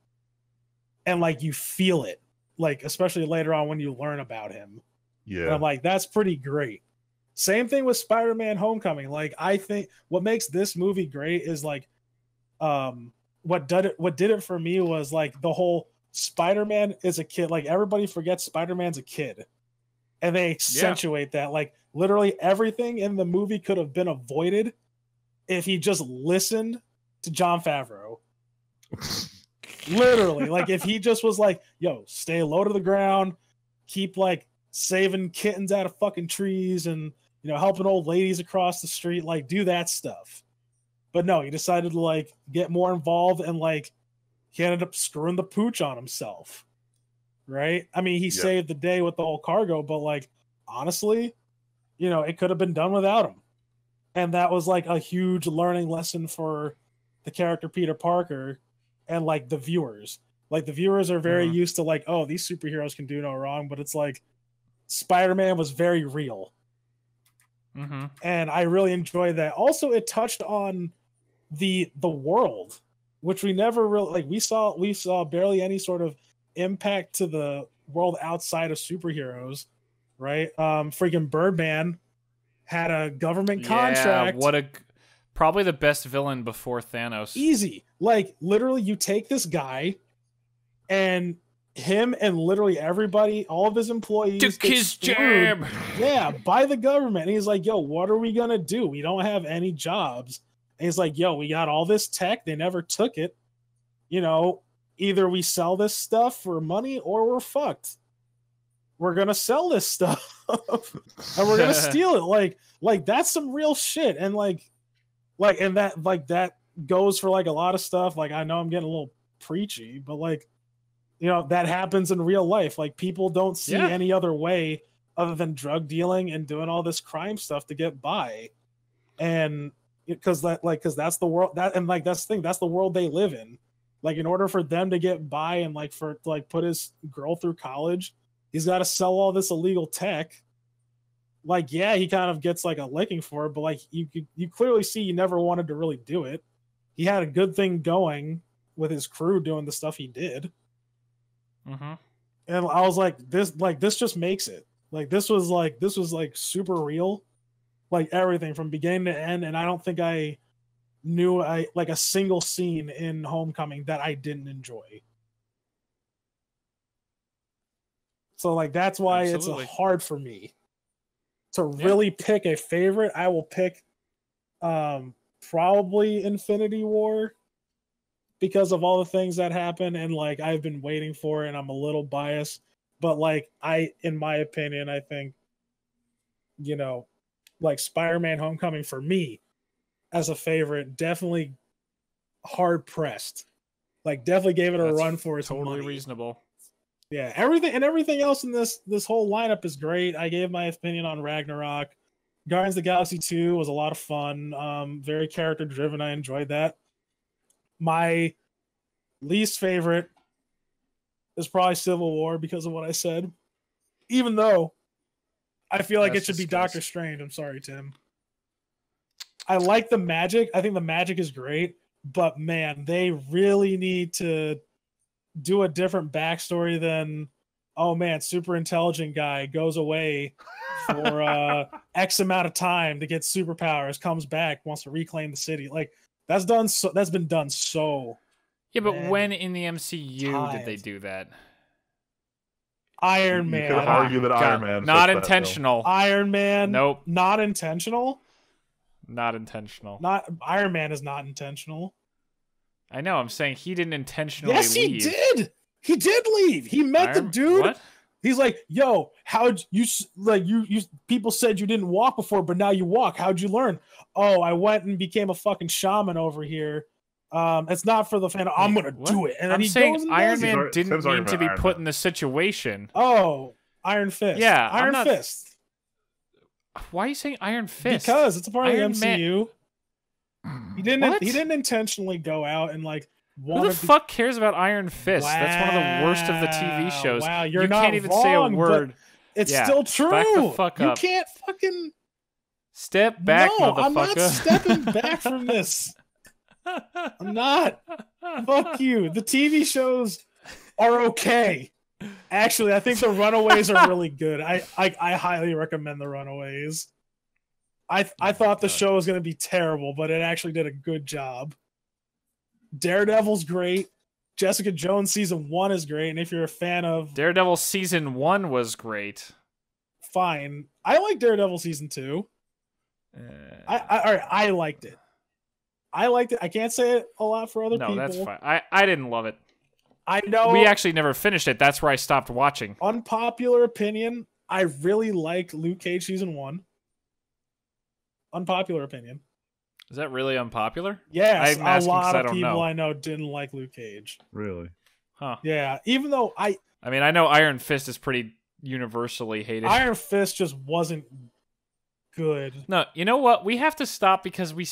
And like, you feel it, like especially later on when you learn about him. Yeah. And I'm like, that's pretty great. Same thing with Spider-Man Homecoming. Like, I think what makes this movie great is like, what did it for me was like the whole Spider-Man is a kid. Like, everybody forgets Spider-Man's a kid, and they accentuate that. Like, literally everything in the movie could have been avoided if he just listened to Jon Favreau. Literally, like if he just was like, yo, stay low to the ground, keep like saving kittens out of fucking trees, and you know, helping old ladies across the street, like do that stuff. But no, he decided to like get more involved, and like he ended up screwing the pooch on himself. Right? I mean, he saved the day with the whole cargo, but like honestly, you know, it could have been done without him. And that was like a huge learning lesson for the character Peter Parker and like the viewers. Like, the viewers are very used to like, oh, these superheroes can do no wrong, but it's like Spider-Man was very real. And I really enjoyed that. Also, it touched on the world, which we never really like. We saw barely any sort of impact to the world outside of superheroes, right? Freaking Birdman had a government contract. Probably the best villain before Thanos. Easy. Like, literally, you take this guy, and him and literally everybody, all of his employees, took his job. Yeah, by the government. And he's like, yo, what are we gonna do? We don't have any jobs. And he's like, yo, we got all this tech. They never took it. You know, either we sell this stuff for money or we're fucked. We're gonna sell this stuff and we're gonna steal it. Like that's some real shit. And and that goes for like a lot of stuff. Like, I know I'm getting a little preachy, but like, you know, that happens in real life. Like, people don't see any other way other than drug dealing and doing all this crime stuff to get by. And because that's the world that's the thing, that's the world they live in. Like, in order for them to get by and like for like put his girl through college, he's got to sell all this illegal tech. Like, yeah, he kind of gets like a licking for it, but like you clearly see he never wanted to really do it. He had a good thing going with his crew doing the stuff he did. And I was like, this just makes it. This was super real. Like everything from beginning to end. And I don't think I knew a single scene in Homecoming that I didn't enjoy. So like that's why Absolutely. it's hard for me to really pick a favorite. I will pick probably Infinity War because of all the things that happen, and like I've been waiting for it and I'm a little biased. But like in my opinion, I think, you know, like Spider-Man Homecoming for me as a favorite, definitely hard pressed. Like definitely gave it a run for its totally money. reasonable. Yeah, everything else in this whole lineup is great. I gave my opinion on Ragnarok. Guardians of the Galaxy 2 was a lot of fun. Very character driven. I enjoyed that. My least favorite is probably Civil War because of what I said. Even though I feel like it should be Doctor Strange. I'm sorry, Tim. I like the magic. I think the magic is great, but man, they really need to do a different backstory than, oh man, super intelligent guy goes away for X amount of time to get superpowers, comes back, wants to reclaim the city. Like that's been done so. Yeah, but when in the MCU did they do that? Iron Man. You could argue that Iron Man. Not intentional. Iron Man. Nope. Not intentional. Not intentional. Iron Man is not intentional. I know. I'm saying he didn't intentionally leave. Yes, he did. He did leave. He met the dude. What? He's like, yo, how'd you people said you didn't walk before, but now you walk. How'd you learn? Oh, I went and became a fucking shaman over here. It's not for the fan. I'm going to do it. And then I'm he saying goes and Iron does Man it. didn't mean to be put in the situation. Oh, Iron Fist. Yeah. Iron Fist. Why are you saying Iron Fist? Because it's a part of the MCU. He didn't intentionally go out and like. Who the fuck cares about Iron Fist? Wow, that's one of the worst of the TV shows. Wow, you not can't even wrong, say a word. It's still true. Back the fuck up. You can't fucking step back, motherfucker. I'm not stepping back from this. I'm not. Fuck you. The TV shows are okay. Actually, I think the Runaways are really good. I highly recommend the Runaways. I thought the show was going to be terrible, but it actually did a good job. Daredevil's great. Jessica Jones season 1 is great, and if you're a fan of Daredevil season 1 was great. Fine, I like Daredevil season 2. I liked it. I can't say it a lot for other people. No, that's fine. I didn't love it. I know we actually never finished it. That's where I stopped watching. Unpopular opinion: I really liked Luke Cage season 1. Unpopular opinion. Is that really unpopular? Yes, a lot of people I know didn't like Luke Cage. Really? Huh. Yeah, even though I mean, I know Iron Fist is pretty universally hated. Iron Fist just wasn't good. No, you know what? We have to stop because I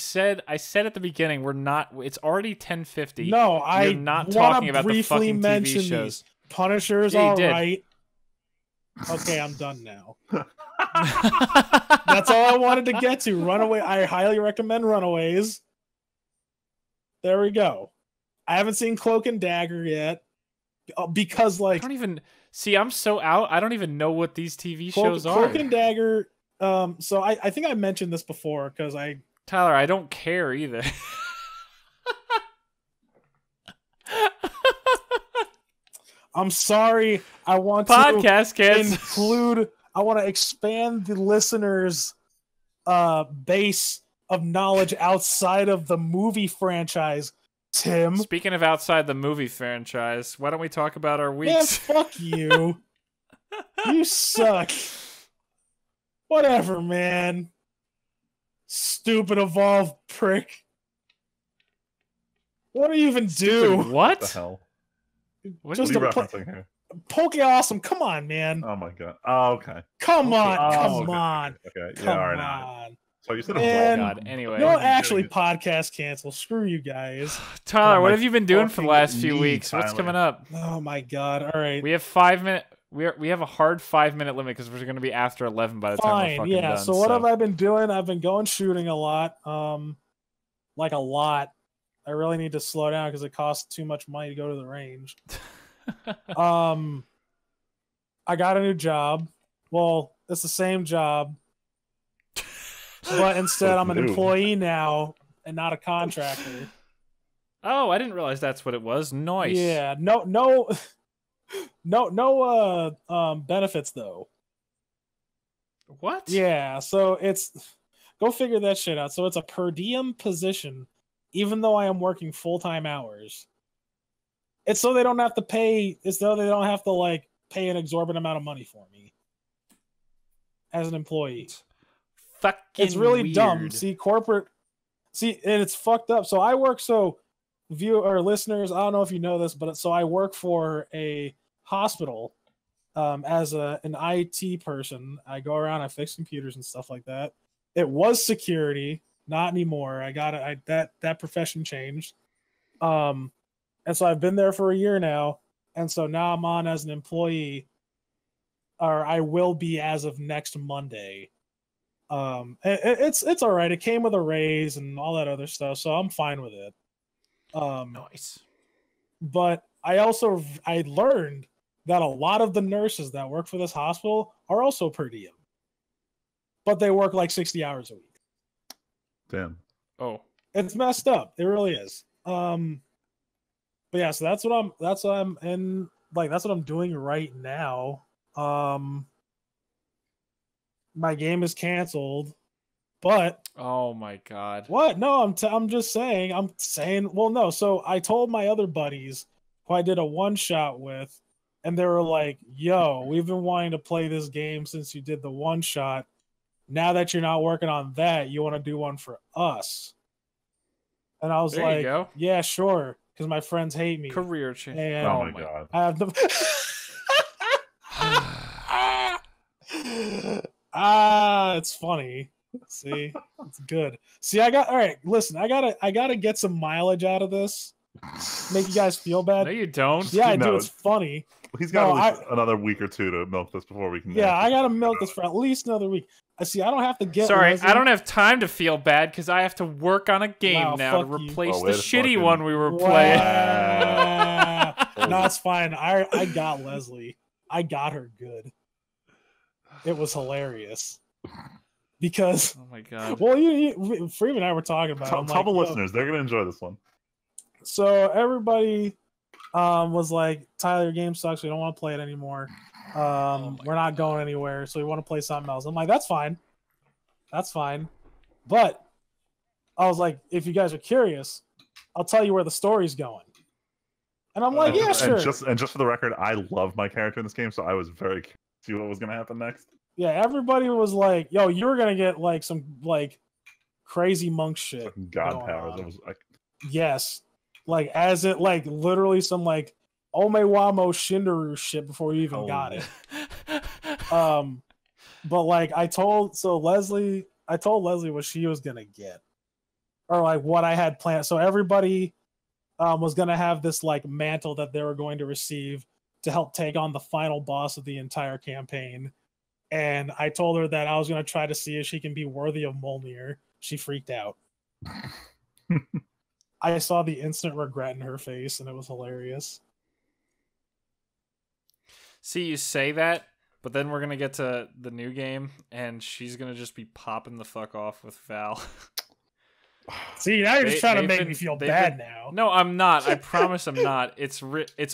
said at the beginning, we're not, it's already 10:50. No, we're not talking about the fucking TV shows. Punisher's all right. Okay, I'm done now. That's all I wanted to get to. Runaway. I highly recommend Runaways. There we go. I haven't seen Cloak and Dagger yet because, like, I don't even see. I'm so out. I don't even know what these TV shows are. Cloak and Dagger. So I think I mentioned this before because Tyler, I don't care either. I'm sorry. I want podcast to kids. include. I want to expand the listeners' base of knowledge outside of the movie franchise. Tim, speaking of outside the movie franchise, why don't we talk about our weeks? Yeah, fuck you. You suck. Whatever, man. Stupid evolved prick. What do you even do? What? What the hell? What are you referencing here? Poke Awesome, come on, man. Oh my god. Oh, okay. Come on, okay. come on. Okay. Come Yeah, all right. on. So you said God. Anyway. No, actually, podcast cancel. Screw you guys. Tyler, what have you been doing for the last few weeks? What's coming up? Oh my god. All right. We have 5 minutes. We have a hard 5-minute limit because we're going to be after 11 by the time we're fucking done. So what have I been doing? I've been going shooting a lot. Like a lot. I really need to slow down because it costs too much money to go to the range. I got a new job. Well, it's the same job, but instead I'm an employee now and not a contractor. Oh, I didn't realize that's what it was. Nice. Yeah, no benefits though. What? Yeah, so go figure that shit out. So it's a per diem position, even though I am working full-time hours. It's so they don't have to pay. It's so they don't have to like pay an exorbitant amount of money for me as an employee. It's really weird. dumb. See, and it's fucked up. So I work. So listeners, I don't know if you know this, but so I work for a hospital as an IT person. I go around, I fix computers and stuff like that. It was security, not anymore. That profession changed. And so I've been there for a year now. And so now I'm on as an employee, or I will be as of next Monday. It's all right. It came with a raise and all that other stuff, so I'm fine with it. Nice. But I learned that a lot of the nurses that work for this hospital are also per diem, but they work like 60 hours a week. Damn. Oh, it's messed up. It really is. But yeah, so that's what I'm doing right now. My game is canceled, but oh my god. What? No, I'm just saying. Well, no. So I told my other buddies who I did a one shot with, and they were like, "Yo, we've been wanting to play this game since you did the one shot. Now that you're not working on that, you want to do one for us?" And I was there like, you go. "Yeah, sure." Because my friends hate me. Career change. And oh my god. I have the. It's funny. See, it's good. See, all right. Listen, I gotta get some mileage out of this. Make you guys feel bad. No, you don't. Yeah, I do. It's funny. He's got at least another week or two to milk this before we can. Yeah, I gotta milk this for at least another week. See, I don't have to get. Sorry, Leslie. I don't have time to feel bad because I have to work on a game now to replace the shitty one we were playing. No, it's fine. I got Leslie. I got her good. It was hilarious. Because oh my god. Well, Freeman and I were talking about it. Tell the listeners, they're gonna enjoy this one. So everybody was like, Tyler, your game sucks, we don't want to play it anymore. We're not going anywhere, so we want to play something else. I'm like, that's fine. But I was like, if you guys are curious, I'll tell you where the story's going. And I'm like, yeah, sure. And just for the record, I love my character in this game, so I was very curious to see what was gonna happen next. Yeah, everybody was like, "Yo, you're gonna get like some like crazy monk shit." Fucking god powers. I was like, yes, like as it like literally some like Omewamo Shinderu shit before you even got it. But like I told Leslie what she was gonna get, or like what I had planned. So everybody was gonna have this like mantle that they were going to receive to help take on the final boss of the entire campaign. And I told her that I was going to try to see if she can be worthy of Mjolnir. She freaked out. I saw the instant regret in her face, and it was hilarious. See, you say that, but then we're going to get to the new game, and she's going to just be popping the fuck off with Val. See, now you're just trying to make me feel bad now. No, I'm not. I promise I'm not. It's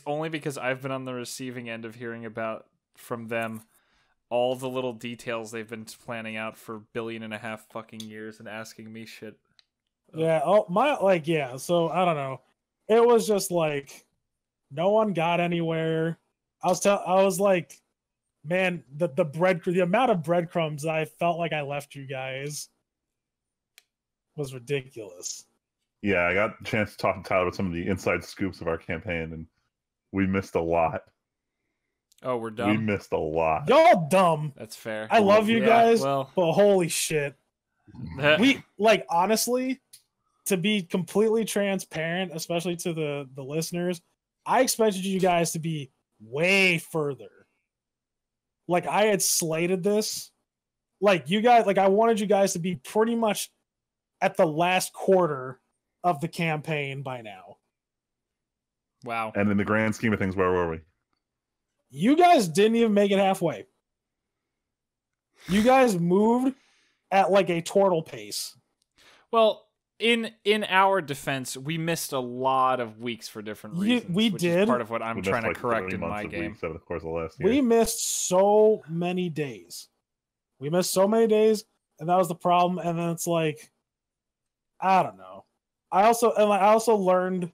only because I've been on the receiving end of hearing about from them all the little details they've been planning out for 1.5 billion fucking years and asking me shit. Yeah. Oh my. Like yeah. So I don't know. It was just like no one got anywhere. I was like, man, the amount of breadcrumbs I felt like I left you guys was ridiculous. Yeah, I got a chance to talk to Tyler about some of the inside scoops of our campaign, and we missed a lot. Oh, we're dumb? We missed a lot. Y'all dumb. That's fair. I love you guys, but holy shit. We, like, honestly, to be completely transparent, especially to the listeners, I expected you guys to be way further. Like, I had slated this. Like, you guys, like, I wanted you guys to be pretty much at the last quarter of the campaign by now. Wow. And in the grand scheme of things, where were we? You guys didn't even make it halfway. You guys moved at like a turtle pace. Well, in our defense, we missed a lot of weeks for different reasons. We which did. Is part of what I'm trying to correct 3 in months my of game. weeks over the course of the last year. We missed so many days. We missed so many days, and that was the problem. And then it's like, I don't know. I also learned,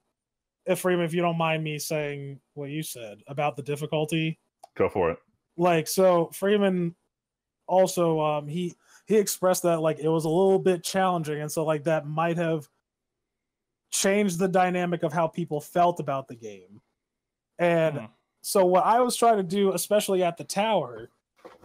Freeman, if you don't mind me saying what you said about the difficulty. Go for it. Like, so Freeman also he expressed that like it was a little bit challenging, and so like that might have changed the dynamic of how people felt about the game. And so what I was trying to do, especially at the tower,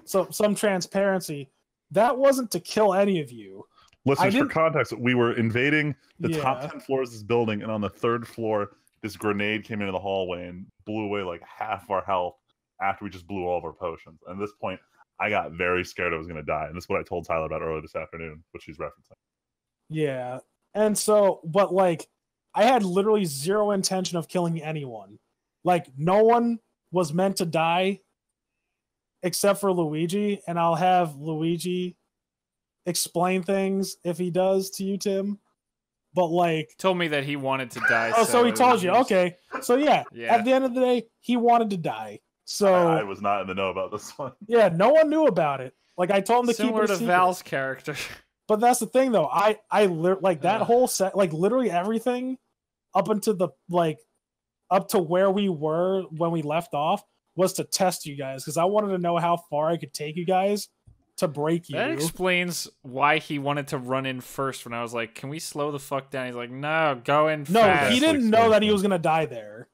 so some transparency, that wasn't to kill any of you. Listeners, for context, we were invading the top 10 floors of this building, and on the 3rd floor, this grenade came into the hallway and blew away like half of our health after we just blew all of our potions. And at this point, I got very scared I was going to die. And this is what I told Tyler about earlier this afternoon, which she's referencing. Yeah. And so, but like, I had literally zero intention of killing anyone. Like, no one was meant to die except for Luigi. And I'll have Luigi explain things if he does to you, Tim. But like, told me that he wanted to die. Oh, so he told you. Okay. So yeah, at the end of the day, he wanted to die. So I was not in the know about this one. Yeah, no one knew about it. Like I told him to keep it similar to secret. Val's character. But that's the thing, though. I like that whole set, like literally everything up into the up to where we were when we left off was to test you guys because I wanted to know how far I could take you guys to break you. That explains why he wanted to run in first when I was like, can we slow the fuck down? He's like, no, go in fast. No, he didn't know that he was going to die there.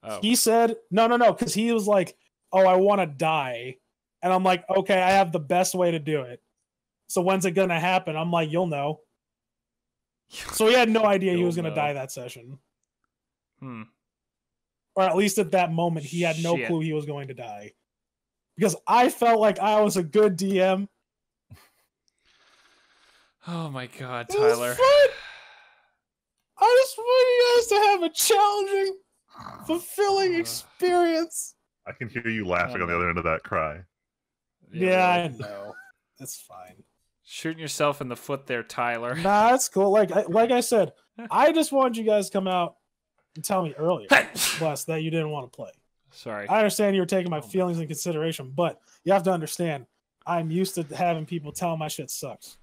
Oh. He said, no, because he was like, oh, I want to die. And I'm like, okay, I have the best way to do it. So when's it going to happen? I'm like, you'll know. So he had no idea he was going to die that session. Or at least at that moment, he had no clue he was going to die. Because I felt like I was a good DM. Oh my god, Tyler. I just want you guys to have a challenging, fulfilling experience. I can hear you laughing on the other end of that cry. Yeah, I know. That's fine. Shooting yourself in the foot there, Tyler. Nah, that's cool. Like I said, I just wanted you guys to come out and tell me earlier, plus that you didn't want to play. Sorry. I understand you were taking my feelings in consideration, but you have to understand, I'm used to having people tell my shit sucks.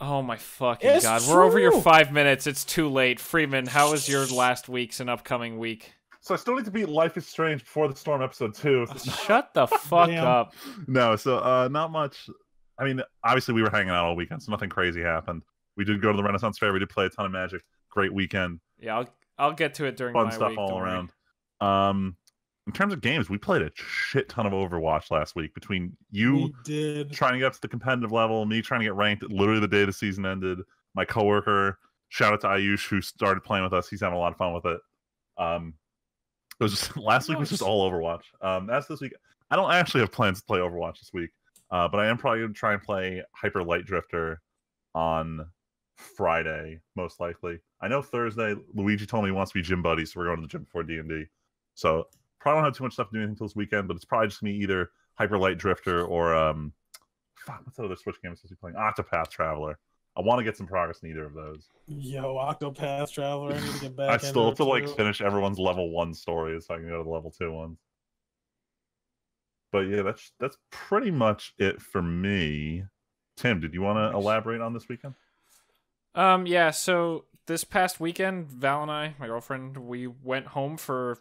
Oh my fucking god. We're over your 5 minutes. It's too late. Freeman, how was your last week's and upcoming week? So I still need to beat Life is Strange before the Storm episode 2. Shut the fuck up. No, so not much. I mean, obviously we were hanging out all weekend, so nothing crazy happened. We did go to the Renaissance Fair. We did play a ton of Magic. Great weekend. Yeah, I'll get to it during Fun my stuff week. all around. In terms of games, we played a shit ton of Overwatch last week between you trying to get up to the competitive level, me trying to get ranked literally the day the season ended, my coworker, shout out to Ayush, who started playing with us. He's having a lot of fun with it. It was just last week was just all Overwatch. As this week, I don't actually have plans to play Overwatch this week, but I am probably going to try and play Hyper Light Drifter on Friday, most likely. I know Thursday, Luigi told me he wants to be gym buddies, so we're going to the gym before D&D. So probably don't have too much stuff to do until this weekend, but it's probably just me either Hyper Light Drifter or what's the other Switch game I'm supposed to be playing? Octopath Traveler. I want to get some progress in either of those. Yo, Octopath Traveler, I need to get back. I still have to finish everyone's level 1 stories so I can go to the level 2 ones. But yeah, that's pretty much it for me. Tim, did you want to elaborate on this weekend? Yeah, so this past weekend, Val and I, my girlfriend, we went home for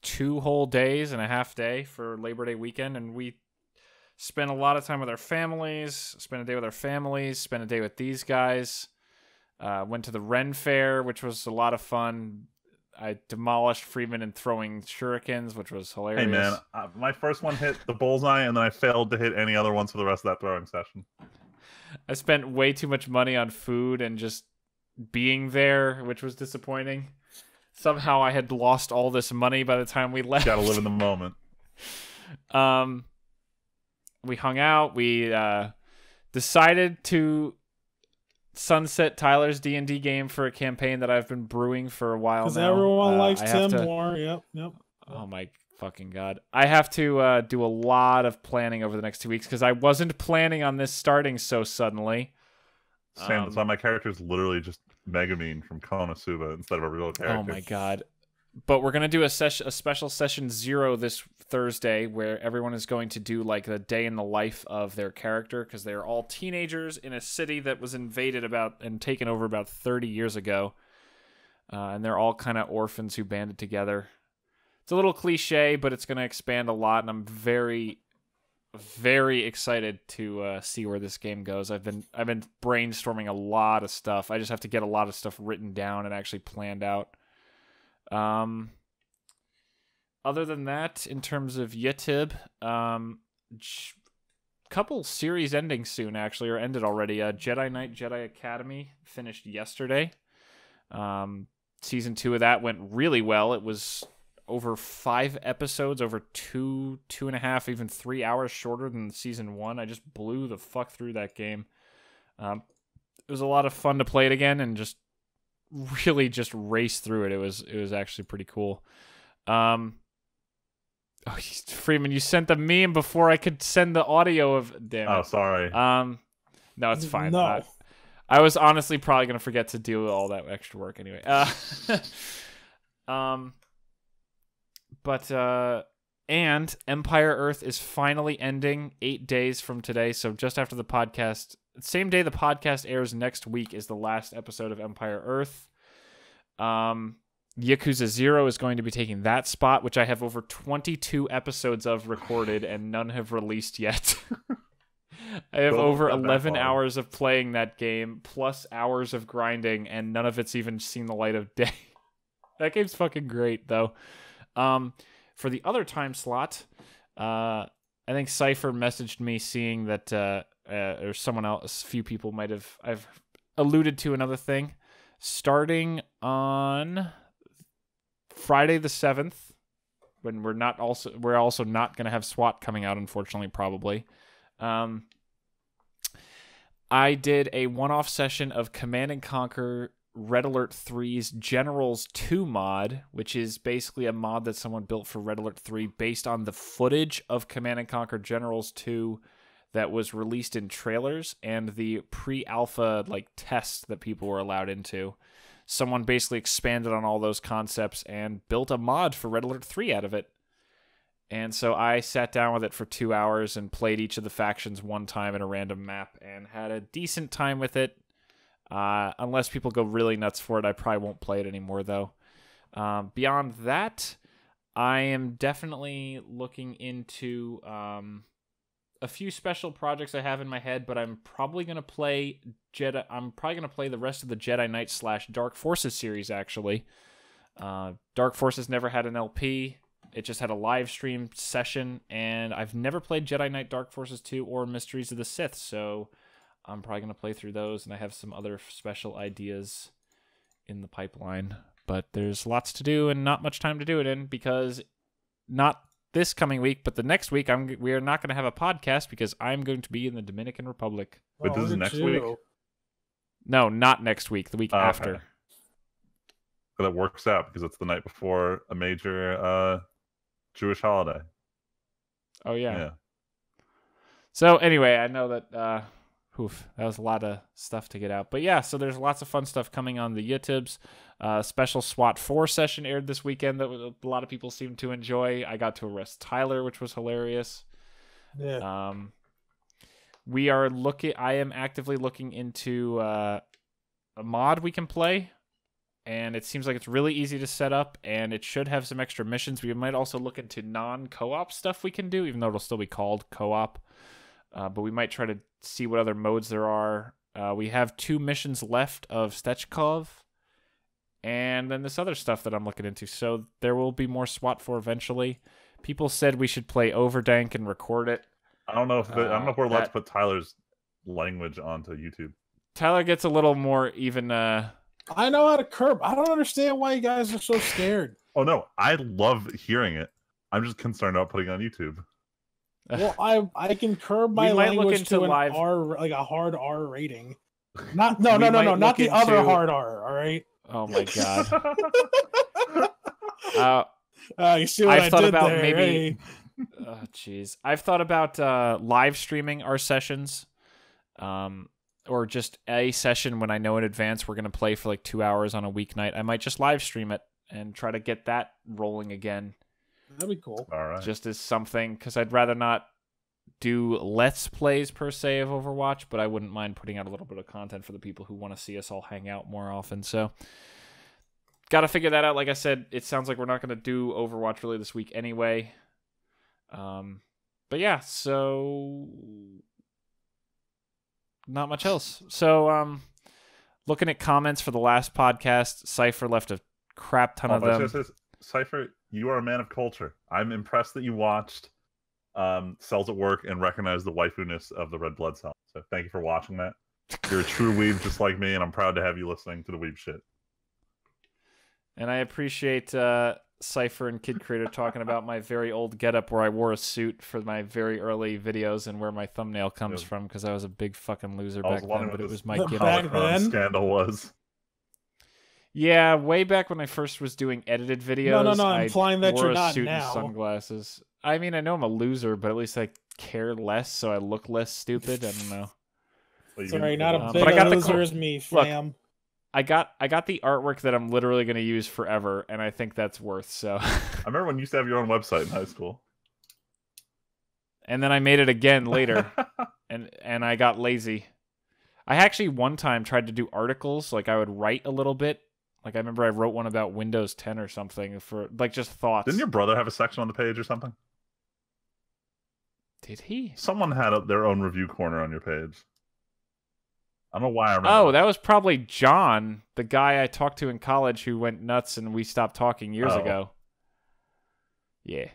2 whole days and a half day for Labor Day weekend, and we spent a lot of time with our families, spent a day with our families, spent a day with these guys, went to the Ren Fair, which was a lot of fun. I demolished Freeman in throwing shurikens, which was hilarious. Hey man, my first one hit the bullseye, and then I failed to hit any other ones for the rest of that throwing session. I spent way too much money on food and just being there, which was disappointing. Somehow I had lost all this money by the time we left. Gotta live in the moment. We hung out. We decided to sunset Tyler's D&D game for a campaign that I've been brewing for a while now. Because everyone likes Tim more. Yep. Oh my Fucking God. I have to do a lot of planning over the next 2 weeks because I wasn't planning on this starting so suddenly. Sam, that's why my character is literally just Megumin from Konosuba instead of a real character. Oh my God. But we're going to do a special session 0 this Thursday where everyone is going to do like the day in the life of their character because they're all teenagers in a city that was invaded and taken over about 30 years ago. And they're all kind of orphans who banded together. It's a little cliche, but it's going to expand a lot, and I'm very, very excited to see where this game goes. I've been brainstorming a lot of stuff. I just have to get a lot of stuff written down and actually planned out. Other than that, in terms of YouTube, couple series ending soon, actually, or ended already. Jedi Knight, Jedi Academy finished yesterday. Season 2 of that went really well. It was over 5 episodes, over 2.5, even 3 hours shorter than season 1. I just blew the fuck through that game. It was a lot of fun to play it again and just really just race through it. It was actually pretty cool. Freeman, you sent the meme before I could send the audio of. Damn it. Oh, sorry. No, it's fine. No. I was honestly probably gonna forget to do all that extra work anyway. And Empire Earth is finally ending 8 days from today. So just after the podcast, same day the podcast airs next week is the last episode of Empire Earth. Yakuza 0 is going to be taking that spot, which I have over 22 episodes of recorded and none have released yet. I have over 11 hours of playing that game, plus hours of grinding, and none of it's even seen the light of day. That game's fucking great, though. For the other time slot, I think Cypher messaged me seeing that, or someone else, a few people might have, I've alluded to another thing. Starting on Friday the 7th, when we're also not going to have SWAT coming out, unfortunately, probably. I did a one-off session of Command & Conquer Red Alert 3's Generals 2 mod, which is basically a mod that someone built for Red Alert 3 based on the footage of Command & Conquer Generals 2 that was released in trailers and the pre-alpha test that people were allowed into. Someone basically expanded on all those concepts and built a mod for Red Alert 3 out of it. And so I sat down with it for 2 hours and played each of the factions one time in a random map and had a decent time with it. Unless people go really nuts for it, I probably won't play it anymore, though. Beyond that, I am definitely looking into a few special projects I have in my head, but I'm probably going to play the rest of the Jedi Knight / Dark Forces series, actually. Dark Forces never had an LP. It just had a live stream session, and I've never played Jedi Knight Dark Forces 2 or Mysteries of the Sith, so I'm probably going to play through those, and I have some other special ideas in the pipeline. But there's lots to do and not much time to do it in, because not this coming week, but the next week, we are not going to have a podcast because I'm going to be in the Dominican Republic. Wait, this is next week? No, not next week, the week after. Okay. But that works out because it's the night before a major Jewish holiday. Oh, yeah. So anyway, I know that that was a lot of stuff to get out. But yeah, so there's lots of fun stuff coming on the YouTubes. Special SWAT 4 session aired this weekend that a lot of people seemed to enjoy. I got to arrest Tyler, which was hilarious. Yeah. I am actively looking into a mod we can play. And it seems like it's really easy to set up, and it should have some extra missions. We might also look into non-co-op stuff we can do, even though it'll still be called co-op. But we might try to see what other modes there are. We have 2 missions left of Stechkov, and then this other stuff that I'm looking into. So there will be more SWAT 4 eventually. People said we should play Overdank and record it. I don't know if we're allowed to put Tyler's language onto YouTube. Tyler gets a little more even... I know how to curb. I don't understand why you guys are so scared. Oh, no. I love hearing it. I'm just concerned about putting it on YouTube. Well, I can curb my language to an R, like a hard R rating. Not the other hard R. All right. Oh my god. You see what I've thought did about there? maybe. Hey. Oh, jeez. I've thought about live streaming our sessions, or just a session when I know in advance we're gonna play for like 2 hours on a weeknight. I might just live stream it and try to get that rolling again. That'd be cool. All right. Just as something, because I'd rather not do let's plays per se of Overwatch, but I wouldn't mind putting out a little bit of content for the people who want to see us all hang out more often. So got to figure that out. Like I said, it sounds like we're not going to do Overwatch really this week anyway. But yeah, so not much else. So looking at comments for the last podcast, Cypher left a crap ton of them. Cypher, you are a man of culture. I'm impressed that you watched Cells at Work and recognized the waifu-ness of the Red Blood Cell. So thank you for watching that. You're a true weeb just like me, and I'm proud to have you listening to the weeb shit. And I appreciate Cypher and Kid Creator talking about my very old getup where I wore a suit for my very early videos and where my thumbnail comes from, because I was a big fucking loser back then, but it was my getup. Back then? Scandal was. Yeah, way back when I first was doing edited videos. No, I'm implying that you're not suit now. And sunglasses. I mean, I know I'm a loser, but at least I care less, so I look less stupid. I don't know. Sorry, not a big but I got loser as me, fam. Look, I got the artwork that I'm literally going to use forever, and I think that's worth. So. I remember when you used to have your own website in high school. And then I made it again later, and I got lazy. I actually one time tried to do articles, like I would write a little bit. Like I remember I wrote one about Windows 10 or something for like just thoughts. Didn't your brother have a section on the page or something? Did he? Someone had their own review corner on your page. I don't know why I remember. Oh, that was probably John, the guy I talked to in college who went nuts and we stopped talking years ago. Yeah.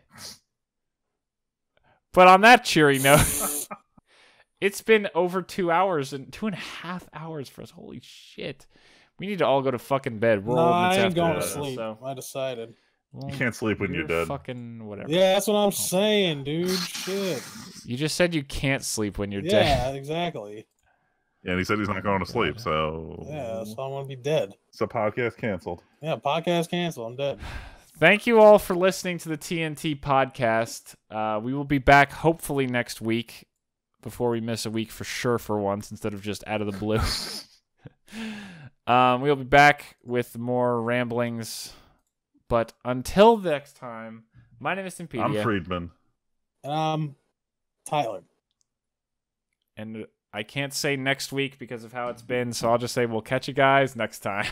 But on that cheery note, it's been over 2 hours and 2.5 hours for us. Holy shit. We need to all go to fucking bed. We're No, old. I It's ain't going to after sleep. so. I decided. Well, you can't sleep when you're dead. Fucking whatever. Yeah, that's what I'm saying, dude. Shit. You just said you can't sleep when you're dead. Yeah, exactly. Yeah, and he said he's not going to sleep, so... Yeah, so I'm going to be dead. So podcast canceled. Yeah, podcast canceled. I'm dead. Thank you all for listening to the TNT podcast. We will be back hopefully next week before we miss a week for sure for once instead of just out of the blue. We'll be back with more ramblings. But until next time, my name is Timpedia. I'm Friedman. Tyler. And I can't say next week because of how it's been, so I'll just say we'll catch you guys next time.